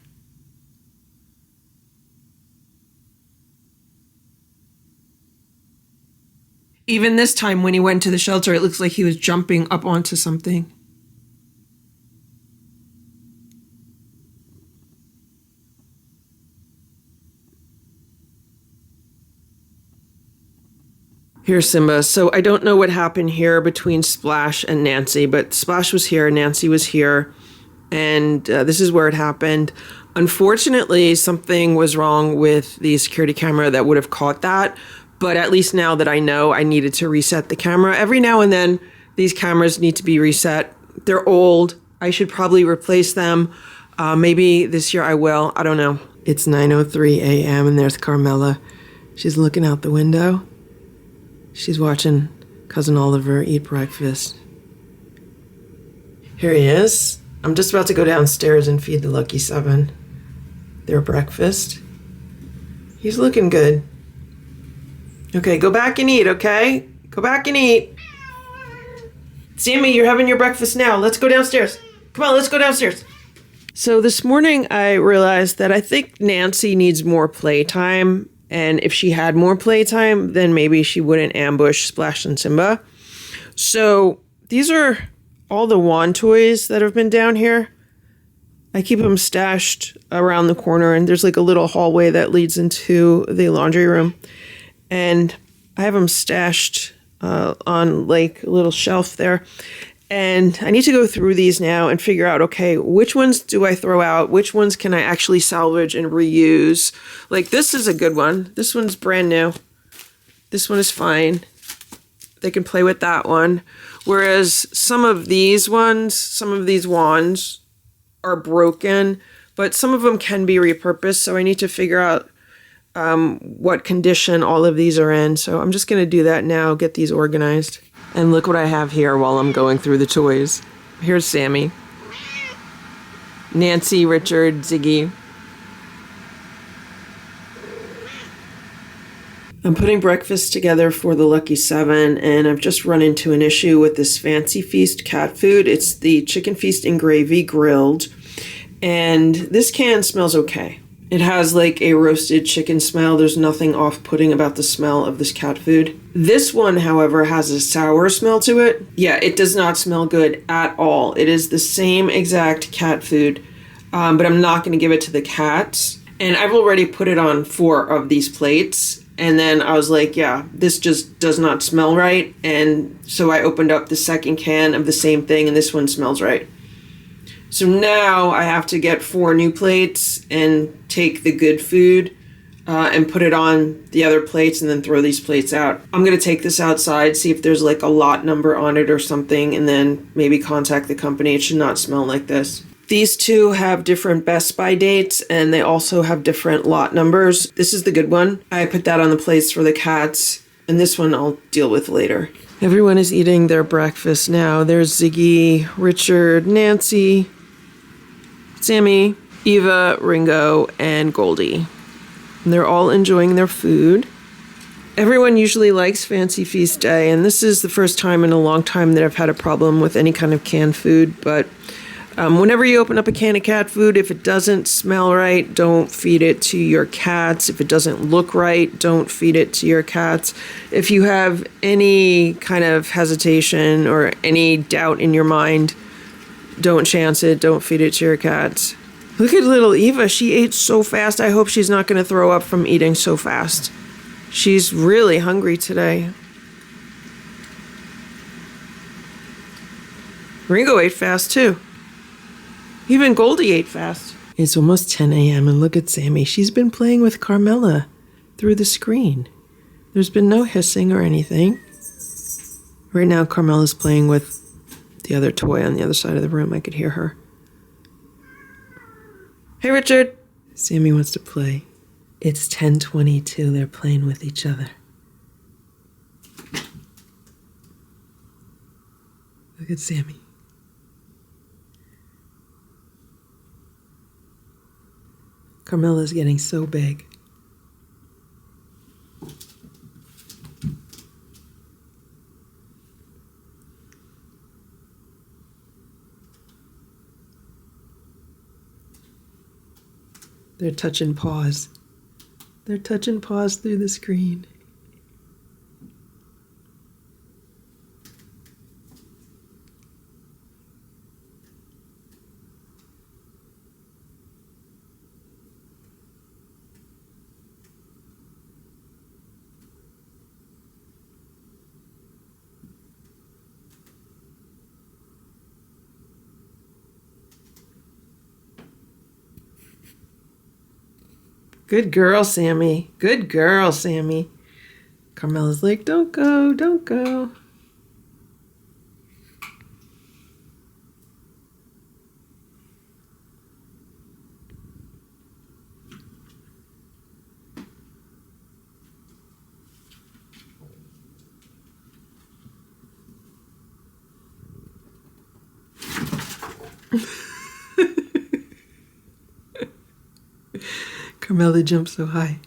S3: Even this time when he went to the shelter, it looks like he was jumping up onto something. Here's Simba. So I don't know what happened here between Splash and Nancy, but Splash was here, Nancy was here, and this is where it happened. Unfortunately, something was wrong with the security camera that would have caught that, but at least now that I know, I needed to reset the camera. Every now and then, these cameras need to be reset. They're old. I should probably replace them. Maybe this year I will. I don't know. It's 9:03 a.m. and there's Carmella. She's looking out the window. She's watching Cousin Oliver eat breakfast. Here he is. I'm just about to go downstairs and feed the Lucky 7 their breakfast. He's looking good. Okay, go back and eat, okay? Go back and eat. Sammy, you're having your breakfast now. Let's go downstairs. Come on, let's go downstairs. So this morning I realized that I think Nancy needs more playtime. And if she had more playtime, then maybe she wouldn't ambush Splash and Simba. So these are all the wand toys that have been down here. I keep them stashed around the corner, and there's like a little hallway that leads into the laundry room. And I have them stashed on like a little shelf there. And I need to go through these now and figure out, okay, which ones do I throw out? Which ones can I actually salvage and reuse? Like this is a good one. This one's brand new. This one is fine. They can play with that one. Whereas some of these wands are broken, but some of them can be repurposed. So I need to figure out what condition all of these are in. So I'm just going to do that now, get these organized. And look what I have here while I'm going through the toys. Here's Sammy, Nancy, Richard, Ziggy. I'm putting breakfast together for the Lucky Seven, and I've just run into an issue with this Fancy Feast cat food. It's the Chicken Feast and Gravy grilled, and this can smells okay. It has like a roasted chicken smell. There's nothing off-putting about the smell of this cat food. This one, however, has a sour smell to it. Yeah, it does not smell good at all. It is the same exact cat food, but I'm not going to give it to the cats. And I've already put it on 4 of these plates. And then I was like, yeah, this just does not smell right. And so I opened up the second can of the same thing, and this one smells right. So now I have to get 4 new plates and take the good food and put it on the other plates and then throw these plates out. I'm going to take this outside, see if there's like a lot number on it or something, and then maybe contact the company. It should not smell like this. These 2 have different Best By dates, and they also have different lot numbers. This is the good one. I put that on the plates for the cats, and this one I'll deal with later. Everyone is eating their breakfast now. There's Ziggy, Richard, Nancy, Sammy, Eva, Ringo, and Goldie. And they're all enjoying their food. Everyone usually likes Fancy Feast Day, and this is the first time in a long time that I've had a problem with any kind of canned food, but whenever you open up a can of cat food, if it doesn't smell right, don't feed it to your cats. If it doesn't look right, don't feed it to your cats. If you have any kind of hesitation or any doubt in your mind, don't chance it. Don't feed it to your cats. Look at little Eva. She ate so fast. I hope she's not going to throw up from eating so fast. She's really hungry today. Ringo ate fast too. Even Goldie ate fast. It's almost 10 a.m. and look at Sammy. She's been playing with Carmella through the screen. There's been no hissing or anything. Right now, Carmella's playing with the other toy on the other side of the room. I could hear her. Hey, Richard. Sammy wants to play. It's 10:22. They're playing with each other. Look at Sammy. Carmella's getting so big. They're touching paws. They're touching paws through the screen. Good girl, Sammy. Good girl, Sammy. Carmella's like, don't go, don't go. Carmella jumped so high.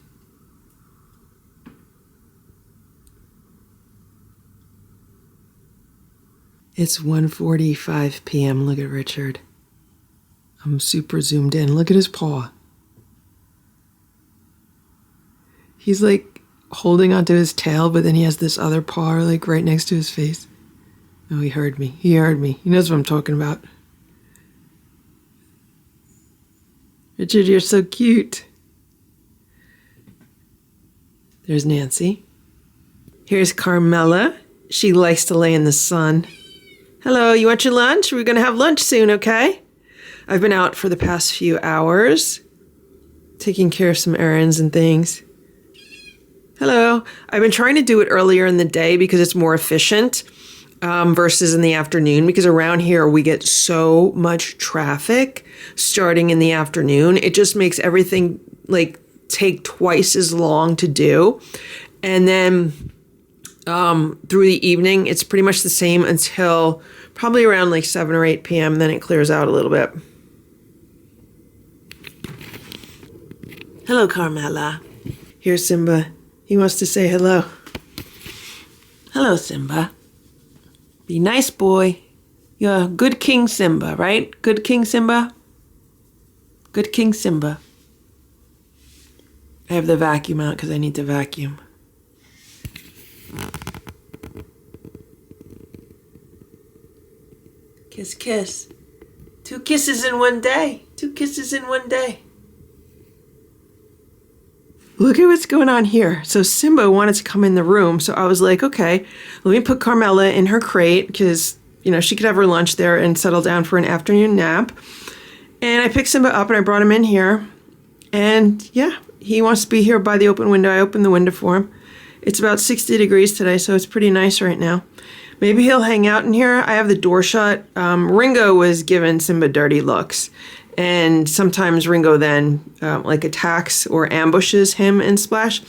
S1: It's 1:45 p.m. Look at Richard. I'm super zoomed in. Look at his paw. He's like holding onto his tail, but then he has this other paw like right next to his face. Oh, he heard me. He heard me. He knows what I'm talking about. Richard, you're so cute. There's Nancy. Here's Carmella. She likes to lay in the sun. Hello, you want your lunch? We're going to have lunch soon, okay? I've been out for the past few hours, taking care of some errands and things. Hello. I've been trying to do it earlier in the day because it's more efficient versus in the afternoon, because around here we get so much traffic starting in the afternoon. It just makes everything like take twice as long to do. And then through the evening, it's pretty much the same until probably around like 7 or 8 p.m. Then it clears out a little bit. Hello, Carmella. Here's Simba. He wants to say hello. Hello, Simba. Be nice, boy. You're a good King Simba, right? Good King Simba? Good King Simba. I have the vacuum out because I need to vacuum. Kiss, kiss. 2 kisses in one day. 2 kisses in one day. Look at what's going on here. So Simba wanted to come in the room. So I was like, okay, let me put Carmella in her crate because, you know, she could have her lunch there and settle down for an afternoon nap. And I picked Simba up and I brought him in here. And yeah, he wants to be here by the open window. I opened the window for him. It's about 60 degrees today, so it's pretty nice right now. Maybe he'll hang out in here. I have the door shut. Ringo was giving Simba dirty looks. And sometimes Ringo then like attacks or ambushes him and Splash.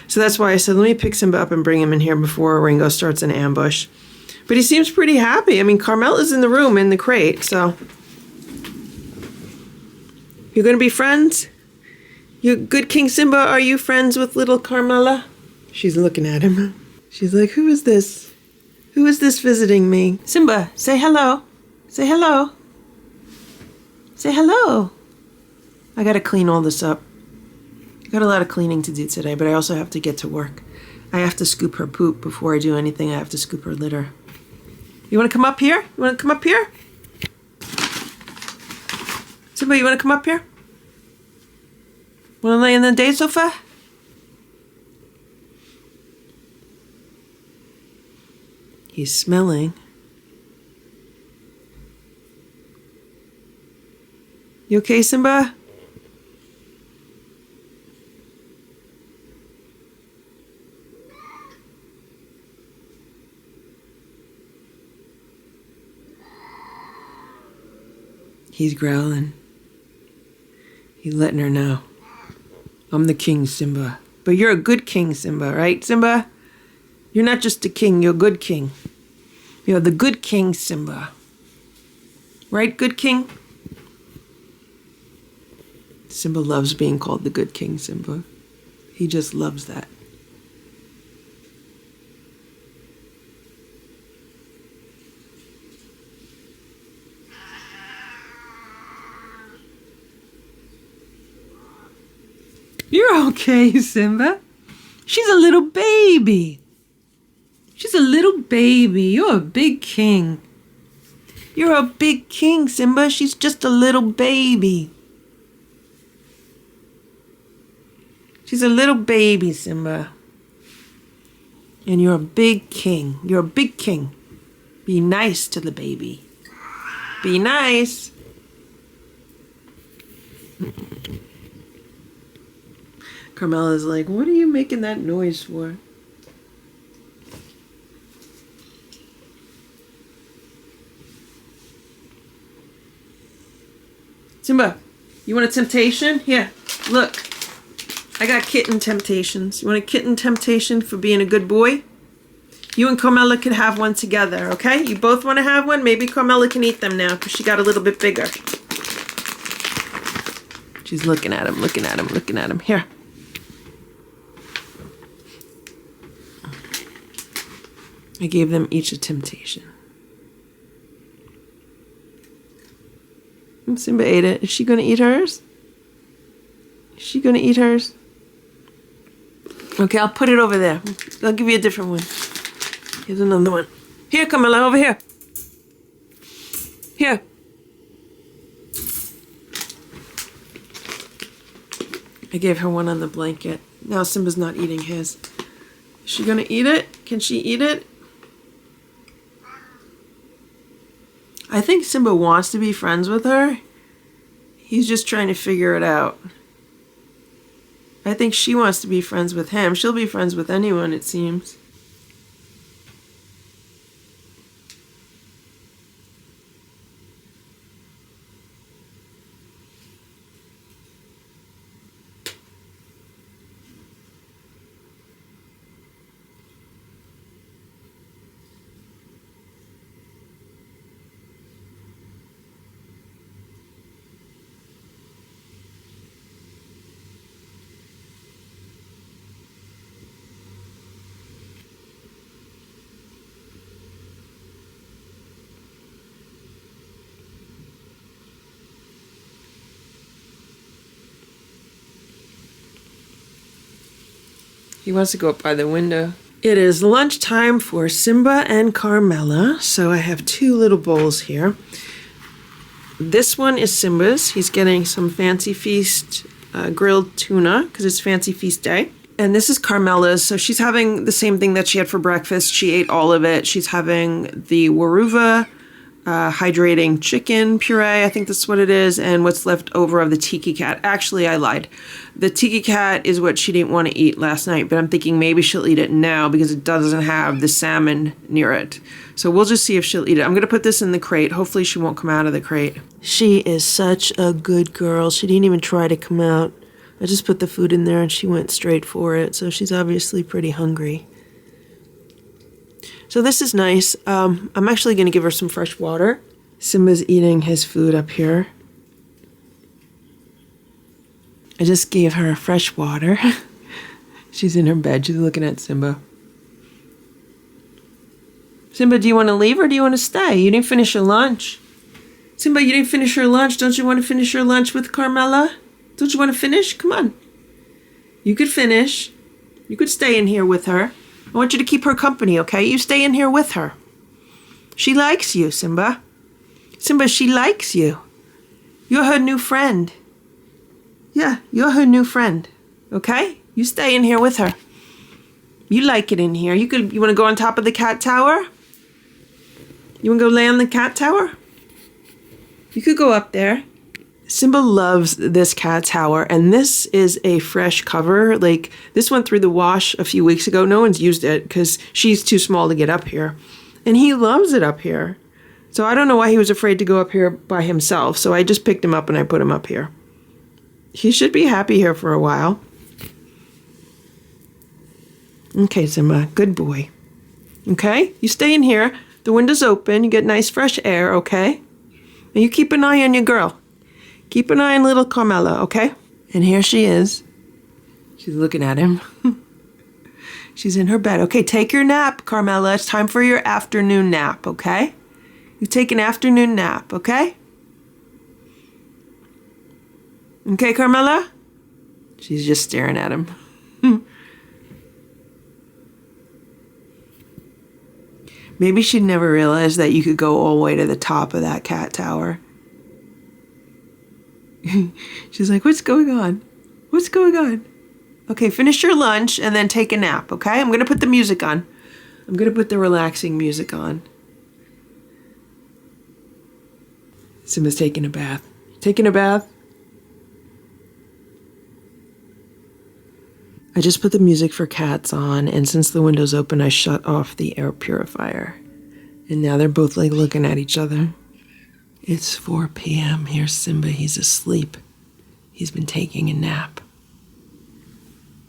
S1: So that's why I said, let me pick Simba up and bring him in here before Ringo starts an ambush. But he seems pretty happy. I mean, Carmella's in the room in the crate, so. You're going to be friends? You good King Simba, are you friends with little Carmella? She's looking at him. She's like, who is this? Who is this visiting me? Simba, say hello. Say hello. Say hello. I gotta clean all this up. I got a lot of cleaning to do today, but I also have to get to work. I have to scoop her poop before I do anything. I have to scoop her litter. You wanna come up here? You wanna come up here? Simba, you wanna come up here? Wanna lay in the day sofa? He's smelling. You okay, Simba? He's growling. He's letting her know. I'm the king, Simba. But you're a good king, Simba, right, Simba? You're not just a king, you're a good king. You're the good king, Simba. Right, good king? Simba loves being called the good king, Simba. He just loves that. You're okay, Simba. She's a little baby. She's a little baby. You're a big king. You're a big king, Simba. She's just a little baby. She's a little baby, Simba. And you're a big king. You're a big king. Be nice to the baby. Be nice. Carmella's like, what are you making that noise for? Simba, you want a temptation? Here, look. I got kitten temptations. You want a kitten temptation for being a good boy? You and Carmella can have one together, okay? You both want to have one? Maybe Carmella can eat them now because she got a little bit bigger. She's looking at him, looking at him, looking at him. Here. I gave them each a temptation.
S3: Simba ate it. Is she going to eat hers? Is she going to eat hers? Okay, I'll put it over there. I'll give you a different one. Here's another one. Here, Carmella, over here. Here. I gave her one on the blanket. Now Simba's not eating his. Is she gonna eat it? Can she eat it? I think Simba wants to be friends with her. He's just trying to figure it out. I think she wants to be friends with him. She'll be friends with anyone, it seems. He wants to go up by the window. It is lunchtime for Simba and Carmella, so I have two little bowls here. This one is Simba's. He's getting some Fancy Feast grilled tuna because it's Fancy Feast day. And this is Carmella's, so she's having the same thing that she had for breakfast. She ate all of it. She's having the Waruva hydrating chicken puree, I think that's what it is, and what's left over of the Tiki Cat. Actually, I lied. The Tiki Cat is what she didn't want to eat last night, but I'm thinking maybe she'll eat it now because it doesn't have the salmon near it. So we'll just see if she'll eat it. I'm going to put this in the crate. Hopefully she won't come out of the crate. She is such a good girl. She didn't even try to come out. I just put the food in there and she went straight for it, so she's obviously pretty hungry. So this is nice. I'm actually going to give her some fresh water. Simba's eating his food up here. I just gave her fresh water. She's in her bed. She's looking at Simba. Simba, do you want to leave or do you want to stay? You didn't finish your lunch. Simba, you didn't finish your lunch. Don't you want to finish your lunch with Carmella? Don't you want to finish? Come on. You could finish. You could stay in here with her. I want you to keep her company, okay? You stay in here with her. She likes you, Simba. Simba, she likes you. You're her new friend. Yeah, you're her new friend, okay? You stay in here with her. You like it in here. You want to go on top of the cat tower? You want to go lay on the cat tower? You could go up there. Simba loves this cat tower, and this is a fresh cover. Like, this went through the wash a few weeks ago. No one's used it because she's too small to get up here. And he loves it up here. So I don't know why he was afraid to go up here by himself. So I just picked him up and I put him up here. He should be happy here for a while. Okay, Simba, good boy. Okay, you stay in here. The window's open. You get nice fresh air, okay? And you keep an eye on your girl. Keep an eye on little Carmella, okay? And here she is. She's looking at him. She's in her bed. Okay, take your nap, Carmella. It's time for your afternoon nap, okay? You take an afternoon nap, okay? Okay, Carmella? She's just staring at him. Maybe she'd never realized that you could go all the way to the top of that cat tower. She's like, what's going on? What's going on? Okay, finish your lunch and then take a nap, okay? I'm going to put the music on. I'm going to put the relaxing music on. Simba's taking a bath. Taking a bath? I just put the music for cats on, and since the window's open, I shut off the air purifier. And now they're both like looking at each other. It's 4 p.m. Here's Simba. He's asleep. He's been taking a nap.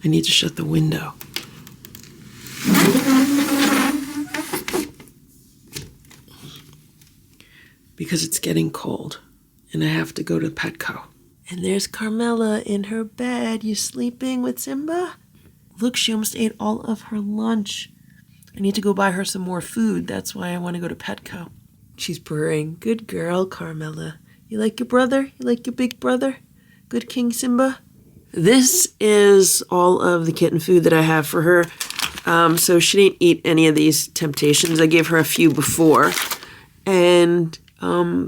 S3: I need to shut the window. Because it's getting cold and I have to go to Petco. And there's Carmella in her bed. You sleeping with Simba? Look, she almost ate all of her lunch. I need to go buy her some more food. That's why I want to go to Petco. She's purring. Good girl, Carmella. You like your brother? You like your big brother? Good King Simba? This is all of the kitten food that I have for her. So she didn't eat any of these Temptations. I gave her a few before. And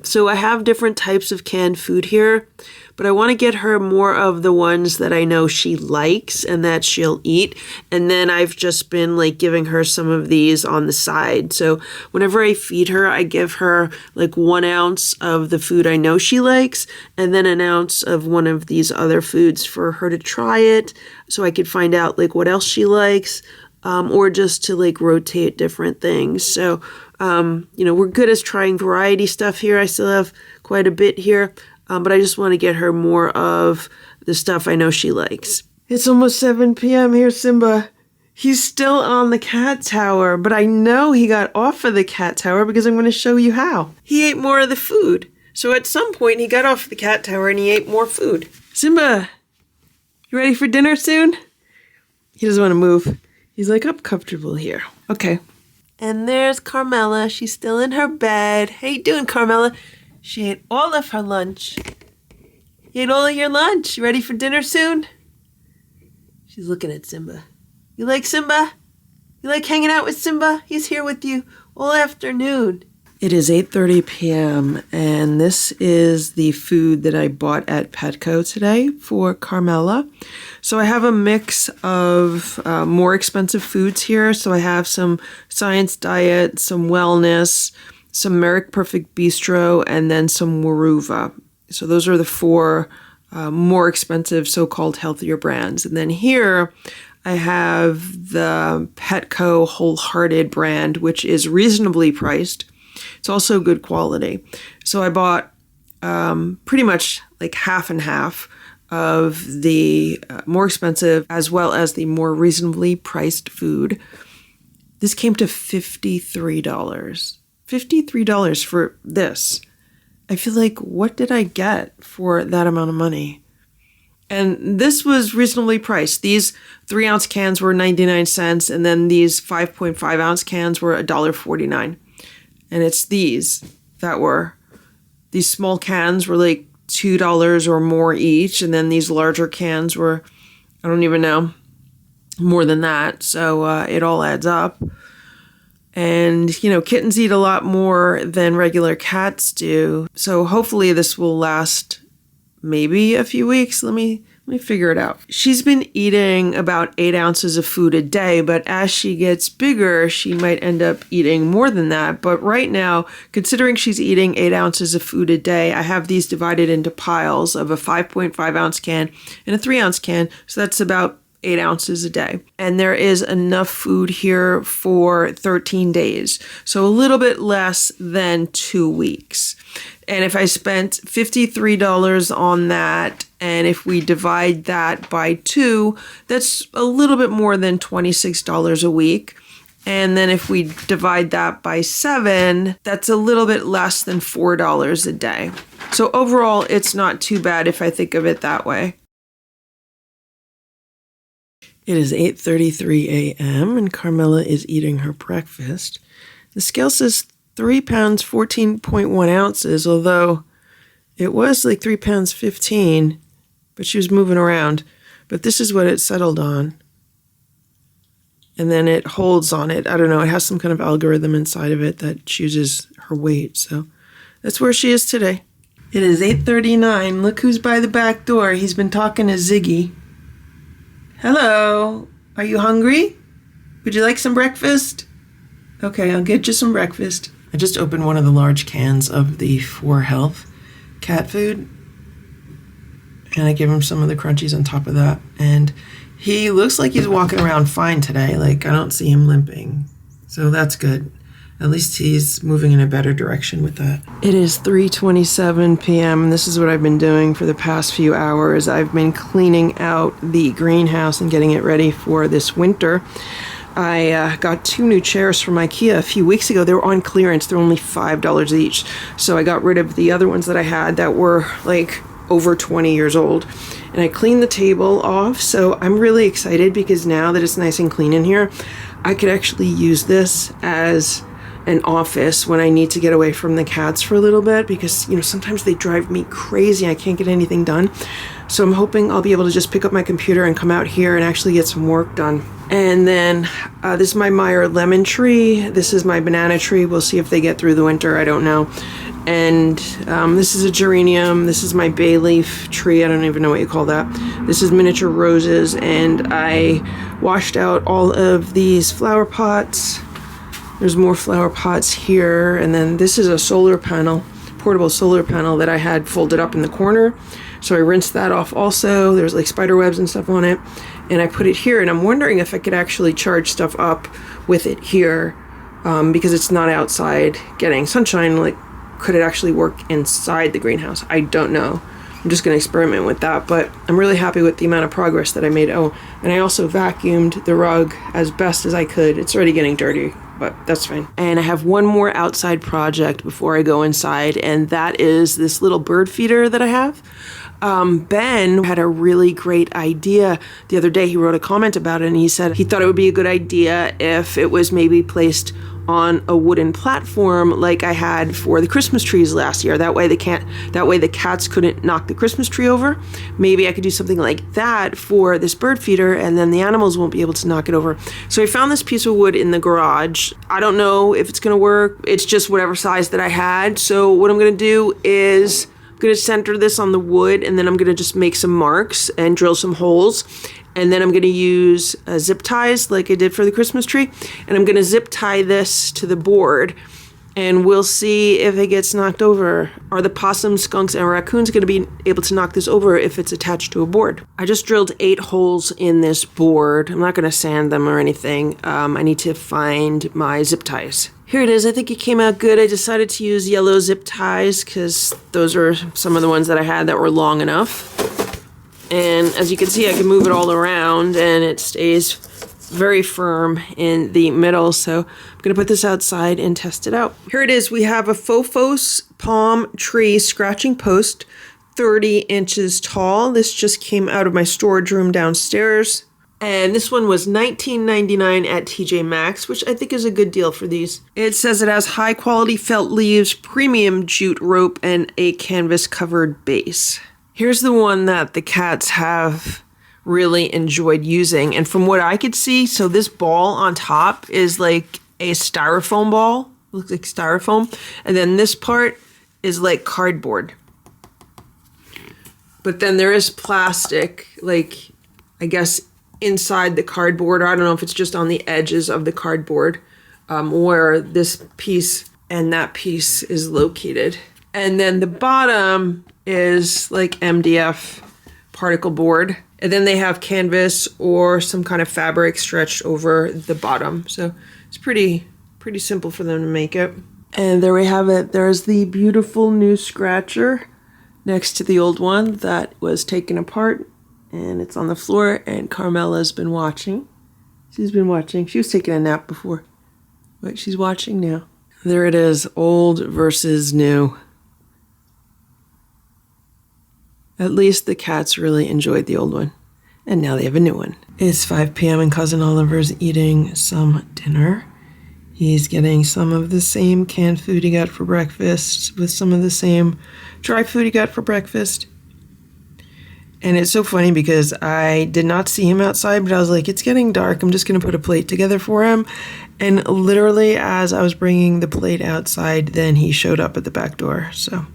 S3: so I have different types of canned food here, but I want to get her more of the ones that I know she likes and that she'll eat. And then I've just been like giving her some of these on the side. So whenever I feed her, I give her like 1 ounce of the food I know she likes, and then an ounce of one of these other foods for her to try it, so I could find out like what else she likes, or just to like rotate different things. So we're good as trying variety stuff here. I still have quite a bit here, but I just want to get her more of the stuff I know she likes. It's almost 7 p.m. here, Simba. He's still on the cat tower, but I know he got off of the cat tower because I'm going to show you how. He ate more of the food. So at some point, he got off the cat tower and he ate more food. Simba, you ready for dinner soon? He doesn't want to move. He's like, I'm comfortable here. Okay. And there's Carmella. She's still in her bed. How you doing, Carmella? She ate all of her lunch. You ate all of your lunch. You ready for dinner soon? She's looking at Simba. You like Simba? You like hanging out with Simba? He's here with you all afternoon. It is 8:30 p.m. and this is the food that I bought at Petco today for Carmella. So I have a mix of more expensive foods here. So I have some Science Diet, some Wellness, some Merrick Perfect Bistro, and then some Waruva. So those are the 4 more expensive so-called healthier brands. And then here I have the Petco Wholehearted brand, which is reasonably priced. It's also good quality. So I bought pretty much like half and half of the more expensive as well as the more reasonably priced food. This came to $53. $53 for this. I feel like, what did I get for that amount of money? And this was reasonably priced. These 3-ounce cans were 99 cents, and then these 5.5-ounce cans were $1.49. And it's these small cans were like $2 or more each. And then these larger cans were, I don't even know, more than that. So it all adds up. And, kittens eat a lot more than regular cats do. So hopefully this will last maybe a few weeks. Let me figure it out. She's been eating about 8 ounces of food a day, but as she gets bigger, she might end up eating more than that. But right now, considering she's eating 8 ounces of food a day, I have these divided into piles of a 5.5-ounce can and a 3-ounce can. So that's about 8 ounces a day. And there is enough food here for 13 days. So a little bit less than 2 weeks. And if I spent $53 on that, and if we divide that by 2, that's a little bit more than $26 a week. And then if we divide that by 7, that's a little bit less than $4 a day. So overall, it's not too bad if I think of it that way. It is 8:33 a.m. and Carmella is eating her breakfast. The scale says 3 pounds, 14.1 ounces, although it was like 3 pounds, 15, but she was moving around. But this is what it settled on. And then it holds on it. I don't know, it has some kind of algorithm inside of it that chooses her weight. So that's where she is today. It is 8:39. Look who's by the back door. He's been talking to Ziggy. Hello. Are you hungry? Would you like some breakfast? Okay, I'll get you some breakfast. I just opened one of the large cans of the 4Health cat food, and I give him some of the crunchies on top of that. And he looks like he's walking around fine today. Like, I don't see him limping. So that's good. At least he's moving in a better direction with that. It is 3:27 p.m. and this is what I've been doing for the past few hours. I've been cleaning out the greenhouse and getting it ready for this winter. I got 2 new chairs from IKEA a few weeks ago. They were on clearance. They're only $5 each. So I got rid of the other ones that I had that were like over 20 years old. And I cleaned the table off. So I'm really excited because now that it's nice and clean in here, I could actually use this as
S1: an office when I need to get away from the cats for a little bit, because, you know, sometimes they drive me crazy. I can't get anything done. So I'm hoping I'll be able to just pick up my computer and come out here and actually get some work done. And then this is my Meyer lemon tree. This is my banana tree. We'll see if they get through the winter. I don't know. And this is a geranium. This is my bay leaf tree. I don't even know what you call that. This is miniature roses. And I washed out all of these flower pots. There's more flower pots here. And then this is a solar panel, portable solar panel that I had folded up in the corner. So I rinsed that off also. There's like spider webs and stuff on it. And I put it here, and I'm wondering if I could actually charge stuff up with it here, because it's not outside getting sunshine. Like, could it actually work inside the greenhouse? I don't know. I'm just going to experiment with that, but I'm really happy with the amount of progress that I made. Oh, and I also vacuumed the rug as best as I could. It's already getting dirty, but that's fine. And I have one more outside project before I go inside, and that is this little bird feeder that I have. Ben had a really great idea the other day. He wrote a comment about it, and he said he thought it would be a good idea if it was maybe placed on a wooden platform like I had for the Christmas trees last year. That way the cats couldn't knock the Christmas tree over. Maybe I could do something like that for this bird feeder, and then the animals won't be able to knock it over. So I found this piece of wood in the garage. I don't know if it's gonna work. It's just whatever size that I had. So what I'm gonna do is I'm going to center this on the wood, and then I'm going to just make some marks and drill some holes. And then I'm going to use zip ties like I did for the Christmas tree. And I'm going to zip tie this to the board, and we'll see if it gets knocked over. Are the possums, skunks, and raccoons going to be able to knock this over if it's attached to a board? I just drilled 8 holes in this board. I'm not going to sand them or anything. I need to find my zip ties. Here it is. I think it came out good. I decided to use yellow zip ties because those are some of the ones that I had that were long enough. And as you can see, I can move it all around and it stays very firm in the middle. So I'm going to put this outside and test it out. Here it is. We have a Phofos palm tree scratching post, 30 inches tall. This just came out of my storage room downstairs. And this one was $19.99 at TJ Maxx, which I think is a good deal for these. It says it has high quality felt leaves, premium jute rope, and a canvas covered base. Here's the one that the cats have really enjoyed using. And from what I could see, so this ball on top is like a styrofoam ball. It looks like styrofoam. And then this part is like cardboard. But then there is plastic, like, I guess, inside the cardboard, or I don't know if it's just on the edges of the cardboard, where this piece and that piece is located. And then the bottom is like MDF particle board. And then they have canvas or some kind of fabric stretched over the bottom. So it's pretty simple for them to make it. And there we have it. There's the beautiful new scratcher next to the old one that was taken apart. And it's on the floor, and Carmella's been watching. She's been watching. She was taking a nap before, but she's watching now. There it is, old versus new. At least the cats really enjoyed the old one, and now they have a new one. It's 5 p.m. and Cousin Oliver's eating some dinner. He's getting some of the same canned food he got for breakfast with some of the same dry food he got for breakfast. And it's so funny because I did not see him outside, but I was like, it's getting dark. I'm just going to put a plate together for him. And literally as I was bringing the plate outside, then he showed up at the back door. So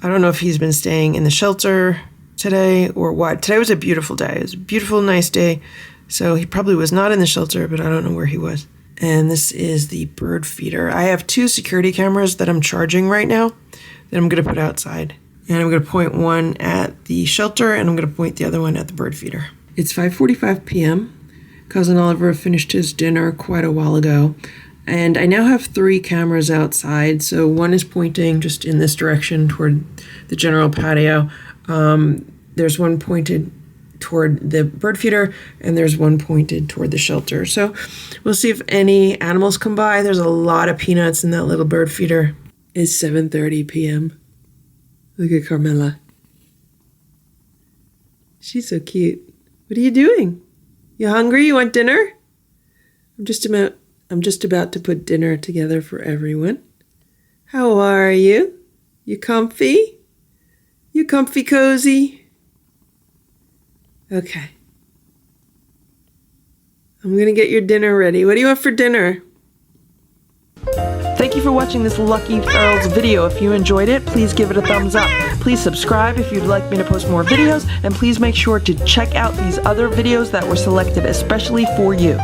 S1: I don't know if he's been staying in the shelter today or what. Today was a beautiful day. It was a beautiful, nice day. So he probably was not in the shelter, but I don't know where he was. And this is the bird feeder. I have 2 security cameras that I'm charging right now that I'm going to put outside. And I'm going to point one at the shelter, and I'm going to point the other one at the bird feeder. It's 5:45 p.m. Cousin Oliver finished his dinner quite a while ago. And I now have 3 cameras outside. So one is pointing just in this direction toward the general patio. There's one pointed toward the bird feeder, and there's one pointed toward the shelter. So we'll see if any animals come by. There's a lot of peanuts in that little bird feeder. It's 7:30 p.m. Look at Carmella. She's so cute. What are you doing? You hungry? You want dinner? I'm just about
S3: I'm just about to put dinner together for everyone. How are you? You comfy? You comfy cozy? Okay. I'm gonna get your dinner ready. What do you want for dinner? Thank you for watching this Lucky Ferals video. If you enjoyed it, please give it a thumbs up. Please subscribe if you'd like me to post more videos, and please make sure to check out these other videos that were selected especially for you.